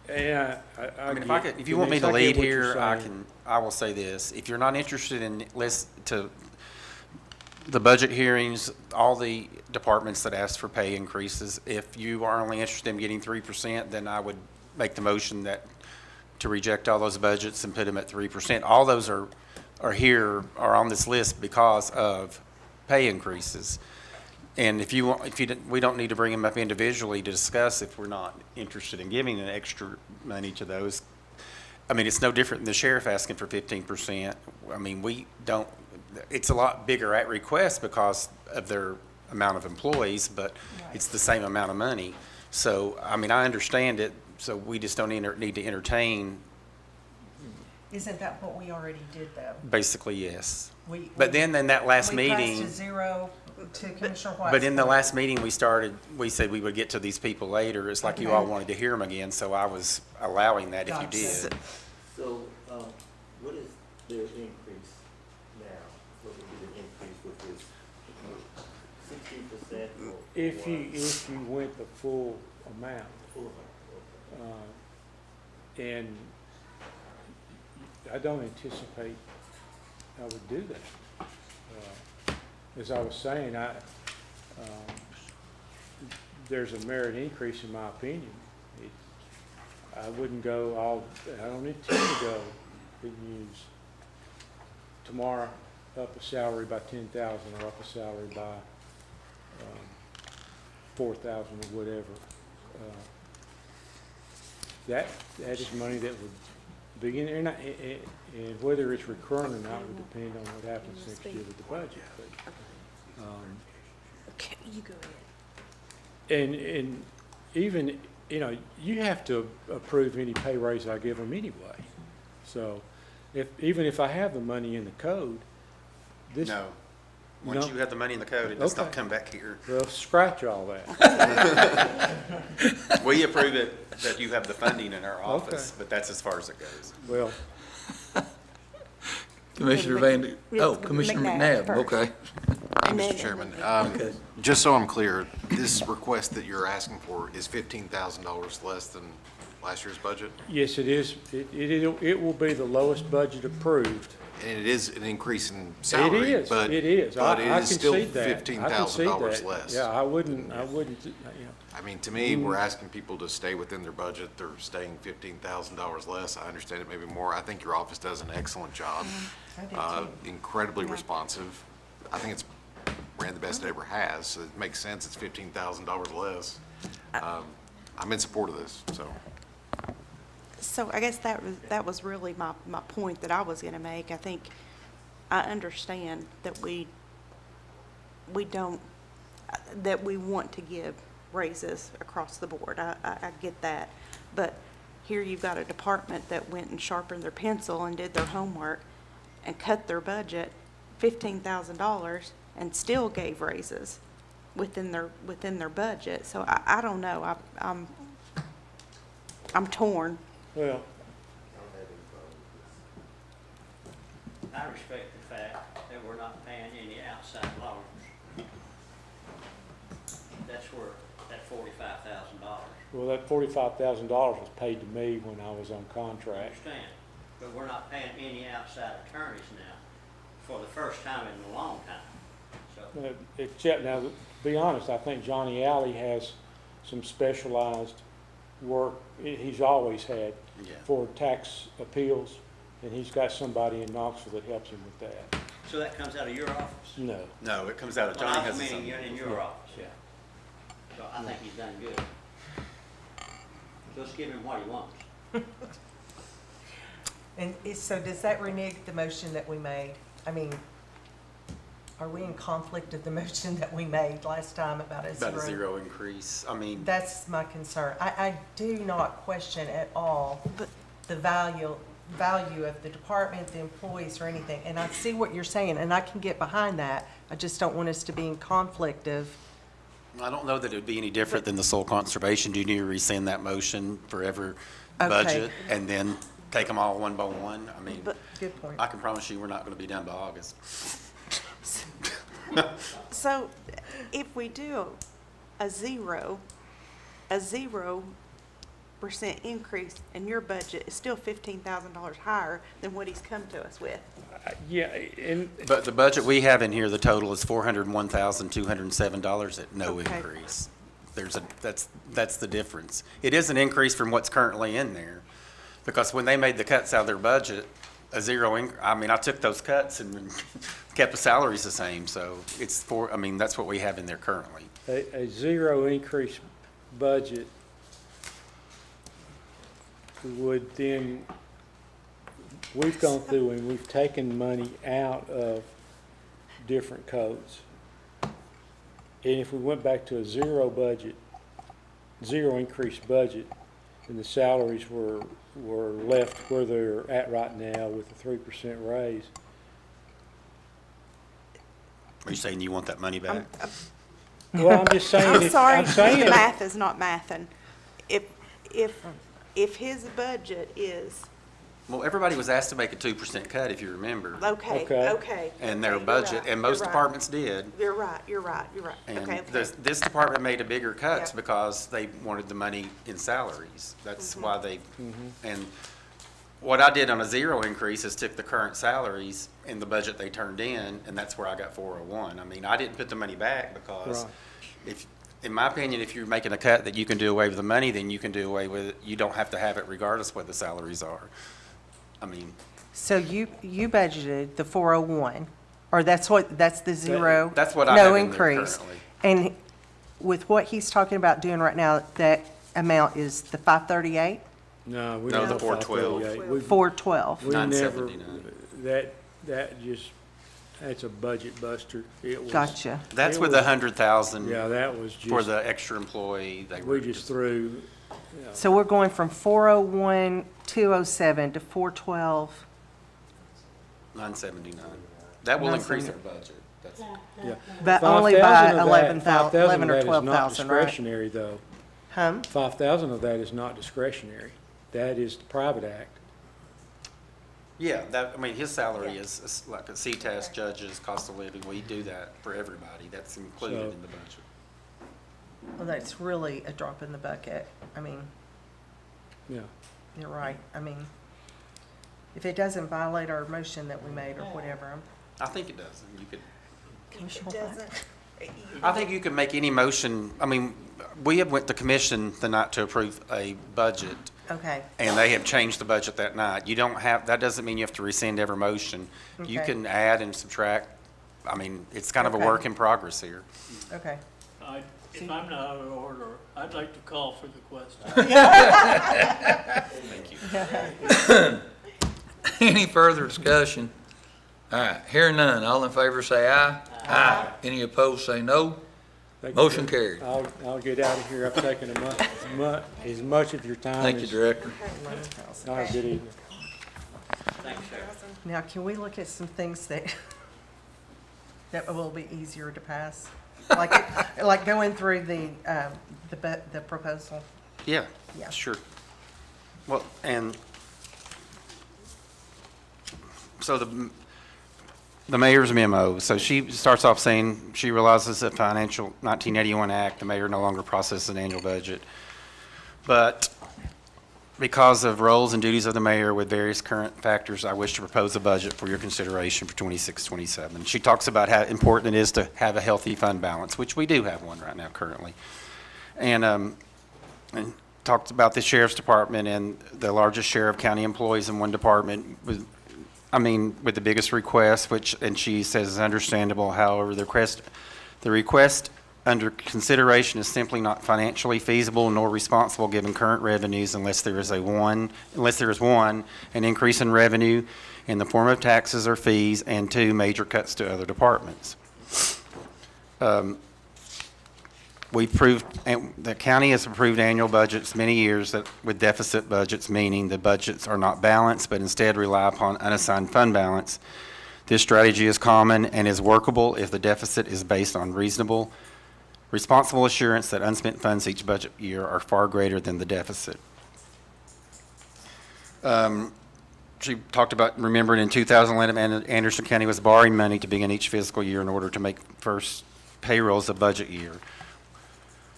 Yeah, I mean, if you want me to lead here, I will say this. If you're not interested in the budget hearings, all the departments that asked for pay increases, if you are only interested in getting 3%, then I would make the motion to reject all those budgets and put them at 3%. All those are on this list because of pay increases. And we don't need to bring them up individually to discuss if we're not interested in giving an extra money to those. I mean, it's no different than the sheriff asking for 15%. I mean, it's a lot bigger at request because of their amount of employees, but it's the same amount of money. So, I mean, I understand it, so we just don't need to entertain, Isn't that what we already did, though? basically, yes. We But then in that last passed meeting. a 0 to Commissioner White's. But in the point. last meeting, we said we would get to these people later. It's like you all wanted to hear them again, so I was allowing that if you did. So, what is their increase now? What would be the increase with this 16% or? If you went the full amount, Full amount, okay. and I don't anticipate I would do that. As I was saying, there's a merit increase in my opinion. I wouldn't go I don't intend to go and use tomorrow up a salary by 10,000 or up a salary by 4,000 or whatever. That is money that would be in there, and whether it's recurring or not would depend on what happens next year with the budget. But, Okay, you go ahead. and even, you have to approve any pay raise I give them anyway. So even if I have the money in the code, this. No. Once No? you have the money in the code, it does not Okay. come back here. Well, scratch all that. We approve it that you have the funding in our office, but that's as far as it goes. Well, Commissioner Commissioner McNabb McNabb, first. okay. And then- Mr. Chairman, just so I'm clear, this request that you're asking for is $15,000 less than last year's budget? yes, it is. It will be the lowest budget approved. And it is an increase in salary, It is, but. it is. But it I is still concede that. I concede $15,000 that. less. Yeah, I wouldn't, I mean, to me, we're asking people to stay within their budget. They're staying $15,000 less. I understand it maybe more. I think your office does an excellent job. I do too. Incredibly responsive. I think it's ran the best it ever has, so it makes sense, it's $15,000 less. I'm in support of this, so. So I guess that was really my point that I was gonna make. I think, I understand that we don't, that we want to give raises across the board. I get that. But here you've got a department that went and sharpened their pencil and did their homework and cut their budget $15,000 and still gave raises within their budget. So I don't know. I'm torn. Well, I respect the fact that we're not paying any outside lawyers. That's where that $45,000. well, that $45,000 was paid to me when I was on I contract. understand, but we're not paying any outside attorneys now for the first time in a long time. So, Except now, to be honest, I think Johnny Alley has some specialized work he's always had Yeah. for tax appeals, and he's got somebody in Knoxville that helps him with that. so that comes out of your office? No. No, it comes out of Well, Johnny I has was his meaning you're own. in your office, Yeah. so I think he's done good. Just give him what he wants. And so does that renege the motion that we made? I mean, are we in conflict of the motion that we made last time about a zero? About a zero increase. I mean, That's my concern. I do not question at all But- the value of the department, the employees, or anything. And I see what you're saying, and I can get behind that. I just don't want us to be in conflict of, I don't know that it would be any different than the soil conservation. Do you need to rescind that motion for every Okay. budget and then take them all one by one? I mean, But- good point. I can promise you, we're not going to be done by August. So if we do a 0% increase in your budget, it's still $15,000 higher than what he's come to us with. Yeah, and But the budget we have in here, the total is $401,207 at no Okay. increase. That's the difference. It is an increase from what's currently in there. Because when they made the cuts out of their budget, I mean, I took those cuts and kept the salaries the same, so that's what we have in there currently. a zero increase budget would then, we've gone through and we've taken money out of different codes. And if we went back to a zero increase budget, then the salaries were left where they're at right now with a 3% raise. Are you saying you want that money back? Well, I'm just saying. I'm sorry, I'm saying, math is not mathin'. If his budget is, Well, everybody was asked to make a 2% cut, if you remember. okay, Okay. okay. And their okay, you're budget, right, and most you're right. departments did. You're right. And Okay. this department made a bigger cuts Yeah. because they wanted the money in salaries. That's Mm-hmm. why they, and what I did on a zero increase is took the current salaries in the budget they turned in, and that's where I got 401. I mean, I didn't put the money back because Right. in my opinion, if you're making a cut that you can do away with the money, then you can do away with it. You don't have to have it regardless of what the salaries are. I mean, So you budgeted the 401, or that's the zero? that's what I no have in there increase. currently. And with what he's talking about doing right now, that amount is the 538, no, we No, don't. the 412. 412? We never, 979. that's a budget buster. It was. Gotcha. That's It with was- 100,000 Yeah, that was for just, the extra employee. we just threw, So we're going from 401, 207 to 412. 979. That will increase our budget. That's, yeah. But only by 5,000 of that- 11,000 5,000 or of that is not 12,000, right? discretionary, though. 5,000 of that is not discretionary. That is the private act. yeah, his salary is like a C-test, judges, cost of living. We do that for everybody. That's included So- in the budget. Well, that's really a drop in the bucket. I mean, Yeah. you're right. I mean, if it doesn't violate our motion that we made or whatever, I think it does. You could, Commissioner White? I think you can make any motion. I mean, we have went to commission the night to approve a budget, Okay, and they have changed the budget that night. You don't have, that doesn't mean you have to rescind every motion. You Okay. can add and subtract I mean, it's kind of a Okay. work in progress here. Okay. If I'm not out of order, I'd like to call for the question. Any further discussion? All right, hearing none, all in favor say aye. Aye. Any opposed say no. Thank you, Motion Director. carried. I'll get out of here. I've taken as much of your time Thank you, as. Director. All right, good evening. Thanks, sir. Now, can we look at some things that, that will be easier to pass? Like going through the proposal? Yeah, Yeah. sure. Well, and so the mayor's memo, so she starts off saying she realizes that financial 1981 Act, the mayor no longer processes an annual budget. But because of roles and duties of the mayor with various current factors, I wish to propose a budget for your consideration for 26-27. She talks about how important it is to have a healthy fund balance, which we do have one right now currently. And talked about the sheriff's department and the largest share of county employees in one department with the biggest request, and she says is understandable. However, the request under consideration is simply not financially feasible nor responsible given current revenues unless there is one, an increase in revenue in the form of taxes or fees, and two, major cuts to other departments. The county has approved annual budgets many years with deficit budgets, meaning the budgets are not balanced, but instead rely upon unassigned fund balance. This strategy is common and is workable if the deficit is based on responsible assurance that unspent funds each budget year are far greater than the deficit. She talked about remembering in 2011, Anderson County was borrowing money to begin each fiscal year in order to make first payrolls a budget year.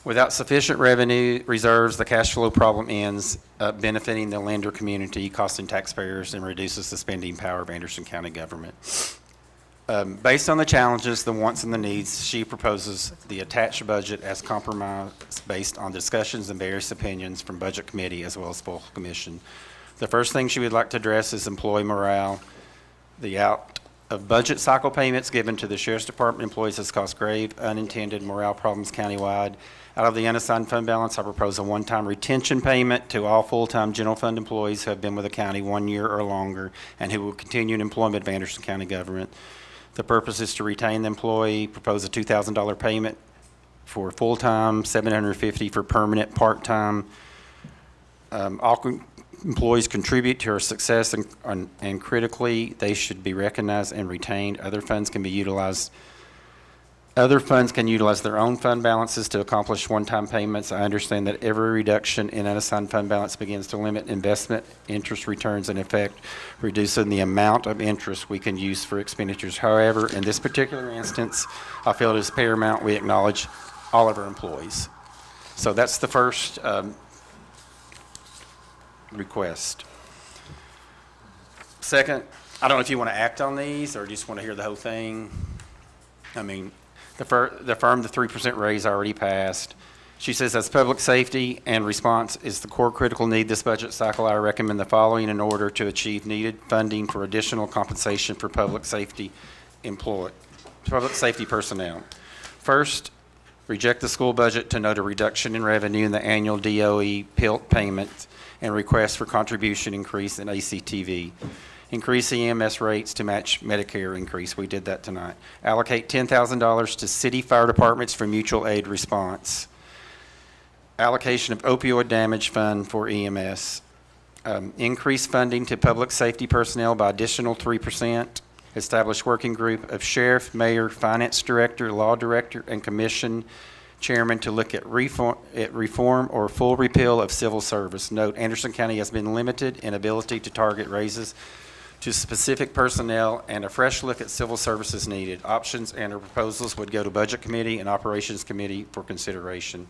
Without sufficient revenue reserves, the cash flow problem ends up benefiting the lender community, costing taxpayers, and reduces the spending power of Anderson County government. Based on the challenges, the wants, and the needs, she proposes the attached budget as compromise based on discussions and various opinions from Budget Committee as well as Full Commission. The first thing she would like to address is employee morale. The out of budget cycle payments given to the Sheriff's Department employees has caused grave unintended morale problems countywide. Out of the unassigned fund balance, I propose a one-time retention payment to all full-time general fund employees who have been with the county 1 year or longer and who will continue in employment of Anderson County government. The purpose is to retain the employee, propose a $2,000 payment for full-time, $750 for permanent, part-time. All employees contribute to our success and critically, they should be recognized and retained. Other funds can utilize their own fund balances to accomplish one-time payments. I understand that every reduction in unassigned fund balance begins to limit investment interest returns and in effect reducing the amount of interest we can use for expenditures. However, in this particular instance, I feel it is paramount we acknowledge all of our employees. So that's the first request. Second, I don't know if you want to act on these or just want to hear the whole thing. I mean, the 3% raise already passed. She says as public safety and response is the core critical need this budget cycle, I recommend the following in order to achieve needed funding for additional compensation for public safety personnel. First, reject the school budget to note a reduction in revenue in the annual DOE PILT payments and request for contribution increase in ACTV. Increase EMS rates to match Medicare increase. We did that tonight. Allocate $10,000 to city fire departments for mutual aid response. Allocation of opioid damage fund for EMS. Increase funding to public safety personnel by additional 3%. Establish working group of sheriff, mayor, finance director, law director, and commission chairman to look at reform or full repeal of civil service. Note, Anderson County has been limited in ability to target raises to specific personnel, and a fresh look at civil services needed. Options and/or proposals would go to Budget Committee and Operations Committee for consideration.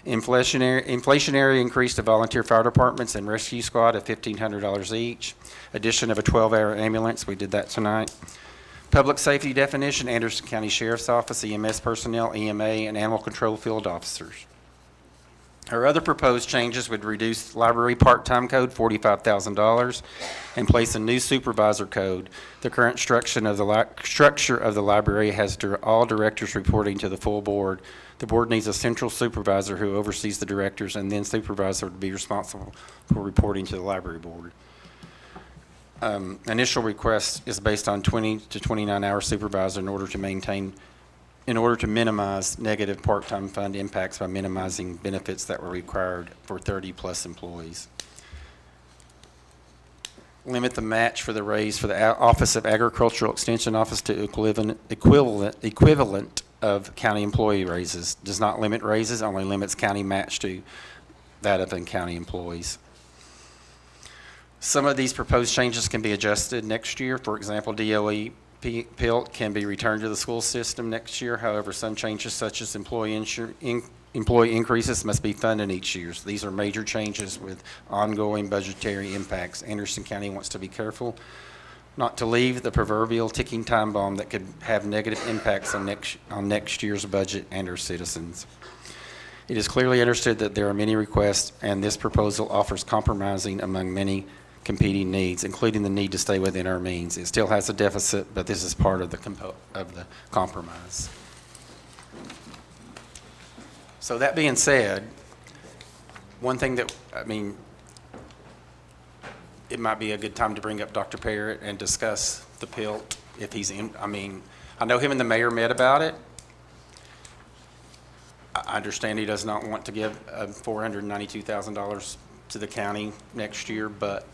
Inflationary increase to volunteer fire departments and rescue squad at $1,500 each. Addition of a 12-hour ambulance. We did that tonight. Public safety definition, Anderson County Sheriff's Office, EMS personnel, EMA, and animal control field officers. Our other proposed changes would reduce library part-time code $45,000 and place a new supervisor code. The current structure of the library has all directors reporting to the full board. The board needs a central supervisor who oversees the directors, and then supervisor would be responsible for reporting to the library board. Initial request is based on 20 to 29-hour supervisor in order to minimize negative part-time fund impacts by minimizing benefits that were required for 30-plus employees. Limit the match for the raise for the Office of Agricultural Extension Office to equivalent of county employee raises. Does not limit raises, only limits county match to that of county employees. Some of these proposed changes can be adjusted next year. For example, DOE PILT can be returned to the school system next year. However, some changes such as employee increases must be funded each year. So these are major changes with ongoing budgetary impacts. Anderson County wants to be careful not to leave the proverbial ticking time bomb that could have negative impacts on next year's budget and our citizens. It is clearly understood that there are many requests, and this proposal offers compromising among many competing needs, including the need to stay within our means. It still has a deficit, but this is part of the compromise. So that being said, one thing that, it might be a good time to bring up Dr. Parrott and discuss the PILT if he's in. I know him and the mayor met about it. I understand he does not want to give $492,000 to the county next year, but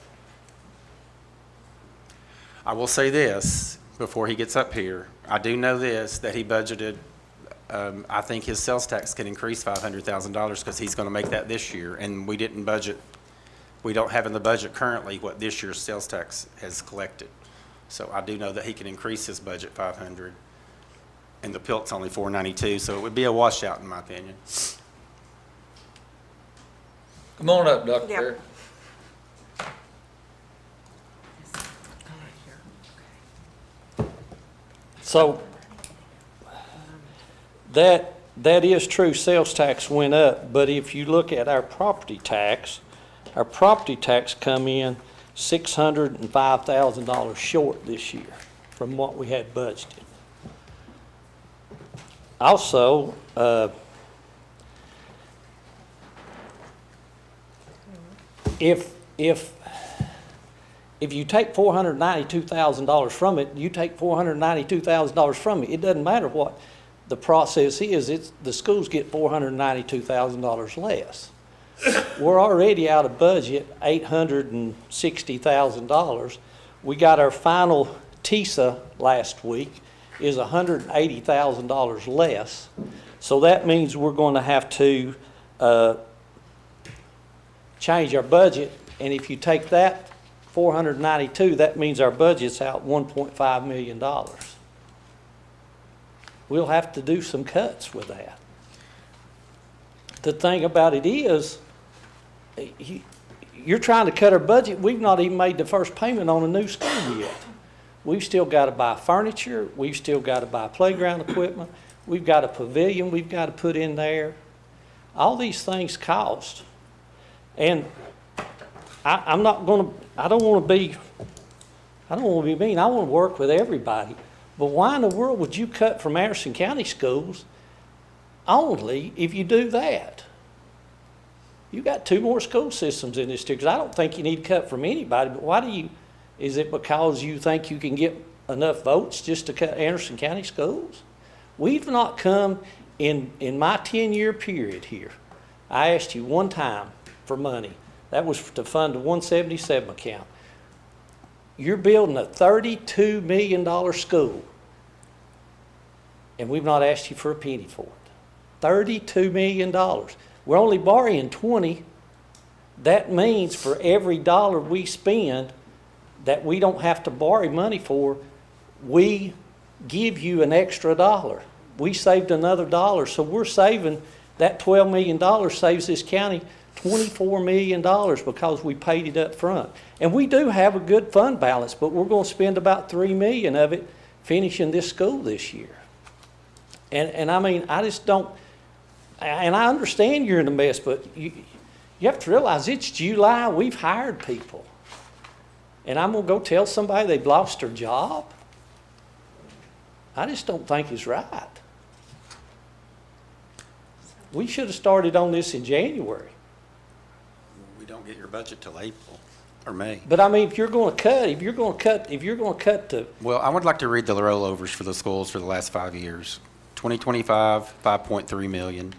I will say this before he gets up here. I do know this, that he budgeted, I think his sales tax can increase $500,000 because he's going to make that this year, and we didn't budget. We don't have in the budget currently what this year's sales tax has collected. So I do know that he can increase his budget $500,000, and the PILT's only $492,000, so it would be a washout in my opinion. Come on up, Dr. Yeah. Parrott. So that is true, sales tax went up, but if you look at our property tax come in $605,000 short this year from what we had budgeted. Also, if you take $492,000 from it, you take $492,000 from it. It doesn't matter what the process is. The schools get $492,000 less. We're already out of budget, $860,000. We got our final TISA last week is $180,000 less. So that means we're going to have to change our budget. And if you take that 492, that means our budget's out $1.5 million. We'll have to do some cuts with that. The thing about it is, you're trying to cut our budget. We've not even made the first payment on a new school yet. We've still got to buy furniture. We've still got to buy playground equipment. We've got a pavilion we've got to put in there. All these things cost. And I don't want to be mean. I want to work with everybody. But why in the world would you cut from Anderson County schools only if you do that? You got 2 more school systems in this district. I don't think you need to cut from anybody, but why do you? Is it because you think you can get enough votes just to cut Anderson County schools? We've not come in my 10-year period here. I asked you one time for money. That was to fund the 177 account. You're building a $32 million school, and we've not asked you for a penny for it. $32 million. We're only borrowing 20. That means for every dollar we spend that we don't have to borrow money for, we give you an extra dollar. We saved another dollar, so we're saving, that $12 million saves this county $24 million because we paid it up front. And we do have a good fund balance, but we're going to spend about $3 million of it finishing this school this year. And I mean, I just don't, And I understand you're in a mess, but you have to realize it's July, we've hired people. And I'm gonna go tell somebody they've lost their job? I just don't think it's right. We should have started on this in January. We don't get your budget till April or May. But I mean, if you're gonna cut the, Well, I would like to read the rollovers for the schools for the last 5 years. 2025, 5.3 million.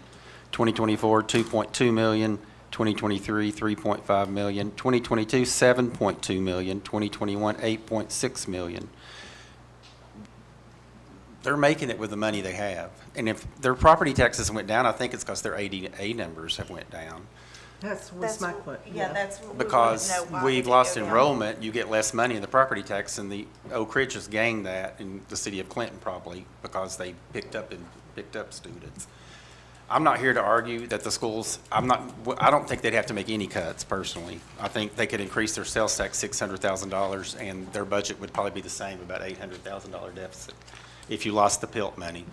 2024, 2.2 million. 2023, 3.5 million. 2022, 7.2 million. 2021, 8.6 million. They're making it with the money they have. And if their property taxes went down, I think it's because their ADA numbers have went down. Was my question. Yeah, that's what we want to Because know, why we've did it lost go down? enrollment, you get less money in the property tax, and the Oak Ridge has gained that, in the city of Clinton probably, because they picked up students. I'm not here to argue that the schools, I don't think they'd have to make any cuts personally. I think they could increase their sales tax $600,000, and their budget would probably be the same, about $800,000 deficit, if you lost the PILT money.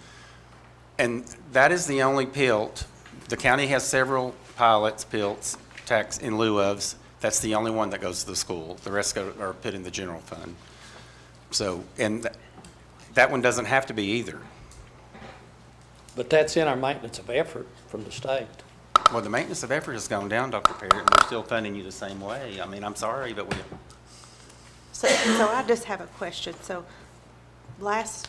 And that is the only PILT. The county has several pilots, PILTs, tax in lieu ofs. That's the only one that goes to the school. The rest are put in the general fund. So, and that one doesn't have to be either. but that's in our maintenance of effort from the state. Well, the maintenance of effort has gone down, Dr. Parrott, and we're still funding you the same way. I mean, I'm sorry, but So I just have a question. So last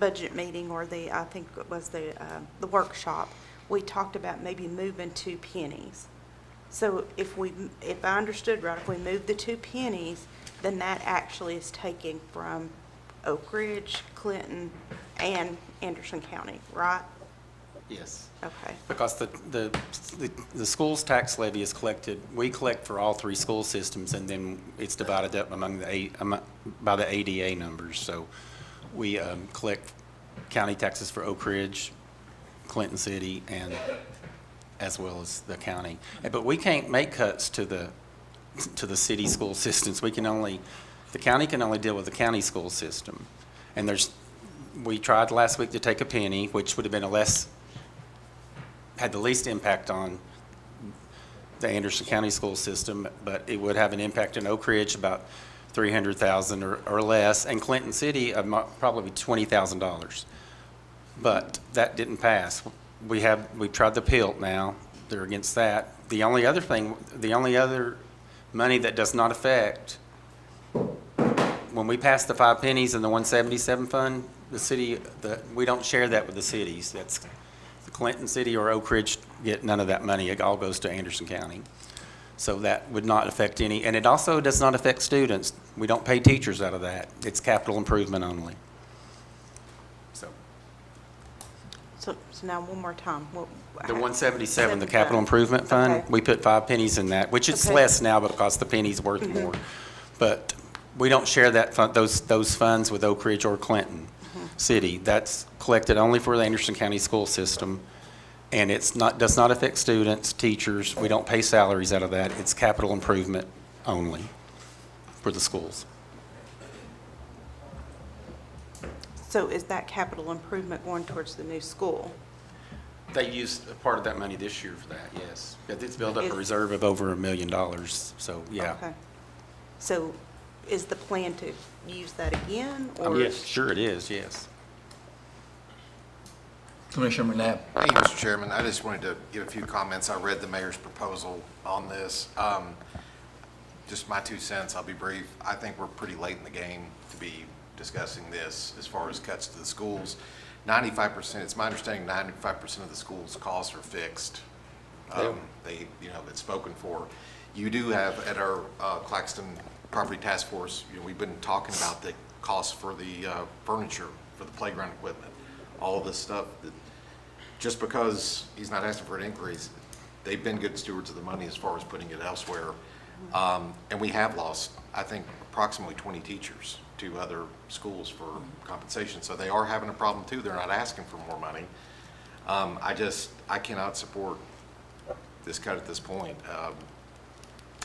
budget meeting, or I think it was the workshop, we talked about maybe moving 2 pennies. So if I understood right, if we move the 2 pennies, then that actually is taking from Oak Ridge, Clinton, and Anderson County, right? yes. Okay. Because the school's tax levy is collected, we collect for all 3 school systems, and then it's divided up among by the ADA numbers. So we collect county taxes for Oak Ridge, Clinton City, and as well as the county. But we can't make cuts to the city school systems. The county can only deal with the county school system. And we tried last week to take a penny, which would have been had the least impact on the Anderson County school system, but it would have an impact in Oak Ridge, about $300,000 or less, and Clinton City, probably $20,000. But that didn't pass. We've tried the PILT now. They're against that. The only other money that does not affect, when we pass the 5 pennies in the 177 fund, we don't share that with the cities. That's the Clinton City or Oak Ridge get none of that money. It all goes to Anderson County. So that would not affect any, and it also does not affect students. We don't pay teachers out of that. It's capital improvement only. So now one more time. The 177, the capital improvement fund, Okay. we put 5 pennies in that, which it's Okay. less now because the penny's worth more. But we don't share that those funds with Oak Ridge or Clinton City. That's collected only for the Anderson County school system, and does not affect students, teachers. We don't pay salaries out of that. It's capital improvement only for the schools. So is that capital improvement going towards the new school? They used a part of that money this year for that, yes. It's built up a Is- reserve of over $1 million, so, yeah. Okay. So is the plan to use that again, or? Yes. Sure it is, yes. Commissioner McNabb. Hey, Mr. Chairman, I just wanted to give a few comments. I read the mayor's proposal on this. Just my 2 cents, I'll be brief. I think we're pretty late in the game to be discussing this as far as cuts to the schools. 95%, it's my understanding 95% of the schools' costs are fixed. It's spoken for. You do have, at our Claxton Property Task Force, we've been talking about the costs for the furniture, for the playground equipment, all of this stuff. Just because he's not asking for an increase, they've been good stewards of the money as far as putting it elsewhere. And we have lost, I think, approximately 20 teachers to other schools for compensation. So they are having a problem too. They're not asking for more money. I cannot support this cut at this point.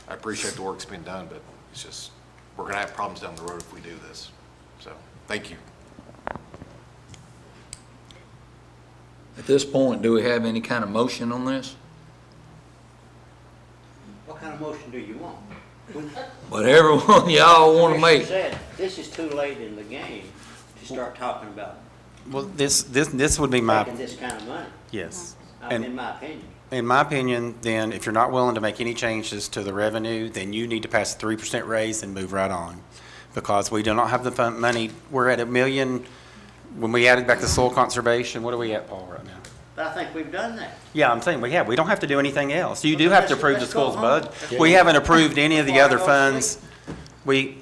I appreciate the work's been done, but it's just, we're gonna have problems down the road if we do this. So, thank you. At this point, do we have any kind of motion on this? What kind of motion do you want? Whatever one y'all want to make. Said, this is too late in the game to start talking about Well, this would be my, taking this kind of money, yes. in my opinion. In my opinion, then, if you're not willing to make any changes to the revenue, then you need to pass a 3% raise and move right on. Because we do not have the money, we're at $1 million, when we added back the soil conservation, what are we at, Paul, right now? But I think we've done that. Yeah, I'm saying we don't have to do anything else. You do Okay, have to let's- approve the let's go school's home. budget. We haven't approved any of the other funds. We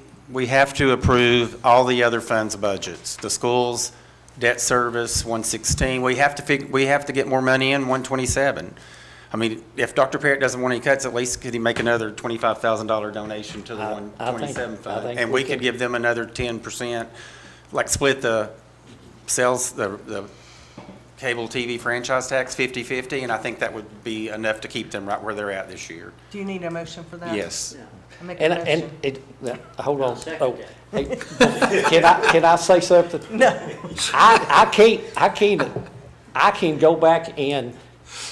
have to approve all the other funds' budgets. The school's debt service, 116, we have to get more money in 127. I mean, if Dr. Parrott doesn't want any cuts, at least could he make another $25,000 donation to the I 127 think fund? And we could give them another 10%, like split the sales, the cable TV franchise tax 50/50, and I think that would be enough to keep them right where they're at this year. Do you need a motion for that? Yes. I make a motion. Hold on. I'll second Oh, hey, can I say something? No. I can't go back and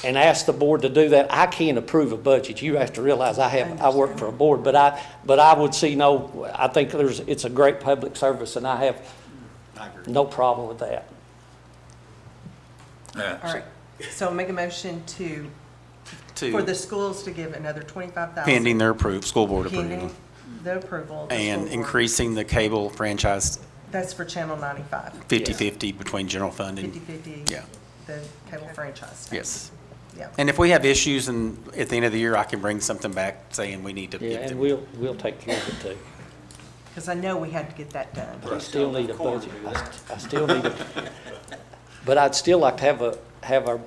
ask the board to do that. I can't approve a budget. You have to realize I work for a board, but I would see I think it's a great public service, and I have no problem with that. All right, so make a motion for the schools to give another 25,000. Pending their school board approval. Pending the approval of the And school board. increasing the cable franchise That's for Channel 95. 50/50 between general fund and, 50/50. yeah, The cable franchise. yes. Yeah. And if we have issues and at the end of the year, I can bring something back saying we need to Yeah, get and them. we'll take care of it too. Because I know we had to get that done. I still need a budget. I still need but I'd still like to have our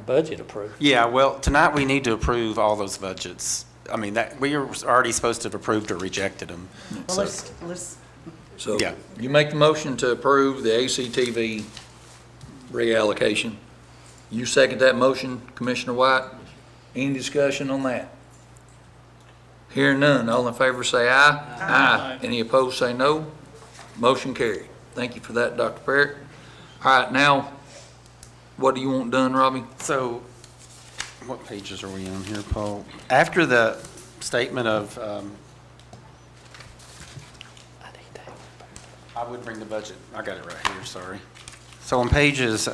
budget approved. Yeah, well, tonight we need to approve all those budgets. I mean, that, we are already supposed to have approved or rejected them. Well, So- let's, So Yeah. you make the motion to approve the ACTV reallocation. You second that motion, Commissioner White? Any discussion on that? Hearing none, all in favor say aye. Aye. Any opposed say no. Motion carried. Thank you for that, Dr. Parrott. All right, now, what do you want done, Robbie? So, what pages are we on here, Paul? After the statement of, I would bring the budget, I got it right here, sorry. So on pages,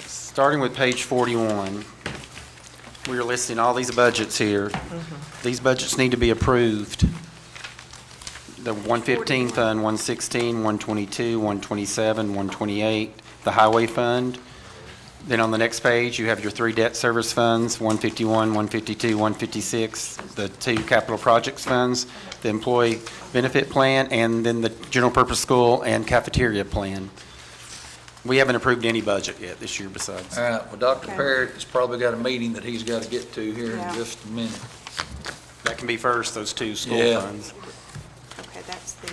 starting with page 41, we are listing all these budgets here. These budgets need to be approved. The 115 fund, 116, 122, 127, 128, the highway fund. Then on the next page, you have your 3 debt service funds, 151, 152, 156, the 2 capital projects funds, the employee benefit plan, and then the general purpose school and cafeteria plan. We haven't approved any budget yet this year besides. All right, well, Dr. Okay. Parrott has probably got a meeting that he's got to get to here in Yeah. just a minute. That can be first, those 2 school Yeah. funds. Okay, that's the,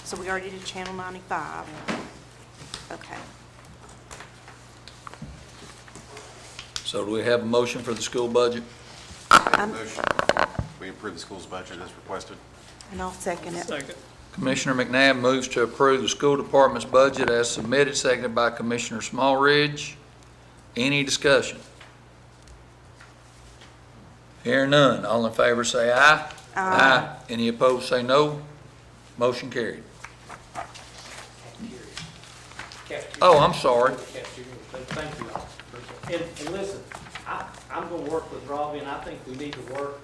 so we already did Channel 95. Okay. So do we have a motion for the school budget? Motion, we approve the school's budget as requested. And I'll second it. Second. Commissioner McNabb moves to approve the school department's budget as submitted, seconded by Commissioner Smallridge. Any discussion? Hearing none, all in favor say aye. Aye. Any opposed say no. Motion carried. Oh, I'm sorry. Thank you all. And listen, I'm gonna work with Robbie, and I think we need to work,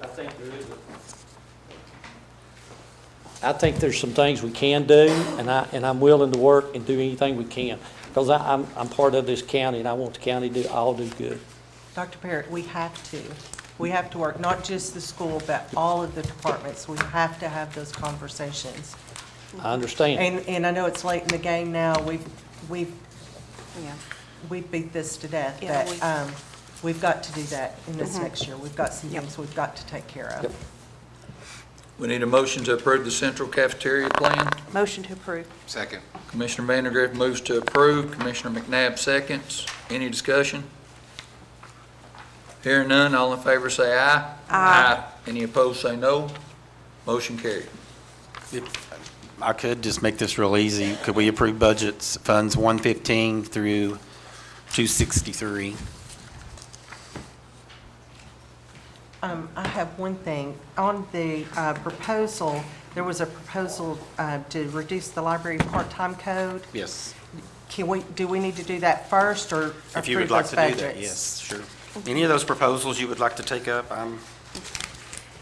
I think there's some things we can do, and I'm willing to work and do anything we can, because I'm part of this county, and I want the county to all do good. Dr. Parrott, we have to. We have to work, not just the school, but all of the departments. We have to have those conversations. I understand. And I know it's late in the game now. We've Yeah. beat this to death, Yeah, but we've got to do that in this next year. We've got some things we've got to take care of. Yep. We need a motion to approve the central cafeteria plan. Motion to approve. Second. Commissioner Vandergrift moves to approve. Commissioner McNabb seconds. Any discussion? Hearing none, all in favor say aye. Aye. Any opposed, say no. Motion carried. I could just make this real easy. Could we approve budgets, funds 115 through 263? I have one thing. On the proposal, there was a proposal to reduce the library part-time code. Yes. Do we need to do that first or If you would approve like those to do that, budgets? yes, sure. Any of those proposals you would like to take up,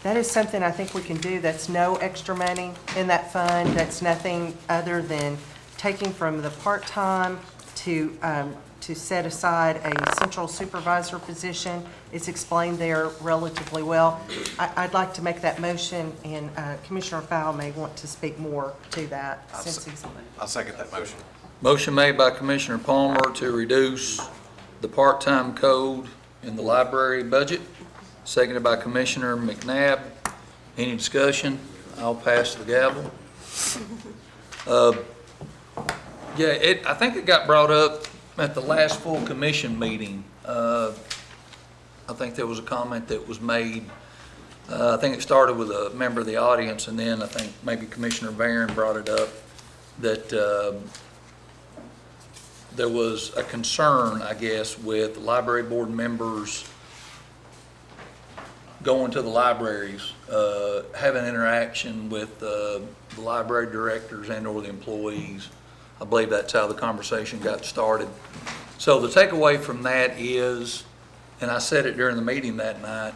That is something I think we can do. That's no extra money in that fund. That's nothing other than taking from the part-time to set aside a central supervisor position. It's explained there relatively well. I'd like to make that motion, and Commissioner Fowl may want to speak more to that since he's on it. I'll second that motion. Motion made by Commissioner Palmer to reduce the part-time code in the library budget, seconded by Commissioner McNabb. Any discussion? I'll pass the gavel. Yeah, I think it got brought up at the last full commission meeting. I think there was a comment that was made. I think it started with a member of the audience, and then I think maybe Commissioner Barron brought it up, that there was a concern, I guess, with library board members going to the libraries, having interaction with the library directors and or the employees. I believe that's how the conversation got started. So the takeaway from that is, and I said it during the meeting that night,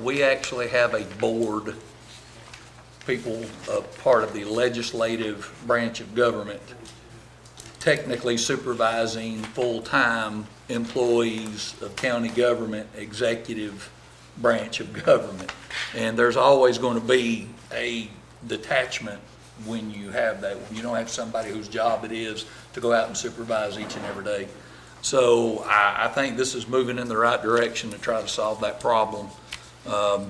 we actually have a board, people, part of the legislative branch of government, technically supervising full-time employees of county government, executive branch of government. And there's always going to be a detachment when you have that. You don't have somebody whose job it is to go out and supervise each and every day. So I think this is moving in the right direction to try to solve that problem. I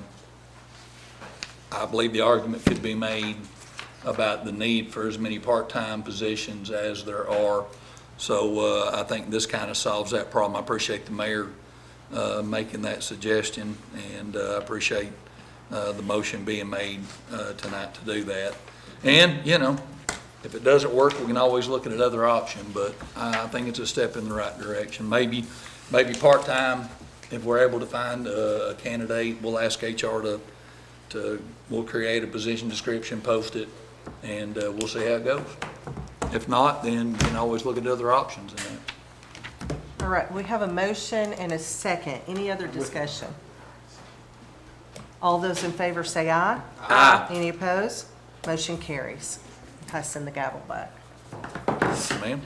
believe the argument could be made about the need for as many part-time positions as there are. So I think this kind of solves that problem. I appreciate the mayor making that suggestion, and I appreciate the motion being made tonight to do that. And, you know, if it doesn't work, we can always look at another option, but I think it's a step in the right direction. Maybe part-time, if we're able to find a candidate, we'll ask HR we'll create a position description, post it, and we'll see how it goes. If not, then you can always look at other options in that. All right, we have a motion and a second. Any other discussion? All those in favor say aye. Aye. Any opposed? Motion carries. Passing the gavel back. Ma'am?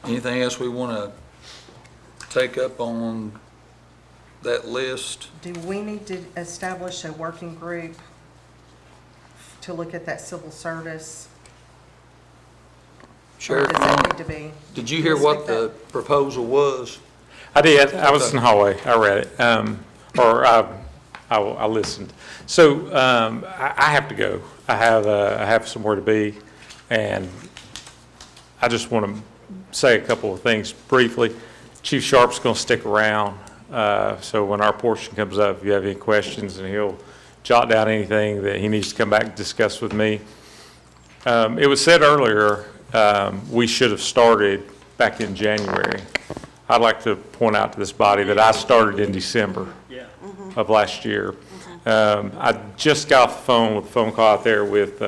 Anything else we want to take up on that list? Do we need to establish a working group to look at that civil service? Or Sheriff, does that need to be? did you hear what the proposal was? I did. I was in the hallway. I read it, I listened. So I have to go. I have somewhere to be, and I just want to say a couple of things briefly. Chief Sharp's going to stick around, so when our portion comes up, if you have any questions, and he'll jot down anything that he needs to come back and discuss with me. It was said earlier we should have started back in January. I'd like to point out to this body that I started in December of last year. I just got off the phone with a phone call out there with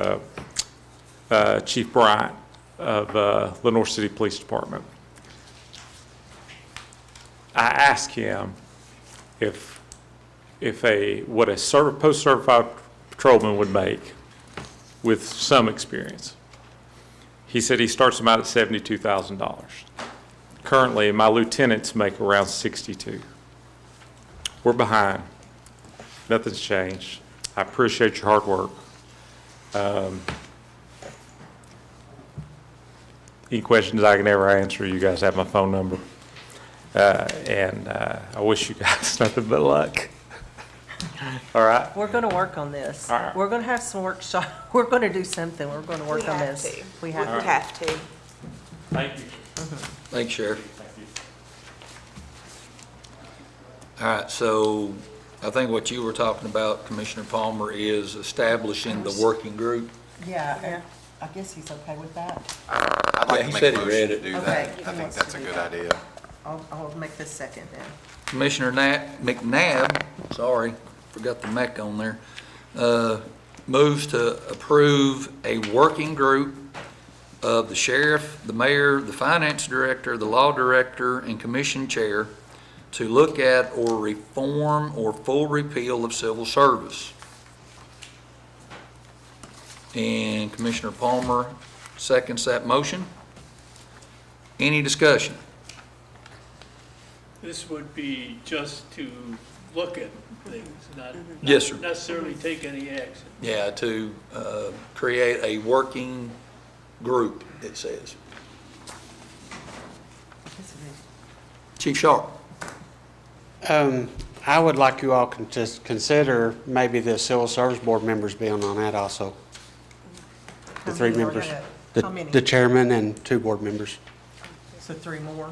Chief Bryant of Lenoir City Police Department. I asked him what a post-certified patrolman would make with some experience. He said he starts them out at $72,000. Currently, my lieutenants make around $62,000. We're behind. Nothing's changed. I appreciate your hard work. Any questions I can ever answer, you guys have my phone number. And I wish you guys nothing but luck. All right? We're going to work on this. All right. We're going to have some workshop. We're going to do something. We're going to work on this. We have to. We have to. Thank you. Thanks, Sheriff. All right, so I think what you were talking about, Commissioner Palmer, is establishing the working group. Yeah, I guess he's okay with that. I'd Yeah, like he to make said a he motion read to it. do Okay, that. he I think wants that's to a do good that. idea. I'll make the second then. Commissioner McNabb, sorry, forgot the Mac on there, moves to approve a working group of the sheriff, the mayor, the finance director, the law director, and commission chair to look at or reform or full repeal of civil service. And Commissioner Palmer seconds that motion. Any discussion? This would be just to look at things, not Yes, sir. necessarily take any action. Yeah, to create a working group, it says. Chief Sharp. I would like you all to just consider maybe the Civil Service Board members being on that also. The How three many are members. gonna- how many? The chairman and 2 board members. So 3 more?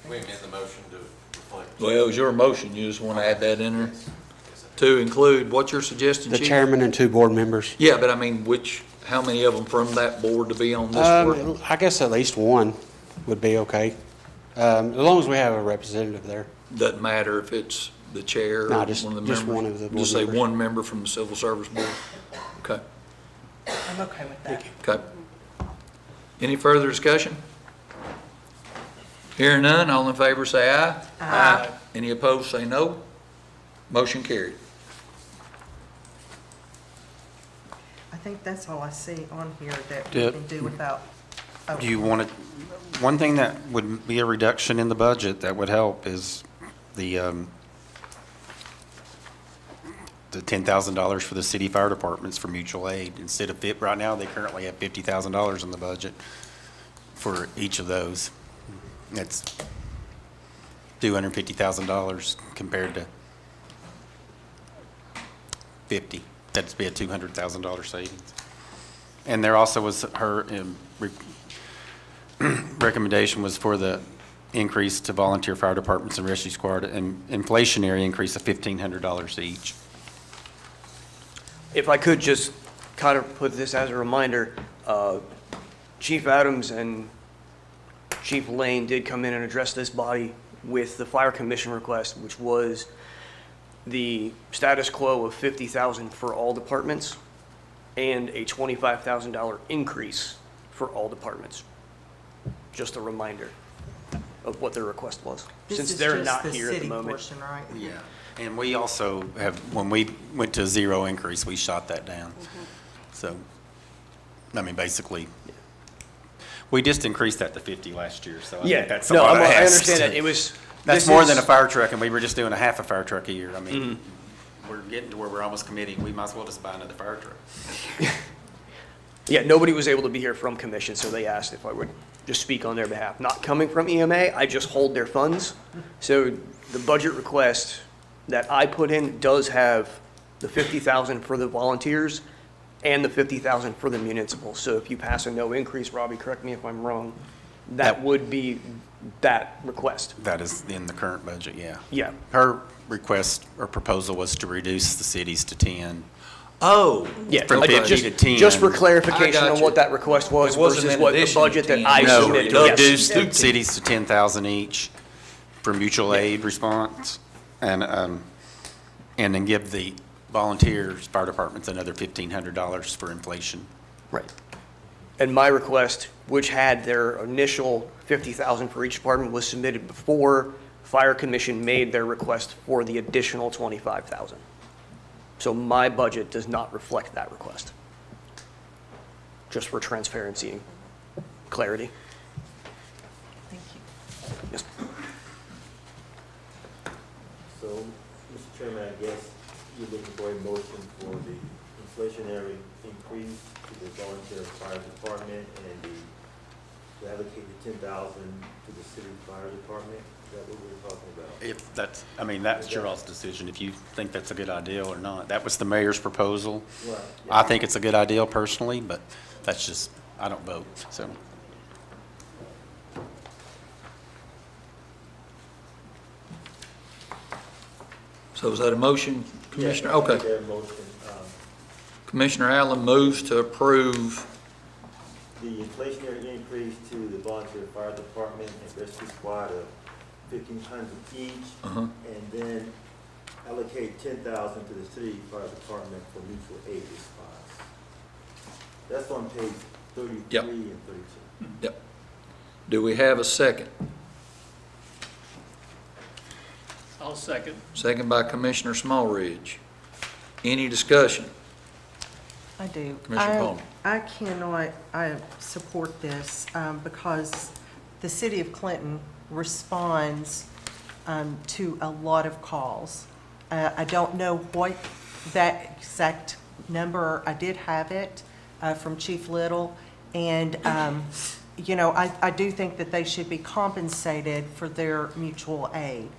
We amend the motion to reflect. Well, it was your motion, you just want to add that in there? To include, what's your suggestion, The Chief? chairman and 2 board members. Yeah, but I mean, how many of them from that board to be on this board? I guess at least 1 would be okay, as long as we have a representative there. Doesn't matter if it's the chair or No, one just- of the members? just one of the board Just say members. one member from the Civil Service Board? Okay, I'm okay with that. okay. Any further discussion? Hearing none, all in favor say aye. Aye. Any opposed, say no. Motion carried. I think that's all I see on here that we Did- can do without. oh, Do you want it, one thing that would be a reduction in the budget that would help is the $10,000 for the city fire departments for mutual aid. Instead of, right now, they currently have $50,000 in the budget for each of those. That's $250,000 compared to 50. That'd be a $200,000 savings. And there also was her recommendation was for the increase to volunteer fire departments and rescue squad, an inflationary increase of $1,500 each. If I could just kind of put this as a reminder, Chief Adams and Chief Lane did come in and address this body with the Fire Commission request, which was the status quo of $50,000 for all departments and a $25,000 increase for all departments. Just a reminder of what their request was, This since is they're just not the here at the city moment. portion, right? Yeah. And we also have, when we went to a 0 increase, we shot that down. So, I mean, basically, we just increased that to 50 last year, so I Yeah, think that's a no, lot of I ask. understand that. It was. That's this more is- than a fire truck, and we were just doing a half a fire truck a year. I mean, we're getting to where we're almost committing, we might as well just buy another fire truck. Yeah, nobody was able to be here from commission, so they asked if I would just speak on their behalf. Not coming from EMA, I just hold their funds. So the budget request that I put in does have the 50,000 for the volunteers and the 50,000 for the municipal. So if you pass a no increase, Robbie, correct me if I'm wrong, that would be that request. That is in the current budget, yeah. Yeah. Her request or proposal was to reduce the cities to 10. Oh. Yeah, From okay, 50 to 10. just for clarification I got on you. what that request was It wasn't versus in what the addition to budget that 10. I No, submitted. to Yes. reduce the cities to 10,000 each for mutual aid response, and then give the volunteers, fire departments, another $1,500 for inflation. Right. And my request, which had their initial 50,000 for each department, was submitted before Fire Commission made their request for the additional 25,000. So my budget does not reflect that request. Just for transparency and clarity. Thank you. Yes. So, Mr. Chairman, I guess you're looking for a motion for the inflationary increase to the volunteer fire department and to allocate the 10,000 to the city fire department? Is that what we're talking about? If that's, I mean, that's your all's decision, if you think that's a good idea or not. That was the mayor's proposal. Right. I think it's a good idea personally, but that's just, I don't vote, so. So is that a motion, Commissioner? Yeah, I Okay. make that motion. Commissioner Allen moves to approve The inflationary increase to the volunteer fire department and rescue squad of $1,500 each. Uh-huh. And then allocate $10,000 to the city fire department for mutual aid response. That's on page 33 Yep. and 32. Yep. Do we have a second? I'll second. Second by Commissioner Smallridge. Any discussion? I do. Commissioner Palmer. I cannot support this because the city of Clinton responds to a lot of calls. I don't know what that exact number, I did have it from Chief Little, and, you know, I do think that they should be compensated for their mutual aid.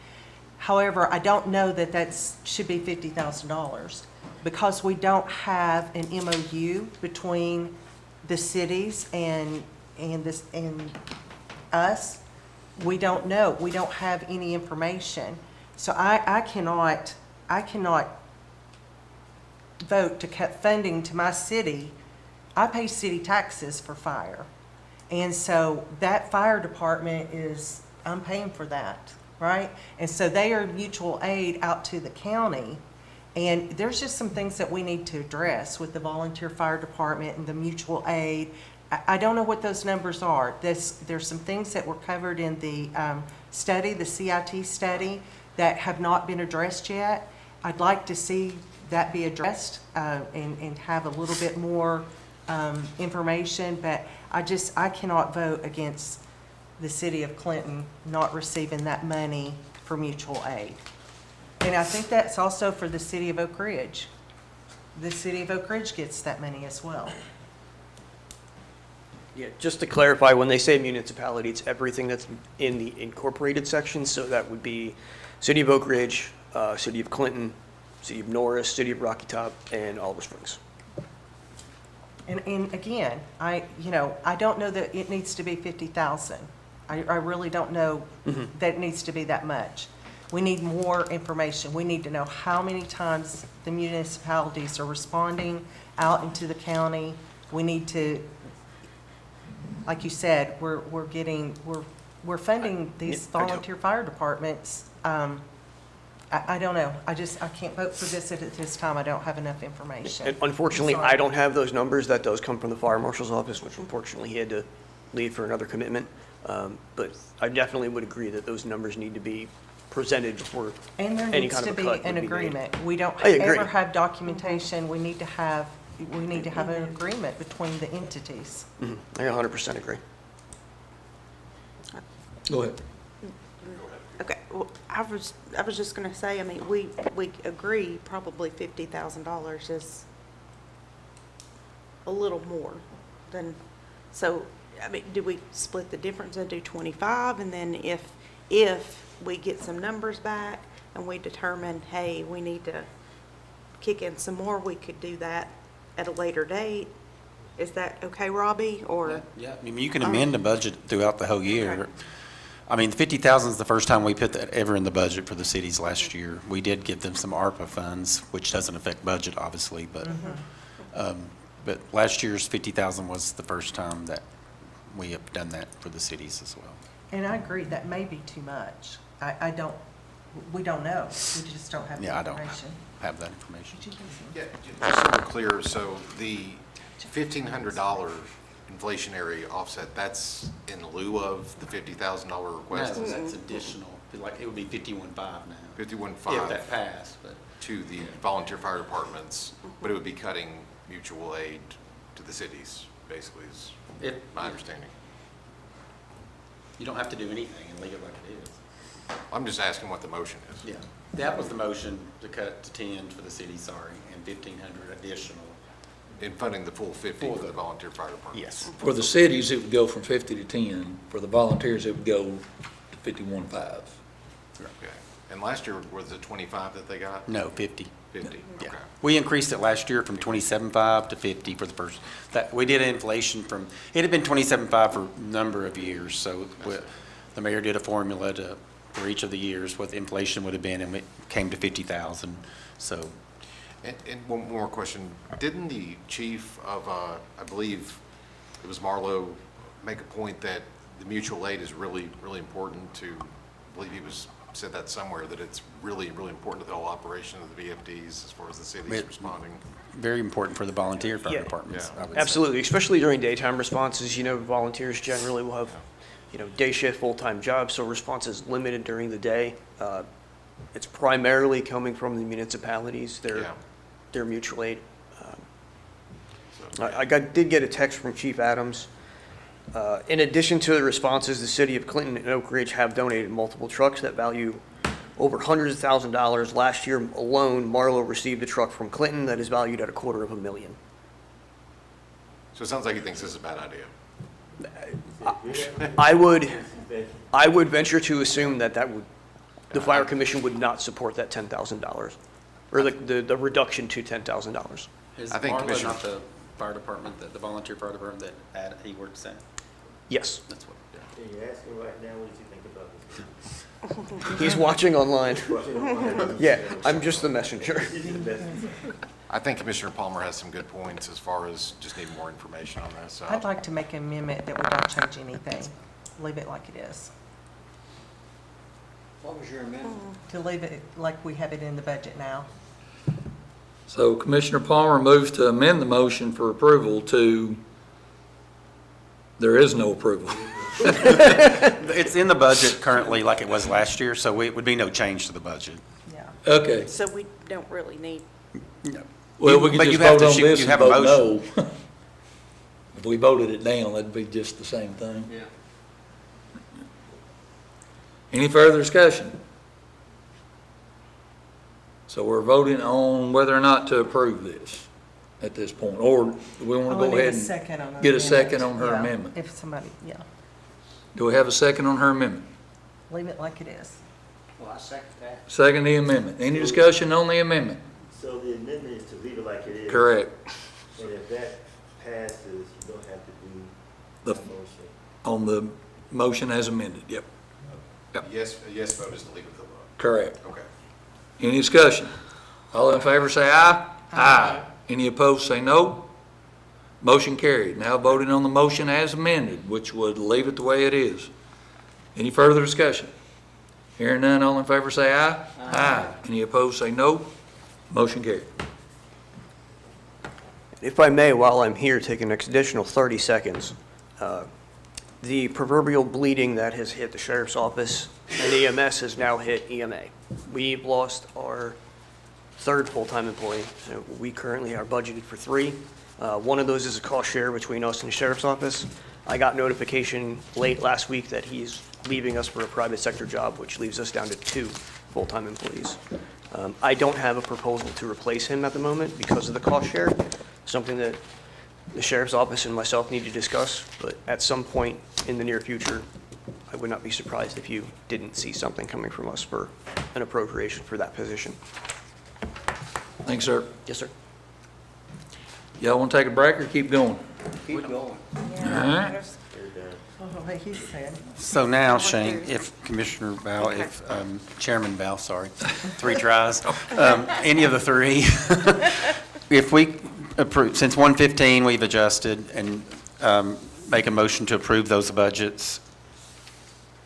However, I don't know that should be $50,000 because we don't have an MOU between the cities and us. We don't know. We don't have any information. So I cannot vote to cut funding to my city. I pay city taxes for fire. And so that fire department I'm paying for that, right? And so they are mutual aid out to the county. And there's just some things that we need to address with the volunteer fire department and the mutual aid. I don't know what those numbers are. There's some things that were covered in the study, the CIT study, that have not been addressed yet. I'd like to see that be addressed and have a little bit more information, but I cannot vote against the city of Clinton not receiving that money for mutual aid. And I think that's also for the city of Oak Ridge. The city of Oak Ridge gets that money as well. Yeah, just to clarify, when they say municipality, it's everything that's in the incorporated section, so that would be City of Oak Ridge, City of Clinton, City of Norris, City of Rocky Top, and Oliver Springs. And again, I don't know that it needs to be 50,000. I really don't know that it needs to be that much. We need more information. We need to know how many times the municipalities are responding out into the county. We need to, like you said, we're funding these volunteer fire departments. I don't know. I can't vote for this at this time. I don't have enough information. And unfortunately, I'm sorry. I don't have those numbers. That does come from the fire marshal's office, which unfortunately he had to leave for another commitment. But I definitely would agree that those numbers need to be presented before And there any needs kind to of a be cut an would be made. agreement. We don't I agree. ever have documentation. We need to have an agreement between the entities. I 100% agree. Go ahead. Okay, well, I was just gonna say, I mean, we agree probably $50,000 is a little more than, so, I mean, do we split the difference and do 25? And then if we get some numbers back and we determine, hey, we need to kick in some more, we could do that at a later date. Is that okay, Robbie, or? Yeah, I mean, you can amend the budget throughout the whole year. Okay. I mean, 50,000 is the first time we put that ever in the budget for the cities last year. We did give them some ARPA funds, which doesn't affect budget, obviously, but last year's 50,000 was the first time that we have done that for the cities as well. And I agree, that may be too much. We don't know. We just don't have the Yeah, I don't information. have that information. Yeah, just so we're clear, so the $1,500 inflationary offset, that's in lieu of the $50,000 request? No, that's additional, like, it would be 51.5 now. 51.5. If that passed, but. To the volunteer fire departments, but it would be cutting mutual aid to the cities, basically, is my understanding. You don't have to do anything and leave it like it is. I'm just asking what the motion is. Yeah, that was the motion to cut to 10 for the city, sorry, and 1,500 additional. In funding the full 50 for the volunteer fire department? Yes. For the cities, it would go from 50 to 10. For the volunteers, it would go to 51.5. Okay. And last year, was it 25 that they got? No, 50. 50, Yeah. okay. We increased it last year from 27.5 to 50 for the first, we did inflation from, it had been 27.5 for a number of years, so the mayor did a formula to for each of the years, what the inflation would have been, and it came to 50,000. So And one more question. Didn't the chief of, I believe it was Marlowe, make a point that the mutual aid is really, really important to, I believe he said that somewhere, that it's really, really important to the whole operation of the VFDs as far as the city's responding? very important for the volunteer fire Yeah. departments, I would say. Absolutely, especially during daytime responses. You know, volunteers generally will have, you know, day shift, full-time jobs, so response is limited during the day. It's primarily coming from the municipalities, Yeah. their mutual aid. Did get a text from Chief Adams. In addition to the responses, the city of Clinton and Oak Ridge have donated multiple trucks that value over hundreds of $1,000s. Last year alone, Marlowe received a truck from Clinton that is valued at $250,000. So it sounds like he thinks this is a bad idea. I would venture to assume that the fire commission would not support that $10,000, or the reduction to $10,000. Is I think Marlowe Commissioner- not the fire department, the volunteer fire department that he works at? Yes, That's what, yeah. Can you ask him right now, what does he think about this? he's watching online. Yeah, I'm just the messenger. I think Commissioner Palmer has some good points as far as just needing more information on this. So I'd like to make an amendment that we don't change anything. Leave it like it is. What was your amendment? To leave it like we have it in the budget now. So Commissioner Palmer moves to amend the motion for approval to, there is no approval. It's in the budget currently like it was last year, so it would be no change to the budget. Yeah. Okay, So we don't really need, well, we can But just you have vote to on shoot- this you and have a vote no. If we voted it down, that'd be just the same thing. Yeah. Any further discussion? So we're voting on whether or not to approve this at this point, or do we want to Oh, I go need a ahead and second on her get a amendment. second on her Yeah, amendment? If somebody, yeah, Do we have a second on her amendment? leave it like it is. Well, I second that. Second the amendment. Any discussion on the amendment? So the amendment is to leave it like it is. Correct. And if that passes, you don't have to do The, the motion. on the motion as amended, yep, a yes vote is to leave it to the vote. correct. Okay. Any discussion? All in favor say aye. Aye. Any opposed say no. Motion carried. Now voting on the motion as amended, which would leave it the way it is. Any further discussion? Hearing none, all in favor say aye. Aye. Any opposed say no. Motion carried. If I may, while I'm here, take an additional 30 seconds. The proverbial bleeding that has hit the sheriff's office and EMS has now hit EMA. We've lost our third full-time employee. So we currently are budgeted for 3. One of those is a cost share between us and the sheriff's office. I got notification late last week that he's leaving us for a private sector job, which leaves us down to 2 full-time employees. I don't have a proposal to replace him at the moment because of the cost share, something that the sheriff's office and myself need to discuss, but at some point in the near future, I would not be surprised if you didn't see something coming from us for an appropriation for that position. Thanks, sir. Yes, sir. Y'all want to take a break or keep going? Keep going. All right. Oh, like he said. So now, Shane, if Commissioner Bow, if Chairman Bow, sorry, 3 tries, any of the 3, if we approve, since 115 we've adjusted and make a motion to approve those budgets,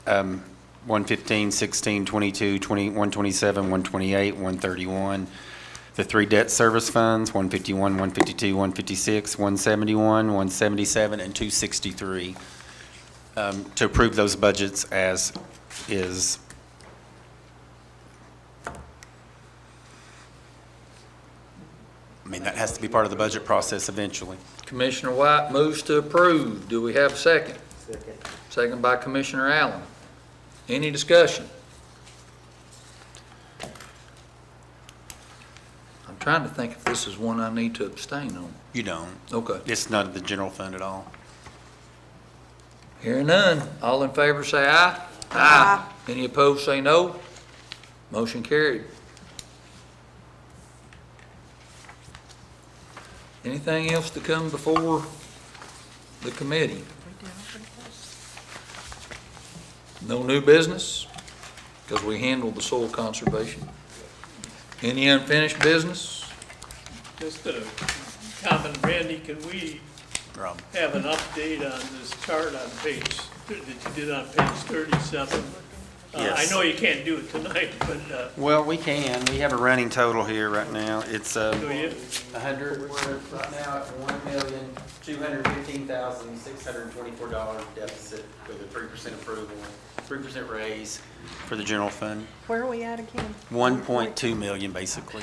115, 16, 22, 127, 128, 131, the 3 debt service funds, 151, 152, 156, 171, 177, and 263. To approve those budgets as is. I mean, that has to be part of the budget process eventually. Commissioner White moves to approve. Do we have a second? Second. Second by Commissioner Allen. Any discussion? I'm trying to think if this is one I need to abstain on. You don't. Okay. It's not the general fund at all. Hearing none, all in favor say aye. Aye. Any opposed say no. Motion carried. Anything else to come before the committee? No new business? because we handled the soil conservation. Any unfinished business? Just a comment, Randy, can we have an update on this chart on page, that you did on page 37? I Yes. know you can't do it tonight, but, Well, we can. We have a running total here right now. It's, do you? 100, we're right now at $1,215,624 deficit with a 3% approval, 3% raise for the general fund. Where are we at again? 1.2 million, basically.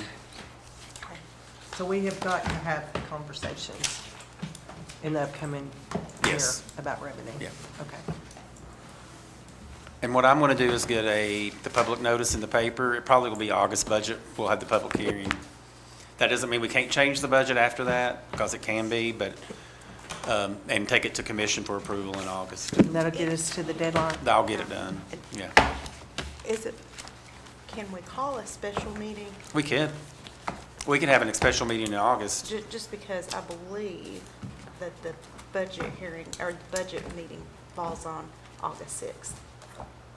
So we have got to have conversations in the upcoming year Yes. about revenue? Yeah. Okay. And what I'm going to do is get the public notice in the paper. It probably will be August budget. We'll have the public hearing. That doesn't mean we can't change the budget after that, because it can be, but, and take it to commission for approval in August. And that'll get us to the deadline? I'll get it done, yeah. Can we call a special meeting? We could. We could have a special meeting in August. Just because I believe that the budget hearing, or the budget meeting falls on August 6th.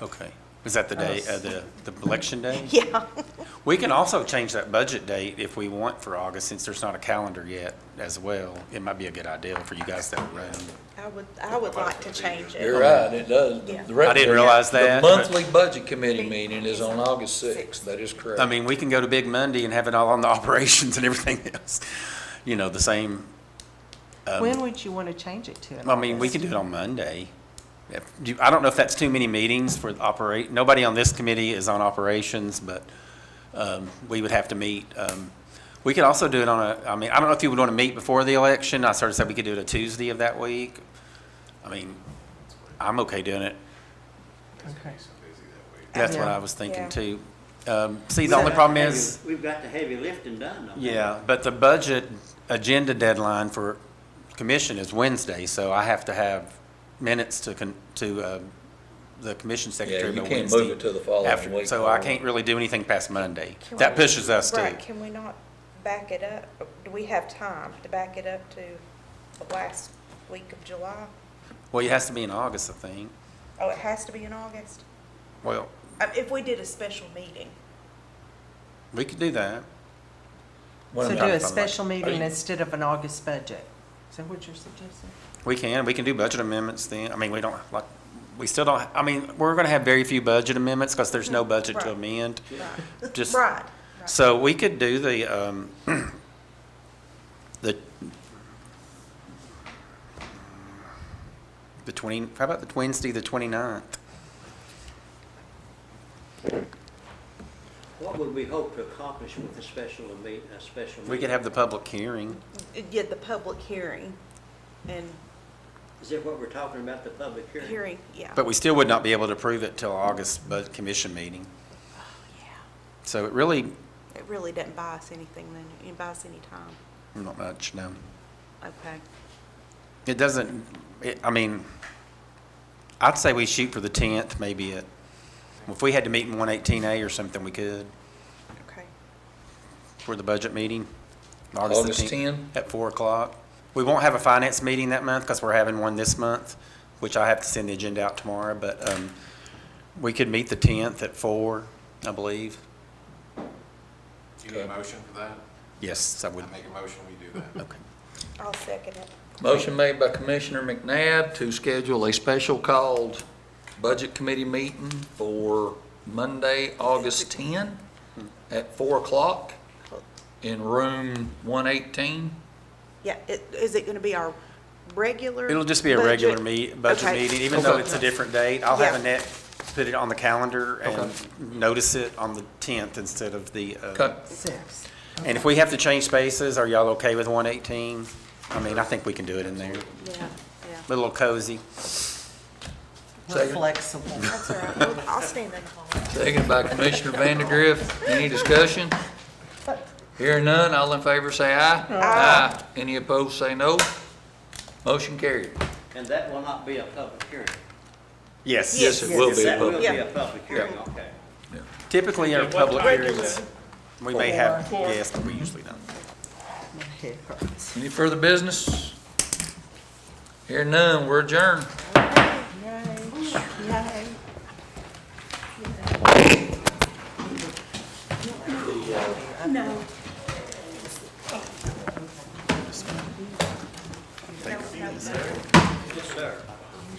Okay. Is that the day, the election day? Yeah. We can also change that budget date if we want for August, since there's not a calendar yet as well. It might be a good idea for you guys that run. I would like to change it. You're right, it does. Yeah. I didn't realize that, The but- monthly budget committee meeting is on August 6th, that is correct. I mean, we can go to Big Monday and have it all on the operations and everything else. You know, the same. When would you want to change it to? in I mean, we August? can do it on Monday. I don't know if that's too many meetings for nobody on this committee is on operations, but we would have to meet. We could also do it on I don't know if you would want to meet before the election. I sort of said we could do it a Tuesday of that week. I mean, I'm okay doing it. Okay. That's what Yeah. I was thinking Yeah. too. See, the only problem is, We've got the heavy lifting done, though. yeah, but the budget agenda deadline for commission is Wednesday, so I have to have minutes to the commission Yeah, secretary you by can't Wednesday. move it to the following after- week. So I can't really do anything past Monday. Can That we- pushes us to, Right, can we not back it up? Do we have time to back it up to the last week of July? well, it has to be in August, I think. Oh, it has to be in August? Well, If we did a special meeting. we could do that. What So am do I- a special Are meeting you- instead of an August budget? Is that what you're suggesting? We can do budget amendments then. I mean, we still don't, I mean, we're gonna have very few budget amendments because there's no budget to Right. amend. Right. Just, Right. so we could do the, how about the Wednesday, the 29th? What would we hope to accomplish with a special meeting? We could have the public hearing. Yeah, the public hearing and Is that what we're talking about, the public hearing? yeah. But we still would not be able to approve it till August budget commission meeting. Yeah. So it really, It really doesn't buy us anything then, it buys us any time. not much, no. Okay. It doesn't, I mean, I'd say we shoot for the 10th, maybe if we had to meet in 118A or something, we could, Okay. for the budget meeting. the August 10th 10? At 4 o'clock. We won't have a finance meeting that month because we're having one this month, which I have to send the agenda out tomorrow, but we could meet the 10th at 4, I believe. Do you need a motion for that? Yes, I would. I make a motion, we do that. Okay. I'll second it. Motion made by Commissioner McNabb to schedule a special called Budget Committee meeting for Monday, August 10 at 4 o'clock in room 118. Yeah, is it gonna be our regular? It'll just be a budget? regular budget Okay. meeting, even though Okay. it's a different date. I'll have Yeah. Annette put it on the calendar and Okay. notice it on the 10th instead of the, Okay. 6. and if we have to change spaces, are y'all okay with 118? I mean, I think we can do it in there. Yeah, yeah. A little cozy. We're Second. flexible. That's all right. Well, I'll stand in the hall. Second by Commissioner Vandegrift. Any discussion? Hearing none, all in favor say aye. Aye. Any opposed say no. Motion carried. And that will not be a public hearing? Yes. Yes, it will be a That will public. be a public hearing, okay. Typically, our Okay, what public time is hearings, we may have Four. guests, but we usually don't. My head hurts. Any further business? Hearing none, we're adjourned. Yay. Yay. No. Yes, sir.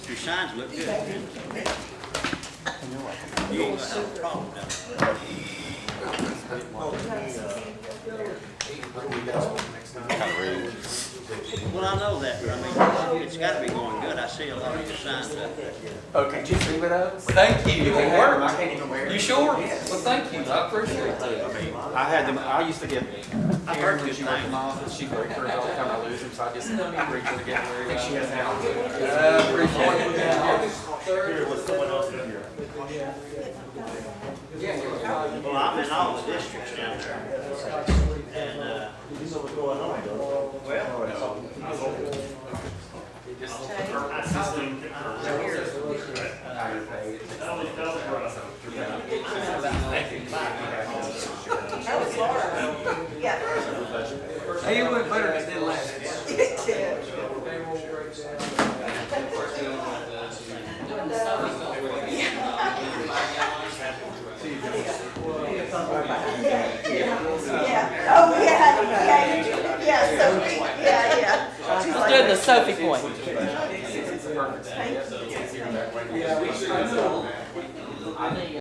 Your signs look good. You ain't gonna have a problem now. Well, I know that, but I mean, it's gotta be going good. I see a lot of your signs up there. Okay, just leave it up. Thank you. You can wear them. I can't even wear them. You sure? Well, thank you. I appreciate that. I had them, I used to get I've heard good things. office, she breaks hers all the time I lose them, so I just reach her to get where I think she has now. I appreciate it. Well, I'm in all the districts down there. And, Hey, it went better than it did last. Yeah, so, yeah. Let's do the Sophie point.